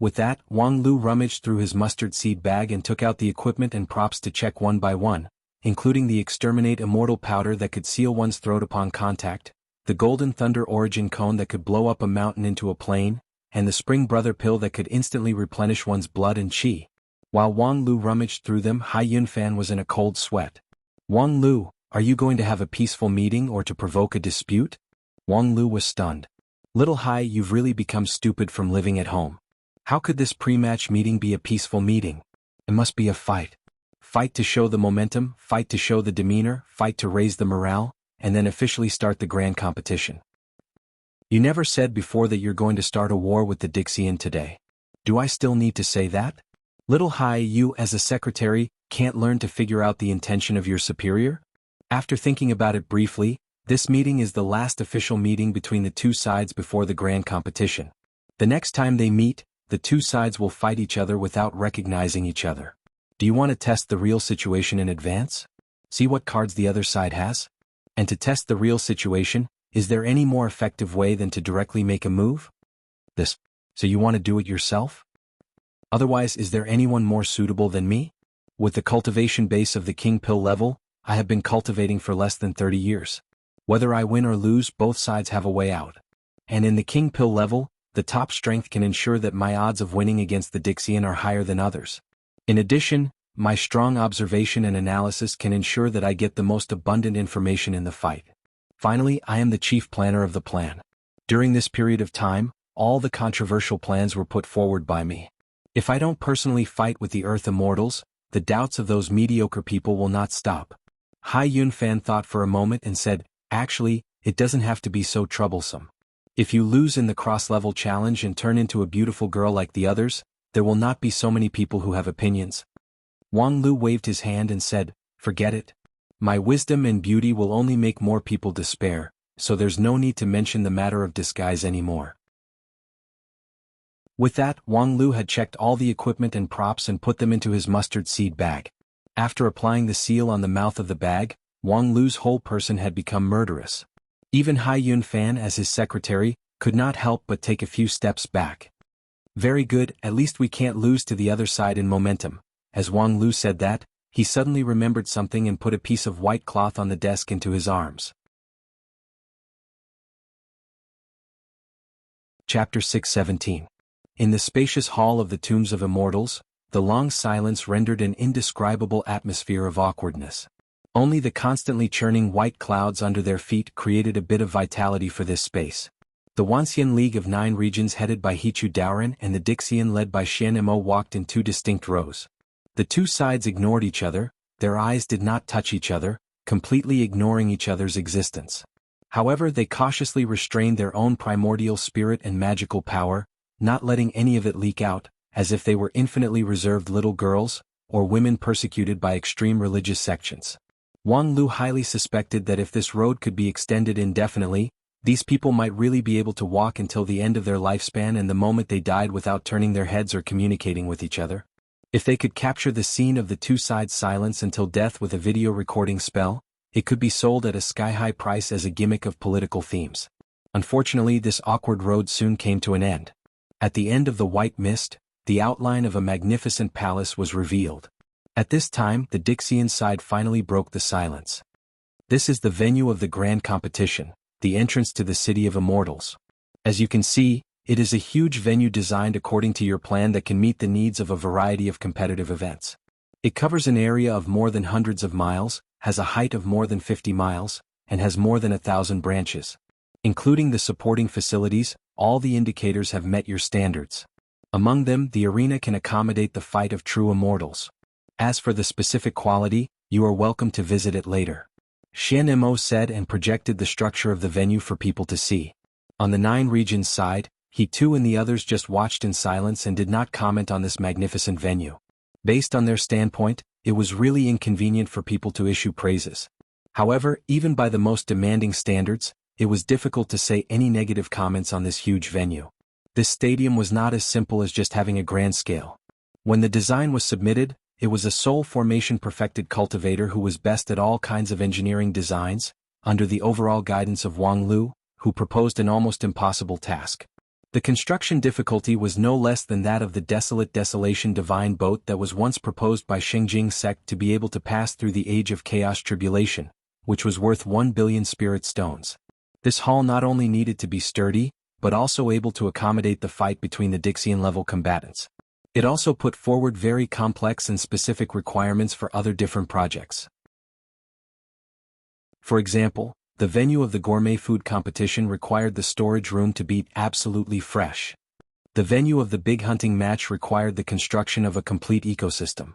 With that, Wang Lu rummaged through his mustard seed bag and took out the equipment and props to check one by one, including the Exterminate Immortal powder that could seal one's throat upon contact, the Golden Thunder Origin cone that could blow up a mountain into a plain, and the Spring Brother pill that could instantly replenish one's blood and qi. While Wang Lu rummaged through them, Hai Yunfan was in a cold sweat. Wang Lu, are you going to have a peaceful meeting or to provoke a dispute? Wang Lu was stunned. Little Hai, you've really become stupid from living at home. How could this pre-match meeting be a peaceful meeting? It must be a fight. Fight to show the momentum, fight to show the demeanor, fight to raise the morale, and then officially start the grand competition. You never said before that you're going to start a war with the Dixian today. Do I still need to say that? Little Hai, you as a secretary, can't learn to figure out the intention of your superior? After thinking about it briefly, this meeting is the last official meeting between the two sides before the grand competition. The next time they meet, the two sides will fight each other without recognizing each other. Do you want to test the real situation in advance? See what cards the other side has? And to test the real situation, is there any more effective way than to directly make a move? So you want to do it yourself? Otherwise, is there anyone more suitable than me? With the cultivation base of the King Pill level, I have been cultivating for less than 30 years. Whether I win or lose, both sides have a way out. And in the King Pill level, the top strength can ensure that my odds of winning against the Dixian are higher than others. In addition, my strong observation and analysis can ensure that I get the most abundant information in the fight. Finally, I am the chief planner of the plan. During this period of time, all the controversial plans were put forward by me. If I don't personally fight with the Earth Immortals, the doubts of those mediocre people will not stop. Hai Yunfan thought for a moment and said, actually, it doesn't have to be so troublesome. If you lose in the cross-level challenge and turn into a beautiful girl like the others, there will not be so many people who have opinions. Wang Lu waved his hand and said, "Forget it. My wisdom and beauty will only make more people despair, so there's no need to mention the matter of disguise anymore." With that, Wang Lu had checked all the equipment and props and put them into his mustard seed bag. After applying the seal on the mouth of the bag, Wang Lu's whole person had become murderous. Even Hai Yun Fan, as his secretary, could not help but take a few steps back. "Very good, at least we can't lose to the other side in momentum." As Wang Lu said that, he suddenly remembered something and put a piece of white cloth on the desk into his arms. Chapter 617. In the spacious hall of the Tombs of Immortals, the long silence rendered an indescribable atmosphere of awkwardness. Only the constantly churning white clouds under their feet created a bit of vitality for this space. The Wanxian League of 9 regions headed by Hichu Daoren and the Dixian led by Xian Mo walked in 2 distinct rows. The 2 sides ignored each other, their eyes did not touch each other, completely ignoring each other's existence. However, they cautiously restrained their own primordial spirit and magical power, not letting any of it leak out, as if they were infinitely reserved little girls, or women persecuted by extreme religious sections. Wang Lu highly suspected that if this road could be extended indefinitely, these people might really be able to walk until the end of their lifespan and the moment they died without turning their heads or communicating with each other. If they could capture the scene of the 2 sides' silence until death with a video recording spell, it could be sold at a sky-high price as a gimmick of political themes. Unfortunately, this awkward road soon came to an end. At the end of the white mist, the outline of a magnificent palace was revealed. At this time, the Dixian side finally broke the silence. "This is the venue of the grand competition, the entrance to the City of Immortals. As you can see, it is a huge venue designed according to your plan that can meet the needs of a variety of competitive events. It covers an area of more than hundreds of miles, has a height of more than 50 miles, and has more than 1,000 branches. Including the supporting facilities, all the indicators have met your standards. Among them, the arena can accommodate the fight of true immortals. As for the specific quality, you are welcome to visit it later." Xian Mo said and projected the structure of the venue for people to see. On the 9 regions side, he too and the others just watched in silence and did not comment on this magnificent venue. Based on their standpoint, it was really inconvenient for people to issue praises. However, even by the most demanding standards, it was difficult to say any negative comments on this huge venue. This stadium was not as simple as just having a grand scale. When the design was submitted, it was a soul formation perfected cultivator who was best at all kinds of engineering designs, under the overall guidance of Wang Lu, who proposed an almost impossible task. The construction difficulty was no less than that of the desolate desolation divine boat that was once proposed by Xingjing sect to be able to pass through the age of chaos tribulation, which was worth 1 billion spirit stones. This hall not only needed to be sturdy, but also able to accommodate the fight between the Dixian-level combatants. It also put forward very complex and specific requirements for other different projects. For example, the venue of the gourmet food competition required the storage room to be absolutely fresh. The venue of the big hunting match required the construction of a complete ecosystem.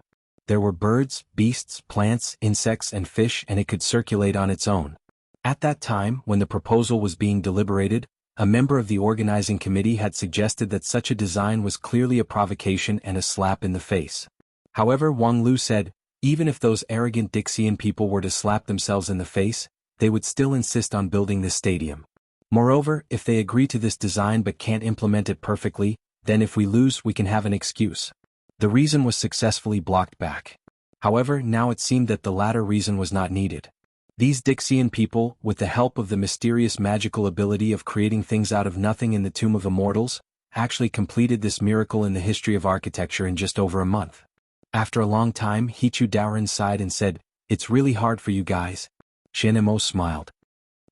There were birds, beasts, plants, insects and fish, and it could circulate on its own. At that time, when the proposal was being deliberated, a member of the organizing committee had suggested that such a design was clearly a provocation and a slap in the face. However, Wang Lu said, even if those arrogant Dixian people were to slap themselves in the face, they would still insist on building this stadium. Moreover, if they agree to this design but can't implement it perfectly, then if we lose, we can have an excuse. The reason was successfully blocked back. However, now it seemed that the latter reason was not needed. These Dixian people, with the help of the mysterious magical ability of creating things out of nothing in the Tomb of Immortals, actually completed this miracle in the history of architecture in just over a month. After a long time, Hichu Daoren sighed and said, "It's really hard for you guys." Xian Mo smiled.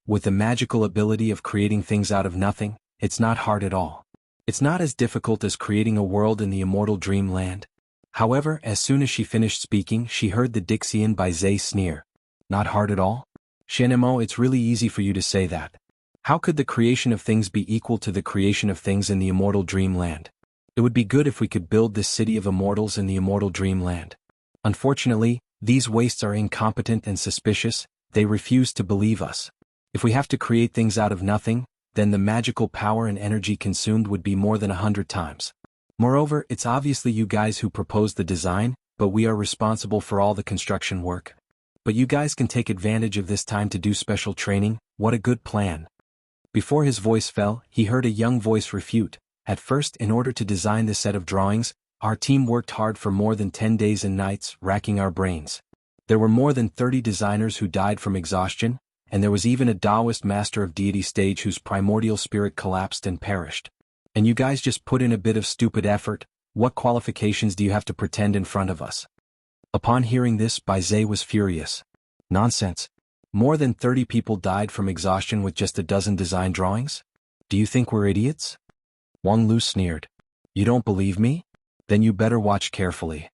With the magical ability of creating things out of nothing, it's not hard at all. It's not as difficult as creating a world in the immortal dreamland. However, as soon as she finished speaking, she heard the Dixian Bai Zhe sneer. "Not hard at all? Xian Mo, it's really easy for you to say that. How could the creation of things be equal to the creation of things in the immortal dreamland? It would be good if we could build this city of immortals in the immortal dreamland. Unfortunately, these wastes are incompetent and suspicious, they refuse to believe us. If we have to create things out of nothing, then the magical power and energy consumed would be more than 100 times. Moreover, it's obviously you guys who proposed the design, but we are responsible for all the construction work. But you guys can take advantage of this time to do special training. What a good plan. Before his voice fell, he heard a young voice refute. At first, in order to design this set of drawings, our team worked hard for more than 10 days and nights, racking our brains. There were more than 30 designers who died from exhaustion, and there was even a Taoist master of deity stage whose primordial spirit collapsed and perished. And you guys just put in a bit of stupid effort. What qualifications do you have to pretend in front of us? Upon hearing this, Bai was furious. Nonsense. More than 30 people died from exhaustion with just a dozen design drawings? Do you think we're idiots? Wang Lu sneered. You don't believe me? Then you better watch carefully.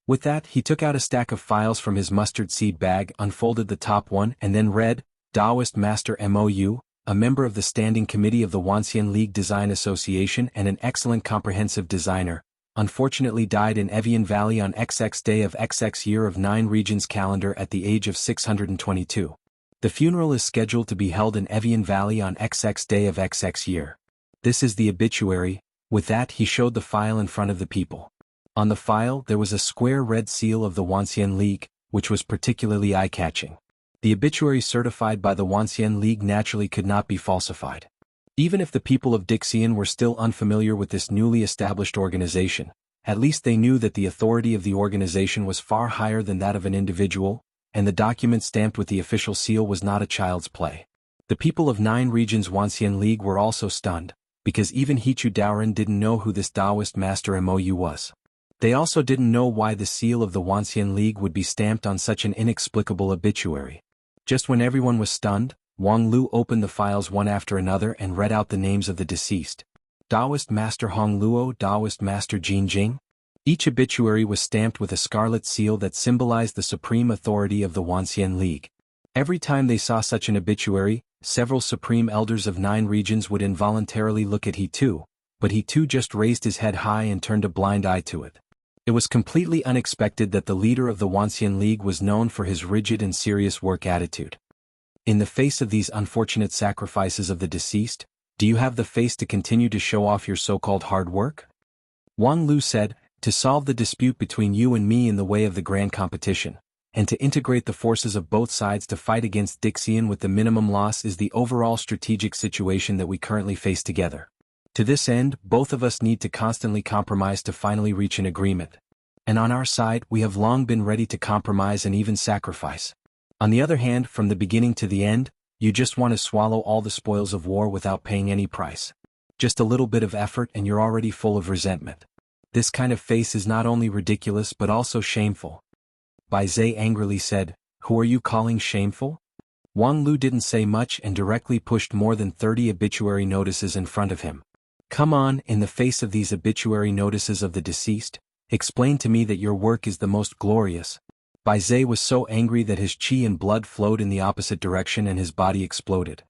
With that, he took out a stack of files from his mustard seed bag, unfolded the top one, and then read, Taoist Master MOU, a member of the Standing Committee of the Wanxian League Design Association and an excellent comprehensive designer, unfortunately died in Evian Valley on XX day of XX year of 9 regions calendar at the age of 622. The funeral is scheduled to be held in Evian Valley on XX day of XX year. This is the obituary. With that, he showed the file in front of the people. On the file, there was a square red seal of the Wanxian League, which was particularly eye-catching. The obituary certified by the Wanxian League naturally could not be falsified. Even if the people of Dixian were still unfamiliar with this newly established organization, at least they knew that the authority of the organization was far higher than that of an individual, and the document stamped with the official seal was not a child's play. The people of 9 regions Wanxian League were also stunned, because even Hichu Daoren didn't know who this Taoist Master MOU was. They also didn't know why the seal of the Wanxian League would be stamped on such an inexplicable obituary. Just when everyone was stunned, Wang Lu opened the files one after another and read out the names of the deceased. Taoist Master Hong Luo, Taoist Master Jin Jing. Each obituary was stamped with a scarlet seal that symbolized the supreme authority of the Wanxian League. Every time they saw such an obituary, several supreme elders of 9 regions would involuntarily look at he too, but he too just raised his head high and turned a blind eye to it. It was completely unexpected that the leader of the Wanxian League was known for his rigid and serious work attitude. In the face of these unfortunate sacrifices of the deceased, do you have the face to continue to show off your so-called hard work? Wang Lu said, to solve the dispute between you and me in the way of the grand competition, and to integrate the forces of both sides to fight against Dixian with the minimum loss is the overall strategic situation that we currently face together. To this end, both of us need to constantly compromise to finally reach an agreement. And on our side, we have long been ready to compromise and even sacrifice. On the other hand, from the beginning to the end, you just want to swallow all the spoils of war without paying any price. Just a little bit of effort and you're already full of resentment. This kind of face is not only ridiculous but also shameful. Bai angrily said, who are you calling shameful? Wang Lu didn't say much and directly pushed more than 30 obituary notices in front of him. Come on, in the face of these obituary notices of the deceased, explain to me that your work is the most glorious. Bai was so angry that his qi and blood flowed in the opposite direction and his body exploded.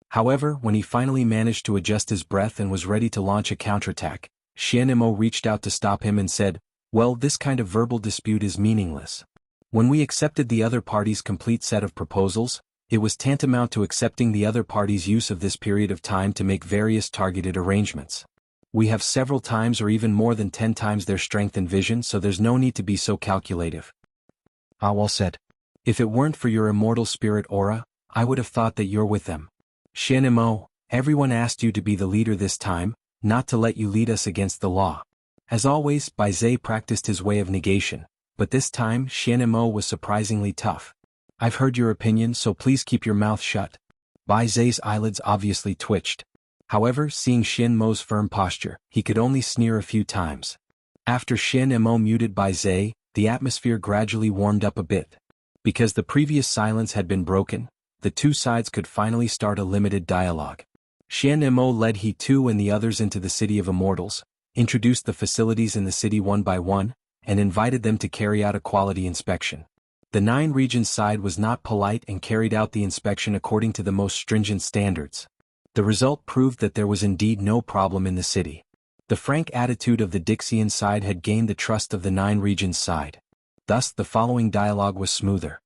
However, when he finally managed to adjust his breath and was ready to launch a counterattack, Xian Mo reached out to stop him and said, well, this kind of verbal dispute is meaningless. When we accepted the other party's complete set of proposals, it was tantamount to accepting the other party's use of this period of time to make various targeted arrangements. We have several times or even more than 10 times their strength and vision, so there's no need to be so calculative. Awal said, if it weren't for your immortal spirit aura, I would have thought that you're with them. Xian Mo, everyone asked you to be the leader this time, not to let you lead us against the law. As always, Bai practiced his way of negation, but this time Xian Mo was surprisingly tough. I've heard your opinion, so please keep your mouth shut. Bai eyelids obviously twitched. However, seeing Xian Mo's firm posture, he could only sneer a few times. After Xian Mo muted Bai, the atmosphere gradually warmed up a bit. Because the previous silence had been broken, the two sides could finally start a limited dialogue. Xian Mo led He Tu and the others into the City of Immortals, introduced the facilities in the city one by one, and invited them to carry out a quality inspection. The 9 regions side was not polite and carried out the inspection according to the most stringent standards. The result proved that there was indeed no problem in the city. The frank attitude of the Dixian side had gained the trust of the 9 regions side. Thus the following dialogue was smoother.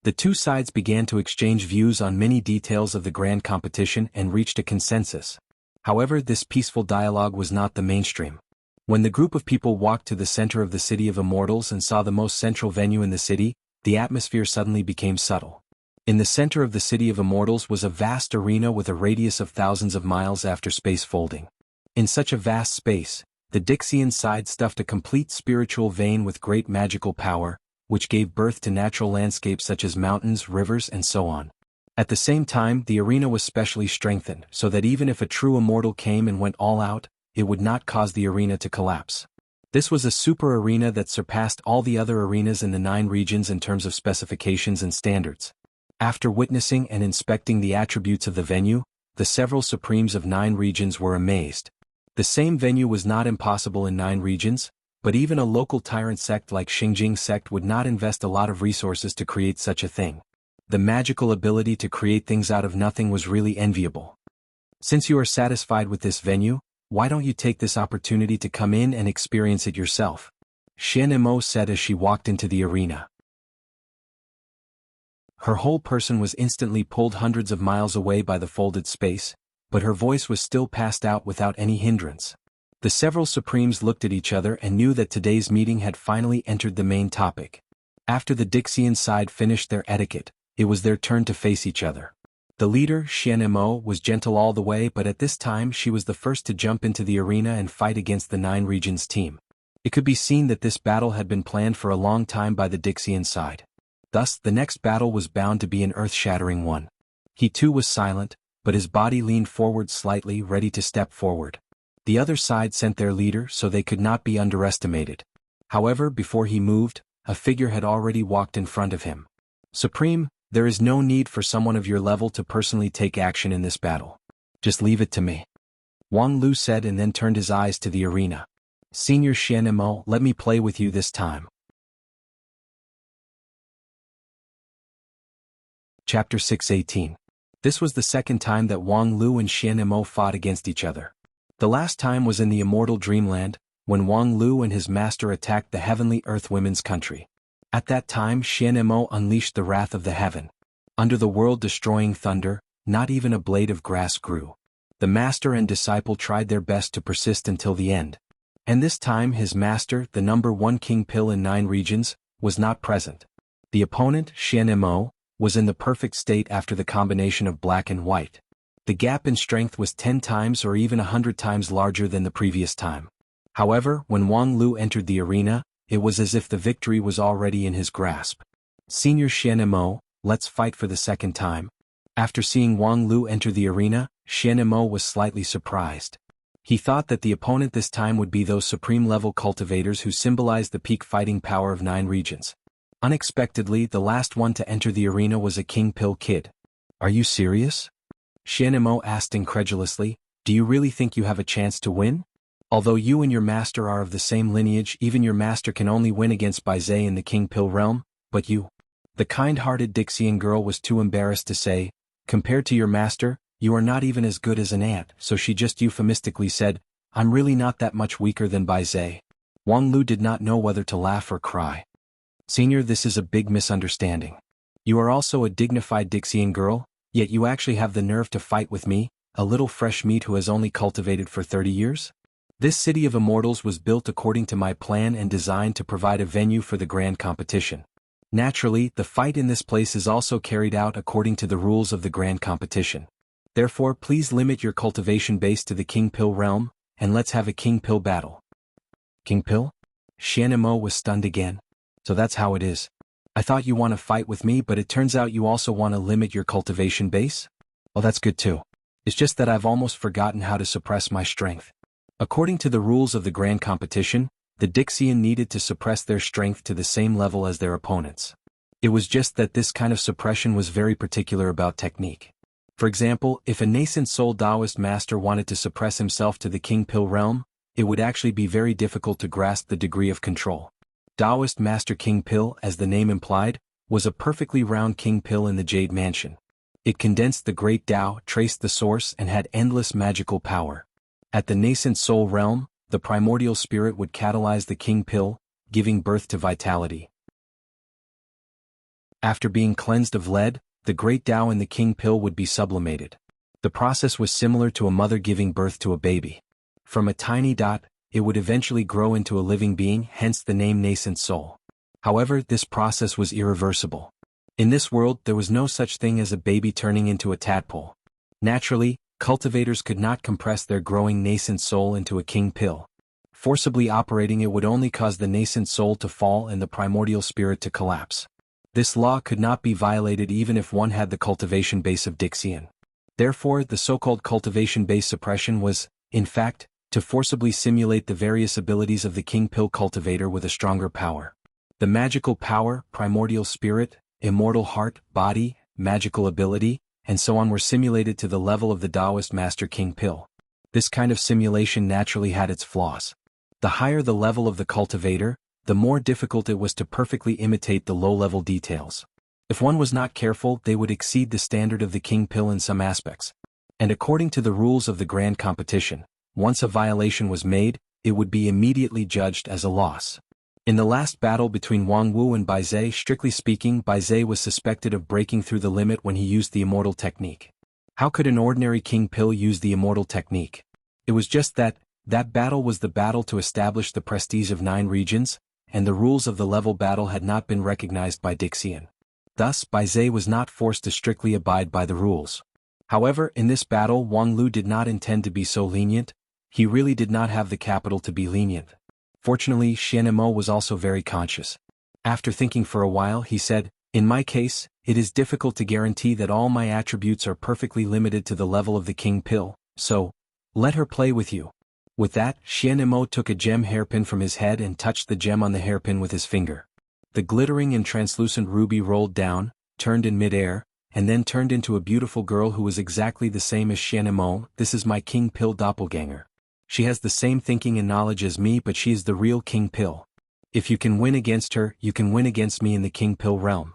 The two sides began to exchange views on many details of the grand competition and reached a consensus. However, this peaceful dialogue was not the mainstream. When the group of people walked to the center of the City of Immortals and saw the most central venue in the city, the atmosphere suddenly became subtle. In the center of the City of Immortals was a vast arena with a radius of thousands of miles after space folding. In such a vast space, the Dixian side stuffed a complete spiritual vein with great magical power, which gave birth to natural landscapes such as mountains, rivers, and so on. At the same time, the arena was specially strengthened so that even if a true immortal came and went all out, it would not cause the arena to collapse. This was a super arena that surpassed all the other arenas in the 9 regions in terms of specifications and standards. After witnessing and inspecting the attributes of the venue, the several supremes of 9 regions were amazed. The same venue was not impossible in 9 regions, but even a local tyrant sect like Xingjing sect would not invest a lot of resources to create such a thing. The magical ability to create things out of nothing was really enviable. Since you are satisfied with this venue, why don't you take this opportunity to come in and experience it yourself? Xianemo said as she walked into the arena. Her whole person was instantly pulled hundreds of miles away by the folded space, but her voice was still passed out without any hindrance. The several supremes looked at each other and knew that today's meeting had finally entered the main topic. After the Dixian side finished their etiquette, it was their turn to face each other. The leader, Xianemo, was gentle all the way, but at this time she was the first to jump into the arena and fight against the 9 regions team. It could be seen that this battle had been planned for a long time by the Dixian side. Thus, the next battle was bound to be an earth-shattering one. He too was silent, but his body leaned forward slightly, ready to step forward. The other side sent their leader so they could not be underestimated. However, before he moved, a figure had already walked in front of him. Supreme, there is no need for someone of your level to personally take action in this battle. Just leave it to me. Wang Lu said and then turned his eyes to the arena. Senior Xianemo, let me play with you this time. Chapter 618. This was the second time that Wang Lu and Xianemo fought against each other. The last time was in the immortal dreamland, when Wang Lu and his master attacked the heavenly earth women's country. At that time Xianemo unleashed the wrath of the heaven. Under the world-destroying thunder, not even a blade of grass grew. The master and disciple tried their best to persist until the end. And this time his master, the number 1 king pill in 9 regions, was not present. The opponent, Xianemo, was in the perfect state after the combination of black and white. The gap in strength was 10 times or even 100 times larger than the previous time. However, when Wang Lu entered the arena, it was as if the victory was already in his grasp. Senior Xianemo, let's fight for the second time. After seeing Wang Lu enter the arena, Xianemo was slightly surprised. He thought that the opponent this time would be those supreme-level cultivators who symbolized the peak fighting power of 9 regions. Unexpectedly, the last one to enter the arena was a King Pill kid. Are you serious? Xianemo asked incredulously, do you really think you have a chance to win? Although you and your master are of the same lineage, even your master can only win against Baizhe in the King Pill realm, but you... The kind-hearted Dixian girl was too embarrassed to say, compared to your master, you are not even as good as an ant, so she just euphemistically said, I'm really not that much weaker than Baizhe. Wang Lu did not know whether to laugh or cry. Senior, this is a big misunderstanding. You are also a dignified Dixian girl, yet you actually have the nerve to fight with me, a little fresh meat who has only cultivated for 30 years? This City of Immortals was built according to my plan and designed to provide a venue for the grand competition. Naturally, the fight in this place is also carried out according to the rules of the grand competition. Therefore, please limit your cultivation base to the King Pill realm, and let's have a King Pill battle. King Pill? Xianemo was stunned again. So that's how it is. I thought you want to fight with me, but it turns out you also want to limit your cultivation base? Well, that's good too. It's just that I've almost forgotten how to suppress my strength. According to the rules of the grand competition, the Dixian needed to suppress their strength to the same level as their opponents. It was just that this kind of suppression was very particular about technique. For example, if a nascent soul Taoist master wanted to suppress himself to the King Pill realm, it would actually be very difficult to grasp the degree of control. Taoist Master King Pill, as the name implied, was a perfectly round King Pill in the Jade Mansion. It condensed the great Tao, traced the source, and had endless magical power. At the nascent soul realm, the primordial spirit would catalyze the King Pill, giving birth to vitality. After being cleansed of lead, the great Tao in the king pill would be sublimated. The process was similar to a mother giving birth to a baby. From a tiny dot, it would eventually grow into a living being, hence the name nascent soul. However, this process was irreversible. In this world, there was no such thing as a baby turning into a tadpole. Naturally, cultivators could not compress their growing nascent soul into a king pill. Forcibly operating it would only cause the nascent soul to fall and the primordial spirit to collapse. This law could not be violated even if one had the cultivation base of Dixian. Therefore, the so-called cultivation base suppression was, in fact, to forcibly simulate the various abilities of the king pill cultivator with a stronger power. The magical power, primordial spirit, immortal heart, body, magical ability, and so on were simulated to the level of the Taoist master king pill. This kind of simulation naturally had its flaws. The higher the level of the cultivator, the more difficult it was to perfectly imitate the low-level details. If one was not careful, they would exceed the standard of the king pill in some aspects. And according to the rules of the grand competition, once a violation was made, it would be immediately judged as a loss. In the last battle between Wang Wu and Bai Zhe, strictly speaking, Bai Zhe was suspected of breaking through the limit when he used the immortal technique. How could an ordinary king pill use the immortal technique? It was just that battle was the battle to establish the prestige of 9 regions, and the rules of the level battle had not been recognized by Dixian. Thus, Bai Zhe was not forced to strictly abide by the rules. However, in this battle Wang Lu did not intend to be so lenient. He really did not have the capital to be lenient. Fortunately, Xian Mo was also very conscious. After thinking for a while, he said, "In my case, it is difficult to guarantee that all my attributes are perfectly limited to the level of the king pill, so let her play with you." With that, Xian Mo took a gem hairpin from his head and touched the gem on the hairpin with his finger. The glittering and translucent ruby rolled down, turned in mid-air, and then turned into a beautiful girl who was exactly the same as Xian Mo. "This is my king pill doppelganger. She has the same thinking and knowledge as me, but she is the real king pill. If you can win against her, you can win against me in the king pill realm."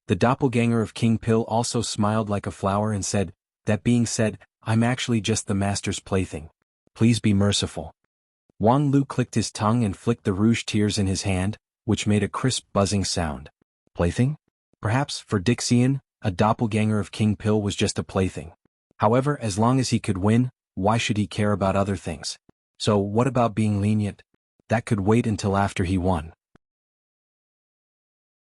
The doppelganger of king pill also smiled like a flower and said, "That being said, I'm actually just the master's plaything. Please be merciful." Wang Lu clicked his tongue and flicked the rouge tears in his hand, which made a crisp buzzing sound. Plaything? Perhaps, for Dixian, a doppelganger of king pill was just a plaything. However, as long as he could win, why should he care about other things? So what about being lenient? That could wait until after he won.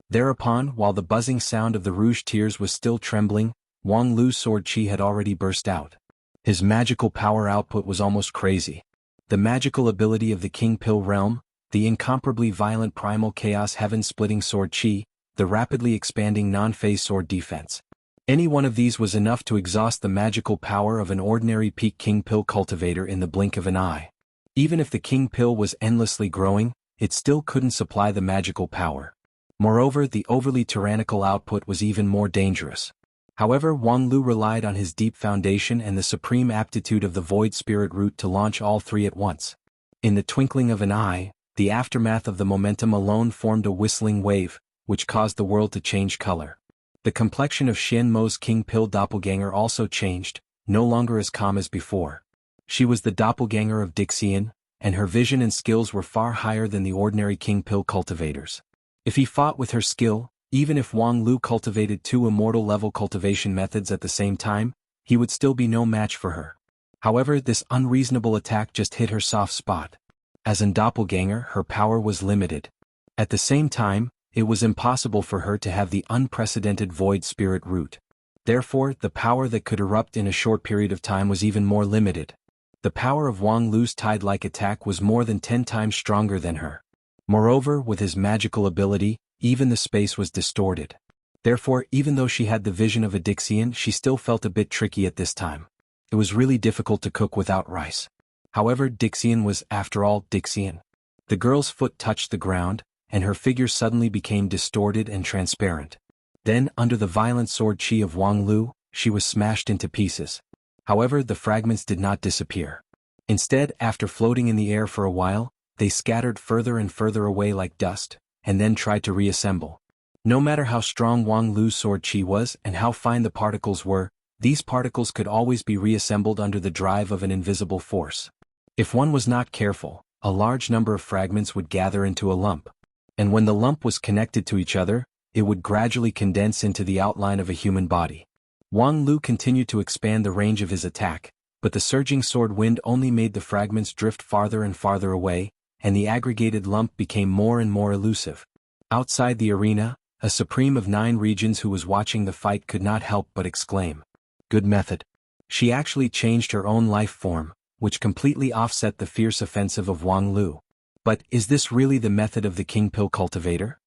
Thereupon, while the buzzing sound of the rouge tears was still trembling, Wang Lu's sword chi had already burst out. His magical power output was almost crazy. The magical ability of the king pill realm, the incomparably violent primal chaos heaven-splitting sword chi, the rapidly expanding non-phase sword defense. Any one of these was enough to exhaust the magical power of an ordinary peak king pill cultivator in the blink of an eye. Even if the king pill was endlessly growing, it still couldn't supply the magical power. Moreover, the overly tyrannical output was even more dangerous. However, Wang Lu relied on his deep foundation and the supreme aptitude of the void spirit root to launch all 3 at once. In the twinkling of an eye, the aftermath of the momentum alone formed a whistling wave, which caused the world to change color. The complexion of Xian Mo's king pill doppelganger also changed, no longer as calm as before. She was the doppelganger of Dixian, and her vision and skills were far higher than the ordinary king pill cultivators. If he fought with her skill, even if Wang Lu cultivated 2 immortal-level cultivation methods at the same time, he would still be no match for her. However, this unreasonable attack just hit her soft spot. As a doppelganger, her power was limited. At the same time, it was impossible for her to have the unprecedented void spirit root. Therefore, the power that could erupt in a short period of time was even more limited. The power of Wang Lu's tide-like attack was more than 10 times stronger than her. Moreover, with his magical ability, even the space was distorted. Therefore, even though she had the vision of a Dixian, she still felt a bit tricky at this time. It was really difficult to cook without rice. However, Dixian was, after all, Dixian. The girl's foot touched the ground, and her figure suddenly became distorted and transparent. Then, under the violent sword chi of Wang Lu, she was smashed into pieces. However, the fragments did not disappear. Instead, after floating in the air for a while, they scattered further and further away like dust, and then tried to reassemble. No matter how strong Wang Lu's sword chi was and how fine the particles were, these particles could always be reassembled under the drive of an invisible force. If one was not careful, a large number of fragments would gather into a lump. And when the lump was connected to each other, it would gradually condense into the outline of a human body. Wang Lu continued to expand the range of his attack, but the surging sword wind only made the fragments drift farther and farther away, and the aggregated lump became more and more elusive. Outside the arena, a supreme of 9 regions who was watching the fight could not help but exclaim, "Good method." She actually changed her own life form, which completely offset the fierce offensive of Wang Lu. But is this really the method of the King Pill cultivator?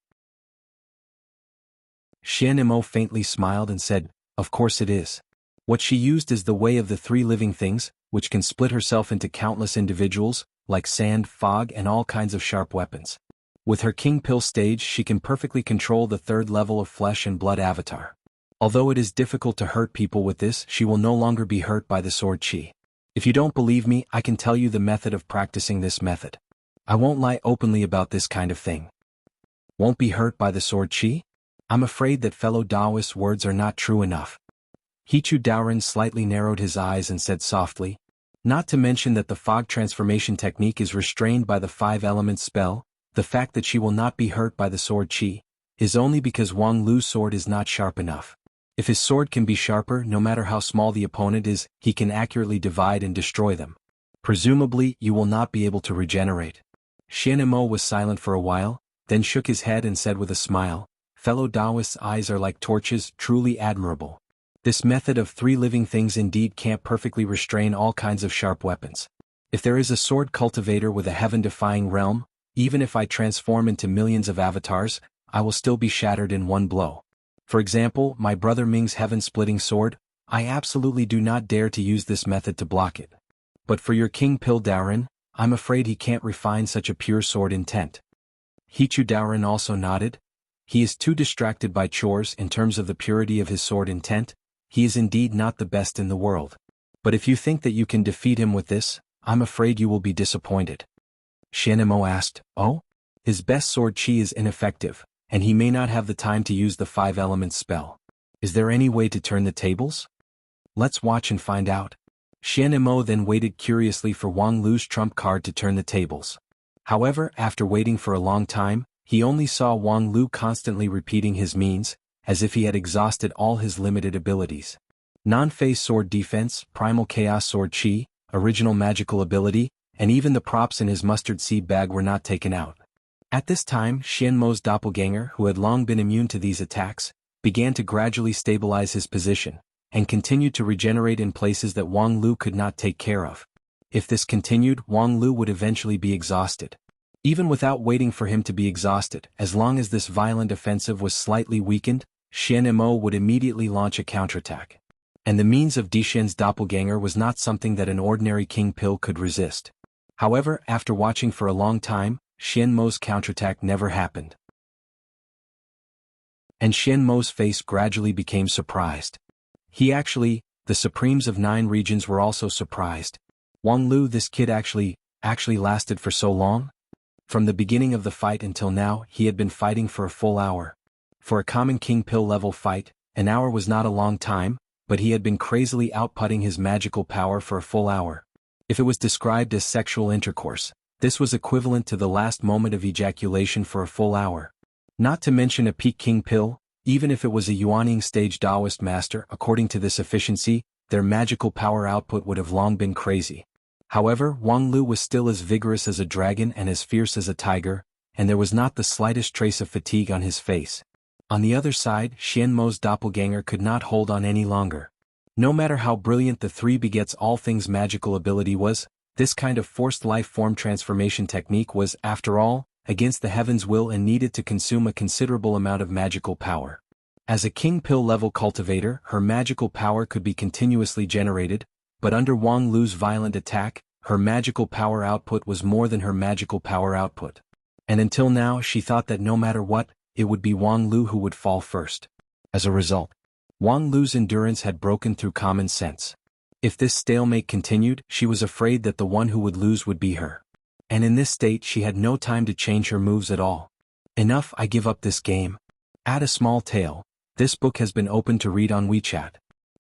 Xian Mo faintly smiled and said, "Of course it is. What she used is the way of the 3 living things, which can split herself into countless individuals, like sand, fog, and all kinds of sharp weapons. With her King Pill stage, she can perfectly control the 3rd level of flesh and blood avatar. Although it is difficult to hurt people with this, she will no longer be hurt by the sword chi. If you don't believe me, I can tell you the method of practicing this method. I won't lie openly about this kind of thing. Won't be hurt by the sword chi? I'm afraid that fellow Taoist's words are not true enough." Hichu Daoren slightly narrowed his eyes and said softly, "Not to mention that the fog transformation technique is restrained by the 5 elements spell, the fact that she will not be hurt by the sword chi is only because Wang Lu's sword is not sharp enough. If his sword can be sharper, no matter how small the opponent is, he can accurately divide and destroy them. Presumably, you will not be able to regenerate." Xian Mo was silent for a while, then shook his head and said with a smile, "Fellow Taoist's eyes are like torches, truly admirable. This method of 3 living things indeed can't perfectly restrain all kinds of sharp weapons. If there is a sword cultivator with a heaven-defying realm, even if I transform into millions of avatars, I will still be shattered in one blow. For example, my brother Ming's heaven-splitting sword, I absolutely do not dare to use this method to block it. But for your King Pill Daoren, I'm afraid he can't refine such a pure sword intent." Hichu Daoren also nodded. "He is too distracted by chores in terms of the purity of his sword intent. He is indeed not the best in the world. But if you think that you can defeat him with this, I'm afraid you will be disappointed." Xian Mo asked, "Oh? His best sword chi is ineffective, and he may not have the time to use the 5 elements spell. Is there any way to turn the tables? Let's watch and find out." Xian Mo then waited curiously for Wang Lu's trump card to turn the tables. However, after waiting for a long time, he only saw Wang Lu constantly repeating his means, as if he had exhausted all his limited abilities. Non-phase sword defense, primal chaos sword chi, original magical ability, and even the props in his mustard seed bag were not taken out. At this time, Xian Mo's doppelganger, who had long been immune to these attacks, began to gradually stabilize his position, and continued to regenerate in places that Wang Lu could not take care of. If this continued, Wang Lu would eventually be exhausted. Even without waiting for him to be exhausted, as long as this violent offensive was slightly weakened, Xian Mo would immediately launch a counterattack. And the means of Dishen's doppelganger was not something that an ordinary King Pill could resist. However, after watching for a long time, Xian Mo's counterattack never happened. And Xian Mo's face gradually became surprised. The Supremes of 9 regions were also surprised. Wang Lu, this kid actually lasted for so long? From the beginning of the fight until now, he had been fighting for a full hour. For a common King Pill level fight, an hour was not a long time, but he had been crazily outputting his magical power for a full hour. If it was described as sexual intercourse, this was equivalent to the last moment of ejaculation for a full hour. Not to mention a peak King Pill, even if it was a Yuaning stage Taoist master, according to this efficiency, their magical power output would have long been crazy. However, Wang Lu was still as vigorous as a dragon and as fierce as a tiger, and there was not the slightest trace of fatigue on his face. On the other side, Xian Mo's doppelganger could not hold on any longer. No matter how brilliant the 3 begets all things magical ability was, this kind of forced life form transformation technique was, after all, against the heaven's will and needed to consume a considerable amount of magical power. As a King Pill level cultivator, her magical power could be continuously generated, but under Wang Lu's violent attack, her magical power output was more than her magical power output. And until now she thought that no matter what, it would be Wang Lu who would fall first. As a result, Wang Lu's endurance had broken through common sense. If this stalemate continued, she was afraid that the one who would lose would be her. And in this state she had no time to change her moves at all. Enough, I give up this game. Add a small tale. This book has been open to read on WeChat.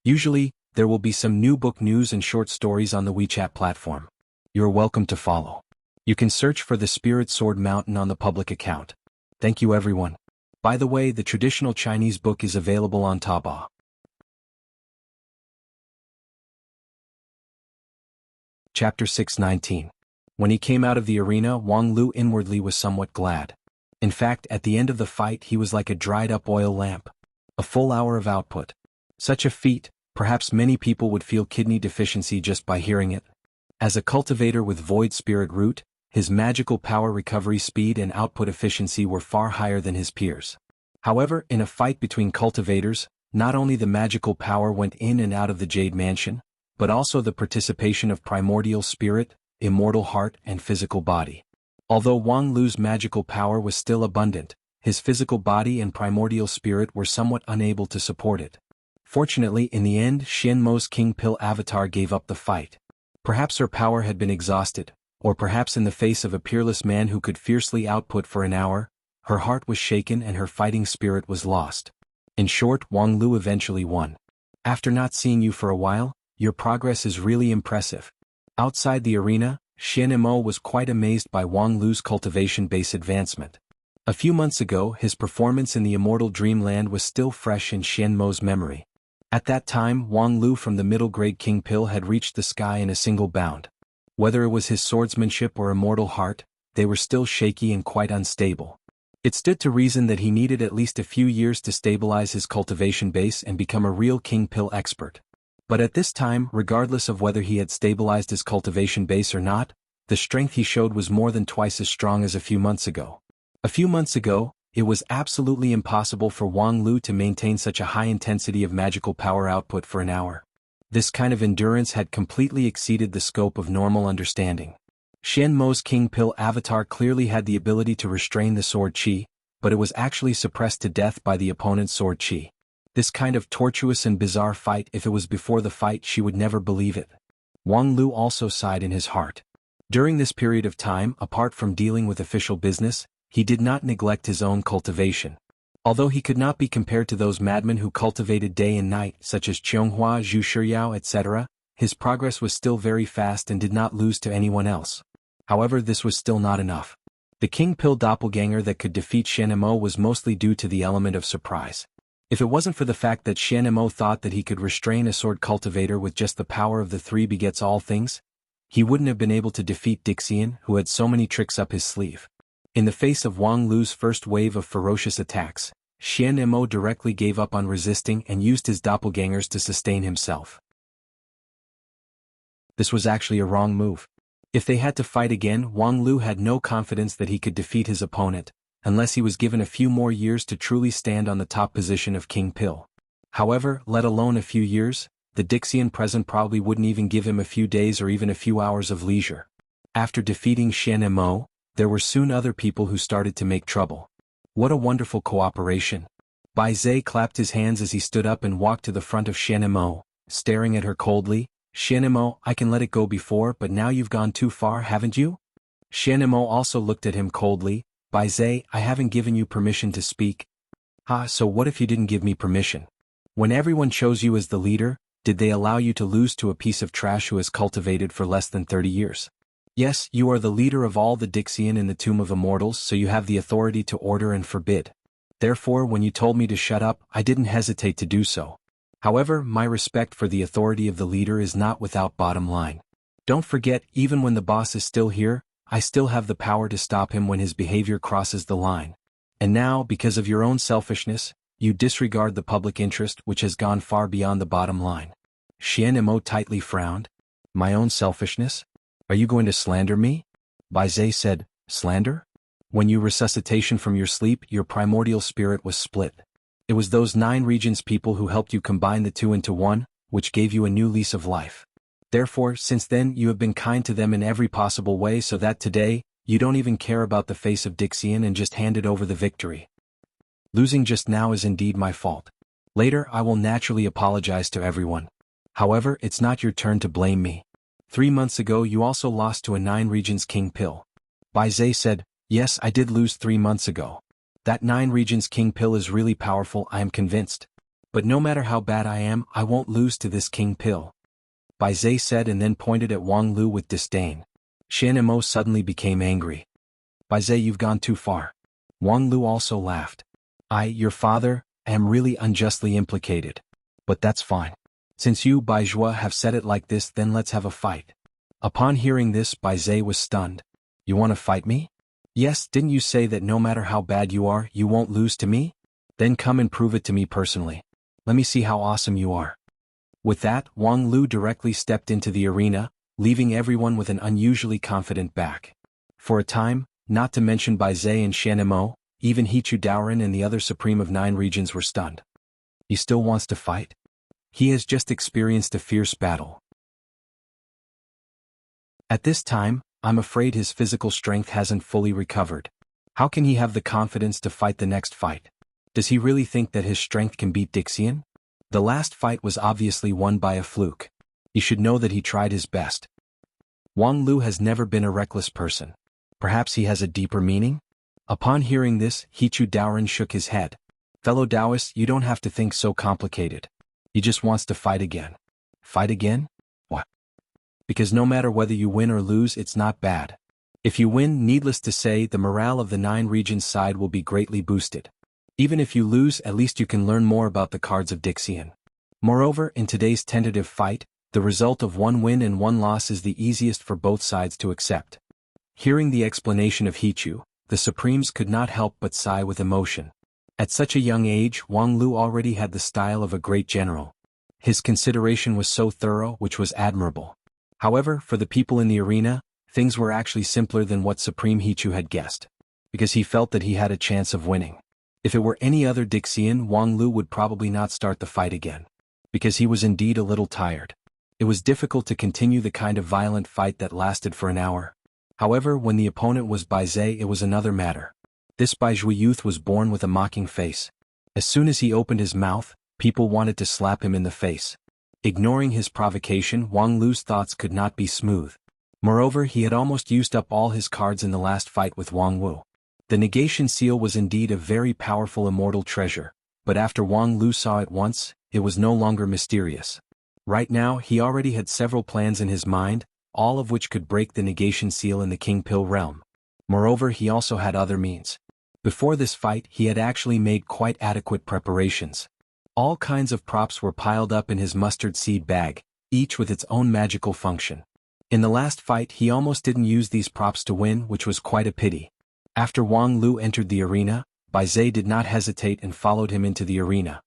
Usually, there will be some new book news and short stories on the WeChat platform. You're welcome to follow. You can search for the Spirit Sword Mountain on the public account. Thank you everyone. Bye. By the way, the traditional Chinese book is available on Taobao. Chapter 619. When he came out of the arena, Wang Lu inwardly was somewhat glad. In fact, at the end of the fight he was like a dried-up oil lamp. A full hour of output. Such a feat, perhaps many people would feel kidney deficiency just by hearing it. As a cultivator with void spirit root, his magical power recovery speed and output efficiency were far higher than his peers. However, in a fight between cultivators, not only the magical power went in and out of the Jade Mansion, but also the participation of primordial spirit, immortal heart and physical body. Although Wang Lu's magical power was still abundant, his physical body and primordial spirit were somewhat unable to support it. Fortunately, in the end, Xian Mo's King Pill avatar gave up the fight. Perhaps her power had been exhausted, or perhaps in the face of a peerless man who could fiercely output for an hour, her heart was shaken and her fighting spirit was lost. In short, Wang Lu eventually won. After not seeing you for a while, your progress is really impressive. Outside the arena, Xian Mo was quite amazed by Wang Lu's cultivation base advancement. A few months ago, his performance in the immortal dreamland was still fresh in Xian Mo's memory. At that time, Wang Lu from the middle-grade King Pill had reached the sky in a single bound. Whether it was his swordsmanship or immortal heart, they were still shaky and quite unstable. It stood to reason that he needed at least a few years to stabilize his cultivation base and become a real King Pill expert. But at this time, regardless of whether he had stabilized his cultivation base or not, the strength he showed was more than twice as strong as a few months ago. A few months ago, it was absolutely impossible for Wang Lu to maintain such a high intensity of magical power output for an hour. This kind of endurance had completely exceeded the scope of normal understanding. Xian Mo's King Pill avatar clearly had the ability to restrain the sword qi, but it was actually suppressed to death by the opponent's sword qi. This kind of tortuous and bizarre fight, if it was before the fight, she would never believe it. Wang Lu also sighed in his heart. During this period of time, apart from dealing with official business, he did not neglect his own cultivation. Although he could not be compared to those madmen who cultivated day and night, such as Qianghua, Zhu Shiyao, etc., his progress was still very fast and did not lose to anyone else. However, this was still not enough. The King Pill doppelganger that could defeat Xian Mo was mostly due to the element of surprise. If it wasn't for the fact that Xian Mo thought that he could restrain a sword cultivator with just the power of the three begets all things, he wouldn't have been able to defeat Dixian, who had so many tricks up his sleeve. In the face of Wang Lu's first wave of ferocious attacks, Xian Mo directly gave up on resisting and used his doppelgangers to sustain himself. This was actually a wrong move. If they had to fight again, Wang Lu had no confidence that he could defeat his opponent, unless he was given a few more years to truly stand on the top position of King Pill. However, let alone a few years, the Dixian present probably wouldn't even give him a few days or even a few hours of leisure. After defeating Xian Mo, there were soon other people who started to make trouble. What a wonderful cooperation. Bai Zhe clapped his hands as he stood up and walked to the front of Xian Mo, staring at her coldly. Xian Mo, I can let it go before, but now you've gone too far, haven't you? Xian Mo also looked at him coldly. Bai Zhe, I haven't given you permission to speak. So what if you didn't give me permission? When everyone chose you as the leader, did they allow you to lose to a piece of trash who has cultivated for less than 30 years? Yes, you are the leader of all the Dixian in the Tomb of Immortals, so you have the authority to order and forbid. Therefore, when you told me to shut up, I didn't hesitate to do so. However, my respect for the authority of the leader is not without bottom line. Don't forget, even when the boss is still here, I still have the power to stop him when his behavior crosses the line. And now, because of your own selfishness, you disregard the public interest, which has gone far beyond the bottom line. Xian Mo tightly frowned. My own selfishness? Are you going to slander me? Bai Zhe said, slander? When you resuscitation from your sleep, your primordial spirit was split. It was those 9 regions people who helped you combine the two into one, which gave you a new lease of life. Therefore, since then, you have been kind to them in every possible way so that today, you don't even care about the face of Dixian and just handed over the victory. Losing just now is indeed my fault. Later, I will naturally apologize to everyone. However, it's not your turn to blame me. 3 months ago you also lost to a 9 regions King Pill. Bai Zhe said, yes, I did lose 3 months ago. That 9 regions King Pill is really powerful, I am convinced. But no matter how bad I am, I won't lose to this King Pill. Bai Zhe said and then pointed at Wang Lu with disdain. Xian Mo suddenly became angry. Bai Zhe, you've gone too far. Wang Lu also laughed. Your father, am really unjustly implicated. But that's fine. Since you, Baizhua, have said it like this, then let's have a fight. Upon hearing this, Baizhe was stunned. You want to fight me? Yes, didn't you say that no matter how bad you are, you won't lose to me? Then come and prove it to me personally. Let me see how awesome you are. With that, Wang Lu directly stepped into the arena, leaving everyone with an unusually confident back. For a time, not to mention Baizhe and Shanemo, even Hichu Daoren and the other Supreme of 9 regions were stunned. He still wants to fight? He has just experienced a fierce battle. At this time, I'm afraid his physical strength hasn't fully recovered. How can he have the confidence to fight the next fight? Does he really think that his strength can beat Dixian? The last fight was obviously won by a fluke. He should know that he tried his best. Wang Lu has never been a reckless person. Perhaps he has a deeper meaning? Upon hearing this, Hichu Daoren shook his head. Fellow Taoists, you don't have to think so complicated. He just wants to fight again. Fight again? What? Because no matter whether you win or lose, it's not bad. If you win, needless to say, the morale of the 9 regions side will be greatly boosted. Even if you lose, at least you can learn more about the cards of Dixian. Moreover, in today's tentative fight, the result of 1 win and 1 loss is the easiest for both sides to accept. Hearing the explanation of Hichu, the Supremes could not help but sigh with emotion. At such a young age, Wang Lu already had the style of a great general. His consideration was so thorough, which was admirable. However, for the people in the arena, things were actually simpler than what Supreme Hichu had guessed. Because he felt that he had a chance of winning. If it were any other Dixian, Wang Lu would probably not start the fight again. Because he was indeed a little tired. It was difficult to continue the kind of violent fight that lasted for an hour. However, when the opponent was Baizhe, it was another matter. This Baizhui youth was born with a mocking face. As soon as he opened his mouth, people wanted to slap him in the face. Ignoring his provocation, Wang Lu's thoughts could not be smooth. Moreover, he had almost used up all his cards in the last fight with Wang Wu. The negation seal was indeed a very powerful immortal treasure, but after Wang Lu saw it once, it was no longer mysterious. Right now, he already had several plans in his mind, all of which could break the negation seal in the King Pill realm. Moreover, he also had other means. Before this fight, he had actually made quite adequate preparations. All kinds of props were piled up in his mustard seed bag, each with its own magical function. In the last fight, he almost didn't use these props to win, which was quite a pity. After Wang Lu entered the arena, Baizhe did not hesitate and followed him into the arena.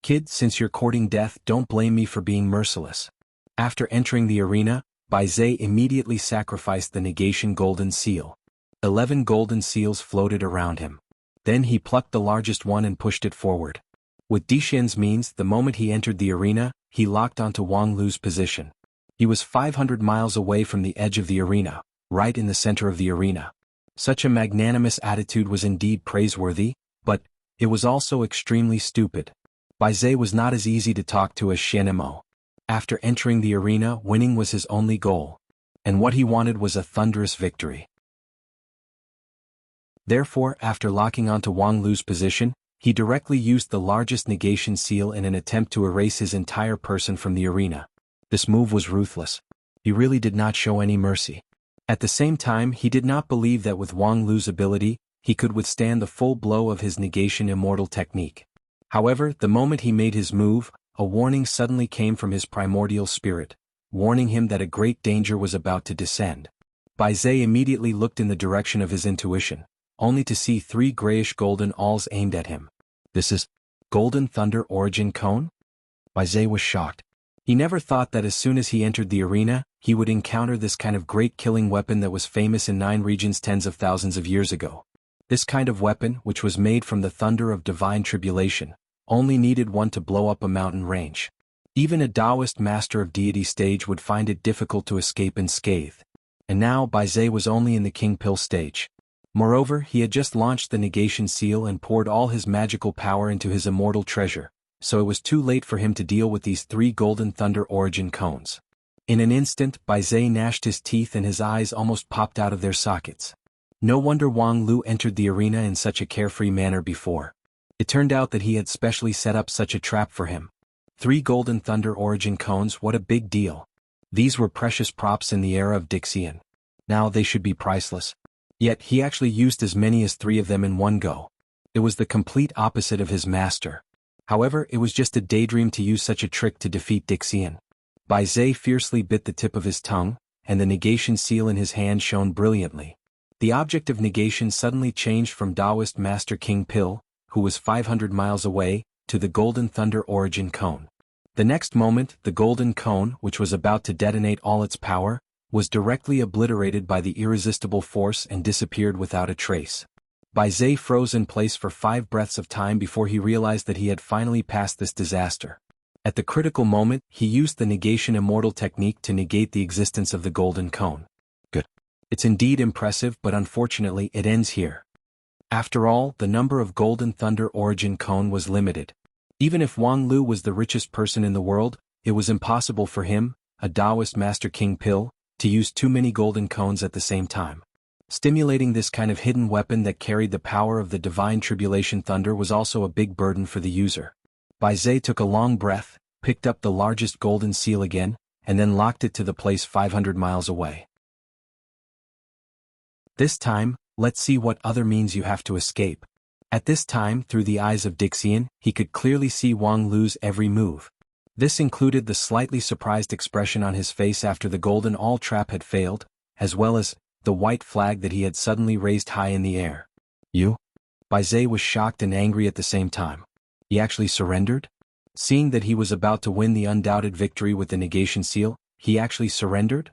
Kid, since you're courting death, don't blame me for being merciless. After entering the arena, Baizhe immediately sacrificed the negation golden seal. 11 golden seals floated around him. Then he plucked the largest one and pushed it forward. With Dishan's means, the moment he entered the arena, he locked onto Wang Lu's position. He was 500 miles away from the edge of the arena, right in the center of the arena. Such a magnanimous attitude was indeed praiseworthy, but it was also extremely stupid. Baizhe was not as easy to talk to as Shanemo. After entering the arena, winning was his only goal. And what he wanted was a thunderous victory. Therefore, after locking onto Wang Lu's position, he directly used the largest negation seal in an attempt to erase his entire person from the arena. This move was ruthless. He really did not show any mercy. At the same time, he did not believe that with Wang Lu's ability, he could withstand the full blow of his negation immortal technique. However, the moment he made his move, a warning suddenly came from his primordial spirit, warning him that a great danger was about to descend. Baizhe immediately looked in the direction of his intuition, only to see 3 grayish-golden awls aimed at him. This is Golden Thunder Origin Cone? Baizhe was shocked. He never thought that as soon as he entered the arena, he would encounter this kind of great killing weapon that was famous in 9 regions tens of thousands of years ago. This kind of weapon, which was made from the thunder of divine tribulation, only needed one to blow up a mountain range. Even a Taoist master of deity stage would find it difficult to escape unscathed. And now Baizhe was only in the King Pill stage. Moreover, he had just launched the negation seal and poured all his magical power into his immortal treasure, so it was too late for him to deal with these 3 golden thunder origin cones. In an instant, Baizhe gnashed his teeth and his eyes almost popped out of their sockets. No wonder Wang Lu entered the arena in such a carefree manner before. It turned out that he had specially set up such a trap for him. 3 golden thunder origin cones, what a big deal. These were precious props in the era of Dixian. Now they should be priceless. Yet he actually used as many as 3 of them in one go. It was the complete opposite of his master. However, it was just a daydream to use such a trick to defeat Dixian. Bai Zai fiercely bit the tip of his tongue, and the negation seal in his hand shone brilliantly. The object of negation suddenly changed from Taoist Master King Pil, who was 500 miles away, to the Golden Thunder Origin Cone. The next moment, the Golden Cone, which was about to detonate all its power, was directly obliterated by the irresistible force and disappeared without a trace. Bai Zai froze in place for 5 breaths of time before he realized that he had finally passed this disaster. At the critical moment, he used the negation immortal technique to negate the existence of the Golden Cone. Good. It's indeed impressive, but unfortunately it ends here. After all, the number of Golden Thunder Origin Cone was limited. Even if Wang Lu was the richest person in the world, it was impossible for him, a Taoist Master King Pil, to use too many golden cones at the same time. Stimulating this kind of hidden weapon that carried the power of the divine tribulation thunder was also a big burden for the user. Bai Zai took a long breath, picked up the largest golden seal again, and then locked it to the place 500 miles away. This time, let's see what other means you have to escape. At this time, through the eyes of Dixian, he could clearly see Wang Lu's every move. This included the slightly surprised expression on his face after the golden all trap had failed, as well as the white flag that he had suddenly raised high in the air. You? Bai Zai was shocked and angry at the same time. He actually surrendered? Seeing that he was about to win the undoubted victory with the negation seal, he actually surrendered?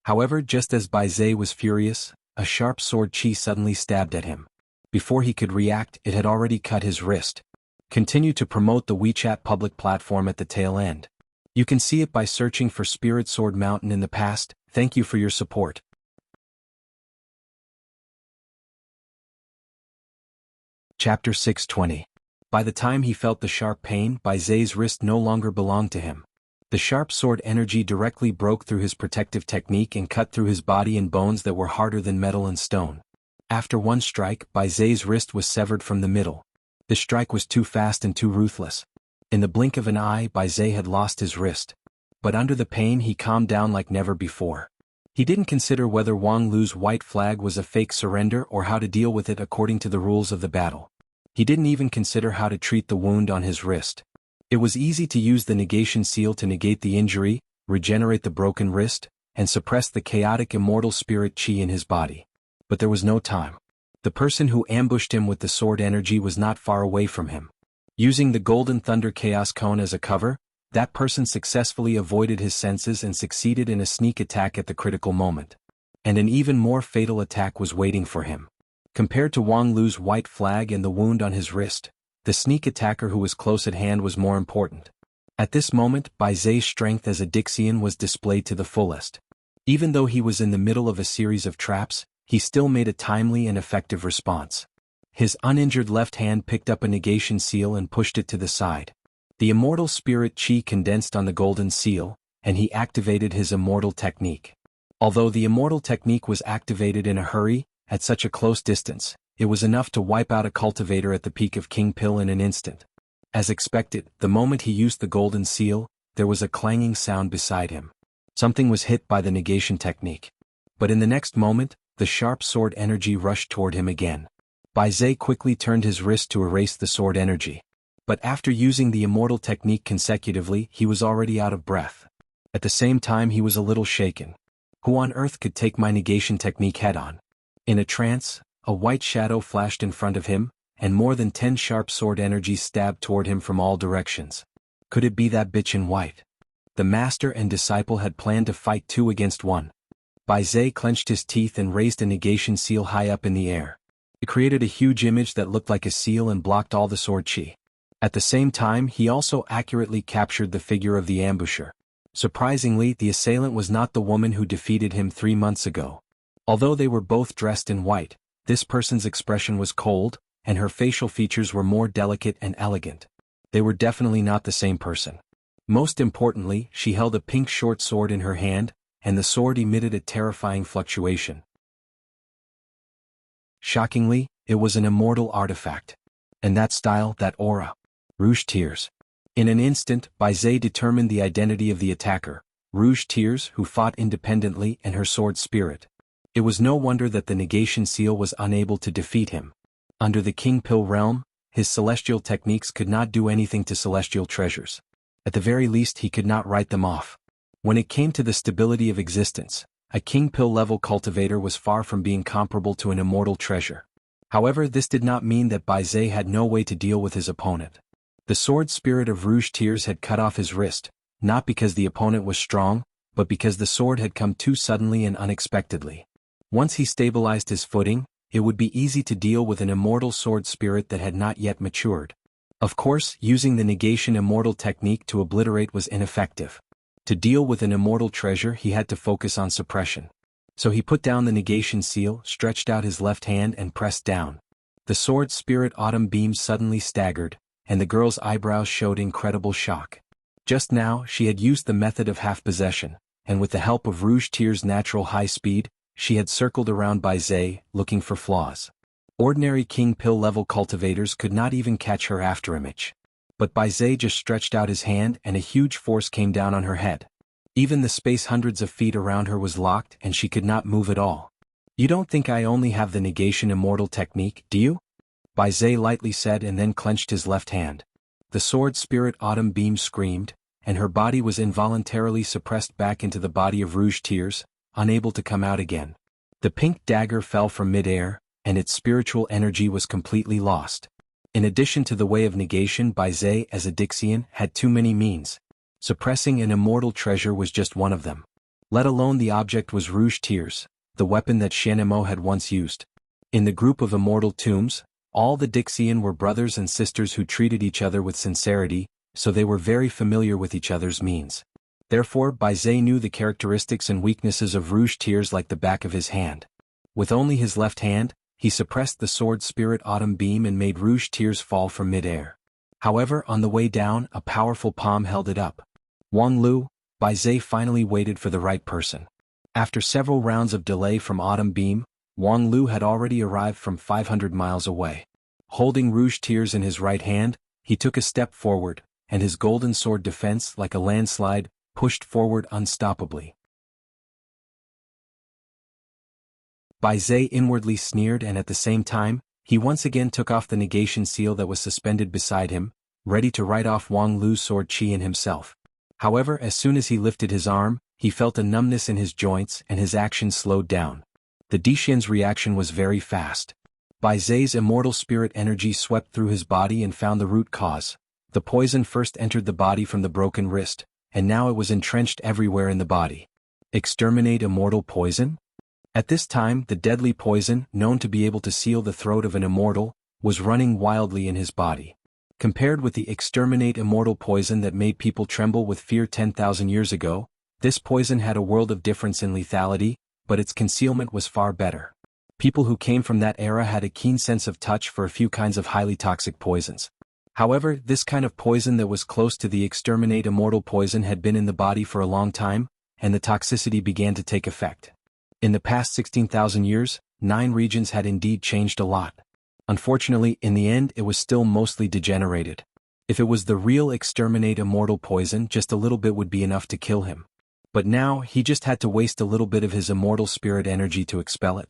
However, just as Bai Zai was furious, a sharp sword chi suddenly stabbed at him. Before he could react, it had already cut his wrist. Continue to promote the WeChat public platform at the tail end. You can see it by searching for Spirit Sword Mountain in the past. Thank you for your support. Chapter 620. By the time he felt the sharp pain, Bai Zai's wrist no longer belonged to him. The sharp sword energy directly broke through his protective technique and cut through his body in bones that were harder than metal and stone. After one strike, Bai Zai's wrist was severed from the middle. The strike was too fast and too ruthless. In the blink of an eye, Bai Zai had lost his wrist. But under the pain he calmed down like never before. He didn't consider whether Wang Lu's white flag was a fake surrender or how to deal with it according to the rules of the battle. He didn't even consider how to treat the wound on his wrist. It was easy to use the negation seal to negate the injury, regenerate the broken wrist, and suppress the chaotic immortal spirit chi in his body. But there was no time. The person who ambushed him with the sword energy was not far away from him. Using the Golden Thunder Chaos Cone as a cover, that person successfully avoided his senses and succeeded in a sneak attack at the critical moment. And an even more fatal attack was waiting for him. Compared to Wang Lu's white flag and the wound on his wrist, the sneak attacker who was close at hand was more important. At this moment, Bai Zai's strength as a Dixian was displayed to the fullest. Even though he was in the middle of a series of traps, he still made a timely and effective response. His uninjured left hand picked up a negation seal and pushed it to the side. The immortal spirit chi condensed on the golden seal, and he activated his immortal technique. Although the immortal technique was activated in a hurry, at such a close distance, it was enough to wipe out a cultivator at the peak of King Pil in an instant. As expected, the moment he used the golden seal, there was a clanging sound beside him. Something was hit by the negation technique. But in the next moment, the sharp sword energy rushed toward him again. Bai Zai quickly turned his wrist to erase the sword energy. But after using the immortal technique consecutively, he was already out of breath. At the same time he was a little shaken. Who on earth could take my negation technique head-on? In a trance, a white shadow flashed in front of him, and more than 10 sharp sword energies stabbed toward him from all directions. Could it be that bitch in white? The master and disciple had planned to fight 2 against 1. Bai Zai clenched his teeth and raised a negation seal high up in the air. It created a huge image that looked like a seal and blocked all the sword chi. At the same time, he also accurately captured the figure of the ambusher. Surprisingly, the assailant was not the woman who defeated him 3 months ago. Although they were both dressed in white, this person's expression was cold, and her facial features were more delicate and elegant. They were definitely not the same person. Most importantly, she held a pink short sword in her hand, and the sword emitted a terrifying fluctuation. Shockingly, it was an immortal artifact. And that style, that aura. Rouge Tears. In an instant, Bai Zai determined the identity of the attacker, Rouge Tears, who fought independently, and her sword spirit. It was no wonder that the negation seal was unable to defeat him. Under the King Pil realm, his celestial techniques could not do anything to celestial treasures. At the very least he could not write them off. When it came to the stability of existence, a king pill level cultivator was far from being comparable to an immortal treasure. However, this did not mean that Bai Zhe had no way to deal with his opponent. The sword spirit of Rouge Tears had cut off his wrist, not because the opponent was strong, but because the sword had come too suddenly and unexpectedly. Once he stabilized his footing, it would be easy to deal with an immortal sword spirit that had not yet matured. Of course, using the negation immortal technique to obliterate was ineffective. To deal with an immortal treasure he had to focus on suppression. So he put down the negation seal, stretched out his left hand and pressed down. The sword spirit autumn beam suddenly staggered, and the girl's eyebrows showed incredible shock. Just now she had used the method of half-possession, and with the help of Rouge Tears' natural high speed, she had circled around Bai Zhe, looking for flaws. Ordinary king pill level cultivators could not even catch her afterimage. But Bai Zhe just stretched out his hand and a huge force came down on her head. Even the space hundreds of feet around her was locked and she could not move at all. "You don't think I only have the negation immortal technique, do you?" Bai Zhe lightly said and then clenched his left hand. The sword spirit autumn beam screamed, and her body was involuntarily suppressed back into the body of Rouge Tears, unable to come out again. The pink dagger fell from mid-air, and its spiritual energy was completely lost. In addition to the way of negation, Bai Zhe as a Dixian had too many means. Suppressing an immortal treasure was just one of them. Let alone the object was Rouge Tears, the weapon that Xianemo had once used. In the group of immortal tombs, all the Dixian were brothers and sisters who treated each other with sincerity, so they were very familiar with each other's means. Therefore Bai Zhe knew the characteristics and weaknesses of Rouge Tears like the back of his hand. With only his left hand, he suppressed the sword spirit autumn beam and made Rouge Tears fall from mid-air. However, on the way down, a powerful palm held it up. Wang Lu, Bai Zhe finally waited for the right person. After several rounds of delay from autumn beam, Wang Lu had already arrived from 500 miles away. Holding Rouge Tears in his right hand, he took a step forward, and his golden sword defense, like a landslide, pushed forward unstoppably. Bai Zhe inwardly sneered and at the same time, he once again took off the negation seal that was suspended beside him, ready to write off Wang Lu's sword chi in himself. However, as soon as he lifted his arm, he felt a numbness in his joints and his action slowed down. The Dixian's reaction was very fast. Bai Zhe's immortal spirit energy swept through his body and found the root cause. The poison first entered the body from the broken wrist, and now it was entrenched everywhere in the body. Exterminate immortal poison? At this time, the deadly poison, known to be able to seal the throat of an immortal, was running wildly in his body. Compared with the exterminate immortal poison that made people tremble with fear 10,000 years ago, this poison had a world of difference in lethality, but its concealment was far better. People who came from that era had a keen sense of touch for a few kinds of highly toxic poisons. However, this kind of poison that was close to the exterminate immortal poison had been in the body for a long time, and the toxicity began to take effect. In the past 16,000 years, 9 regions had indeed changed a lot. Unfortunately, in the end it was still mostly degenerated. If it was the real exterminate immortal poison, just a little bit would be enough to kill him. But now, he just had to waste a little bit of his immortal spirit energy to expel it.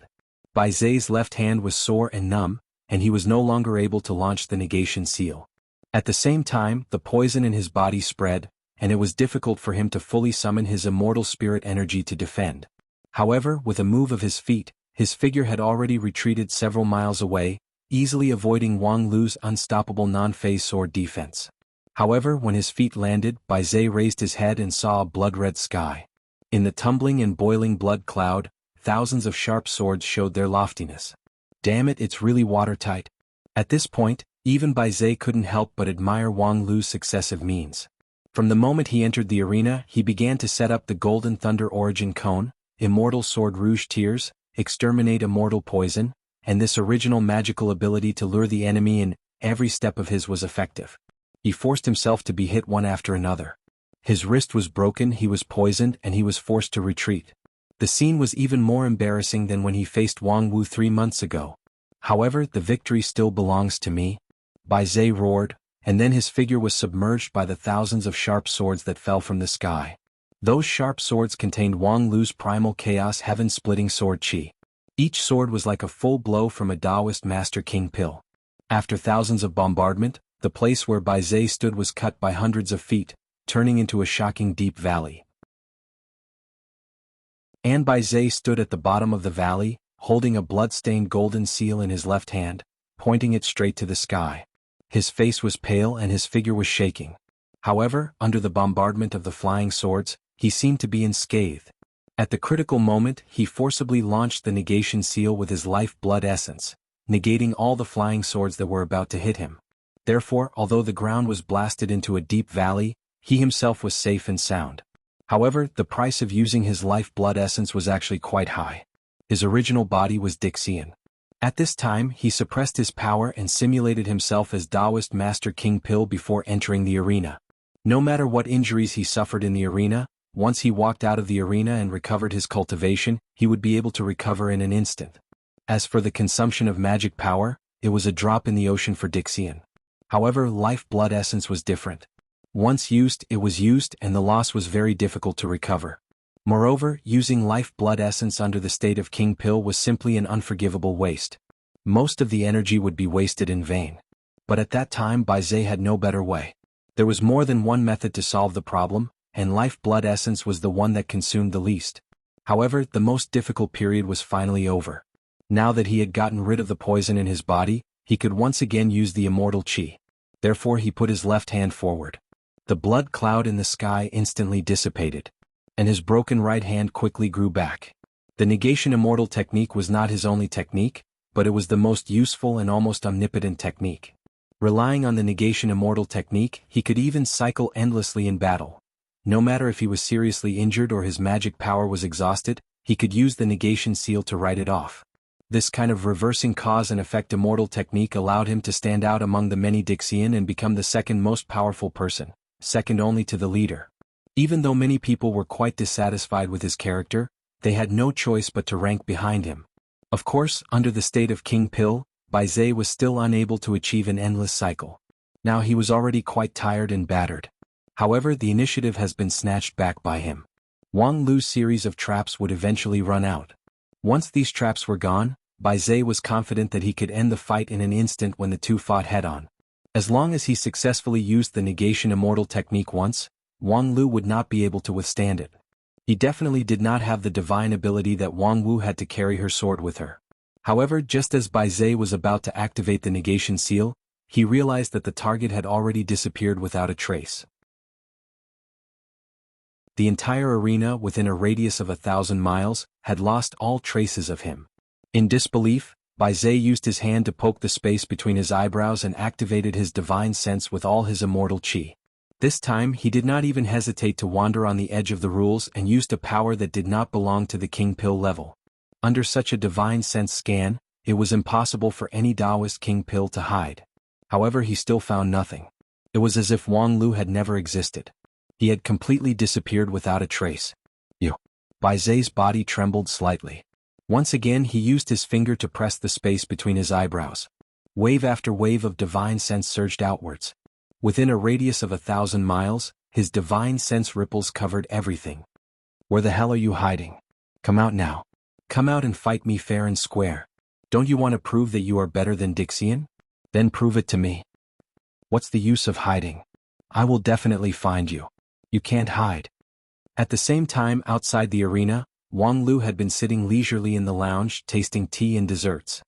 Bai Zhe's left hand was sore and numb, and he was no longer able to launch the negation seal. At the same time, the poison in his body spread, and it was difficult for him to fully summon his immortal spirit energy to defend. However, with a move of his feet, his figure had already retreated several miles away, easily avoiding Wang Lu's unstoppable non-phase sword defense. However, when his feet landed, Bai Zhe raised his head and saw a blood-red sky. In the tumbling and boiling blood cloud, thousands of sharp swords showed their loftiness. Damn it, it's really watertight. At this point, even Bai Zhe couldn't help but admire Wang Lu's successive means. From the moment he entered the arena, he began to set up the Golden Thunder Origin Cone, Immortal Sword Rouge Tears, Exterminate Immortal Poison, and this original magical ability to lure the enemy in. Every step of his was effective. He forced himself to be hit one after another. His wrist was broken, he was poisoned, and he was forced to retreat. The scene was even more embarrassing than when he faced Wang Wu 3 months ago. However, the victory still belongs to me, Bai Zhe roared, and then his figure was submerged by the thousands of sharp swords that fell from the sky. Those sharp swords contained Wang Lu's primal chaos heaven-splitting sword chi. Each sword was like a full blow from a Taoist master king pill. After thousands of bombardment, the place where Bai Zhe stood was cut by hundreds of feet, turning into a shocking deep valley. And Bai Zhe stood at the bottom of the valley, holding a blood-stained golden seal in his left hand, pointing it straight to the sky. His face was pale and his figure was shaking. However, under the bombardment of the flying swords, he seemed to be unscathed. At the critical moment, he forcibly launched the negation seal with his life-blood essence, negating all the flying swords that were about to hit him. Therefore, although the ground was blasted into a deep valley, he himself was safe and sound. However, the price of using his life-blood essence was actually quite high. His original body was Dixian. At this time, he suppressed his power and simulated himself as Taoist Master King Pil before entering the arena. No matter what injuries he suffered in the arena, once he walked out of the arena and recovered his cultivation, he would be able to recover in an instant. As for the consumption of magic power, it was a drop in the ocean for Dixian. However, life-blood essence was different. Once used, it was used and the loss was very difficult to recover. Moreover, using life-blood essence under the state of King Pil was simply an unforgivable waste. Most of the energy would be wasted in vain. But at that time Bai Zhe had no better way. There was more than one method to solve the problem, and life-blood essence was the one that consumed the least. However, the most difficult period was finally over. Now that he had gotten rid of the poison in his body, he could once again use the immortal qi. Therefore he put his left hand forward. The blood cloud in the sky instantly dissipated, and his broken right hand quickly grew back. The negation immortal technique was not his only technique, but it was the most useful and almost omnipotent technique. Relying on the negation immortal technique, he could even cycle endlessly in battle. No matter if he was seriously injured or his magic power was exhausted, he could use the negation seal to write it off. This kind of reversing cause and effect immortal technique allowed him to stand out among the many Dixian and become the second most powerful person, second only to the leader. Even though many people were quite dissatisfied with his character, they had no choice but to rank behind him. Of course, under the state of King Pil, Bai Zhe was still unable to achieve an endless cycle. Now he was already quite tired and battered. However, the initiative has been snatched back by him. Wang Lu's series of traps would eventually run out. Once these traps were gone, Bai Zhe was confident that he could end the fight in an instant when the two fought head-on. As long as he successfully used the negation immortal technique once, Wang Lu would not be able to withstand it. He definitely did not have the divine ability that Wang Wu had to carry her sword with her. However, just as Bai Zhe was about to activate the negation seal, he realized that the target had already disappeared without a trace. The entire arena within a radius of 1,000 miles had lost all traces of him. In disbelief, Bai Zhe used his hand to poke the space between his eyebrows and activated his divine sense with all his immortal qi. This time he did not even hesitate to wander on the edge of the rules and used a power that did not belong to the King Pil level. Under such a divine sense scan, it was impossible for any Taoist King Pil to hide. However, he still found nothing. It was as if Wang Lu had never existed. He had completely disappeared without a trace. Bai Zhe's body trembled slightly. Once again he used his finger to press the space between his eyebrows. Wave after wave of divine sense surged outwards. Within a radius of 1,000 miles, his divine sense ripples covered everything. Where the hell are you hiding? Come out now. Come out and fight me fair and square. Don't you want to prove that you are better than Dixian? Then prove it to me. What's the use of hiding? I will definitely find you. You can't hide. At the same time outside the arena, Wang Lu had been sitting leisurely in the lounge tasting tea and desserts.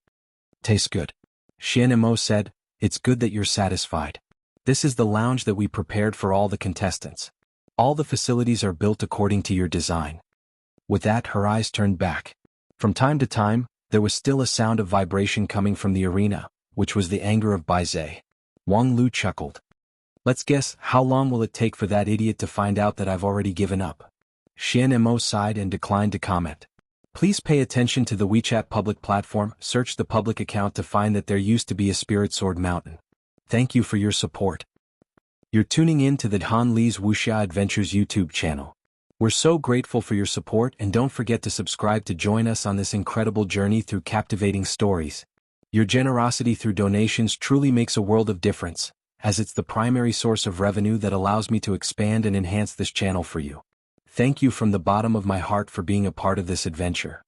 Tastes good. Xian Mo said, it's good that you're satisfied. This is the lounge that we prepared for all the contestants. All the facilities are built according to your design. With that, her eyes turned back. From time to time, there was still a sound of vibration coming from the arena, which was the anger of Bai Zhe. Wang Lu chuckled. Let's guess, how long will it take for that idiot to find out that I've already given up? Xian Mo sighed and declined to comment. Please pay attention to the WeChat public platform. Search the public account to find that there used to be a Spirit Sword Mountain. Thank you for your support. You're tuning in to the Han Li's Wuxia Adventures YouTube channel. We're so grateful for your support, and don't forget to subscribe to join us on this incredible journey through captivating stories. Your generosity through donations truly makes a world of difference, as it's the primary source of revenue that allows me to expand and enhance this channel for you. Thank you from the bottom of my heart for being a part of this adventure.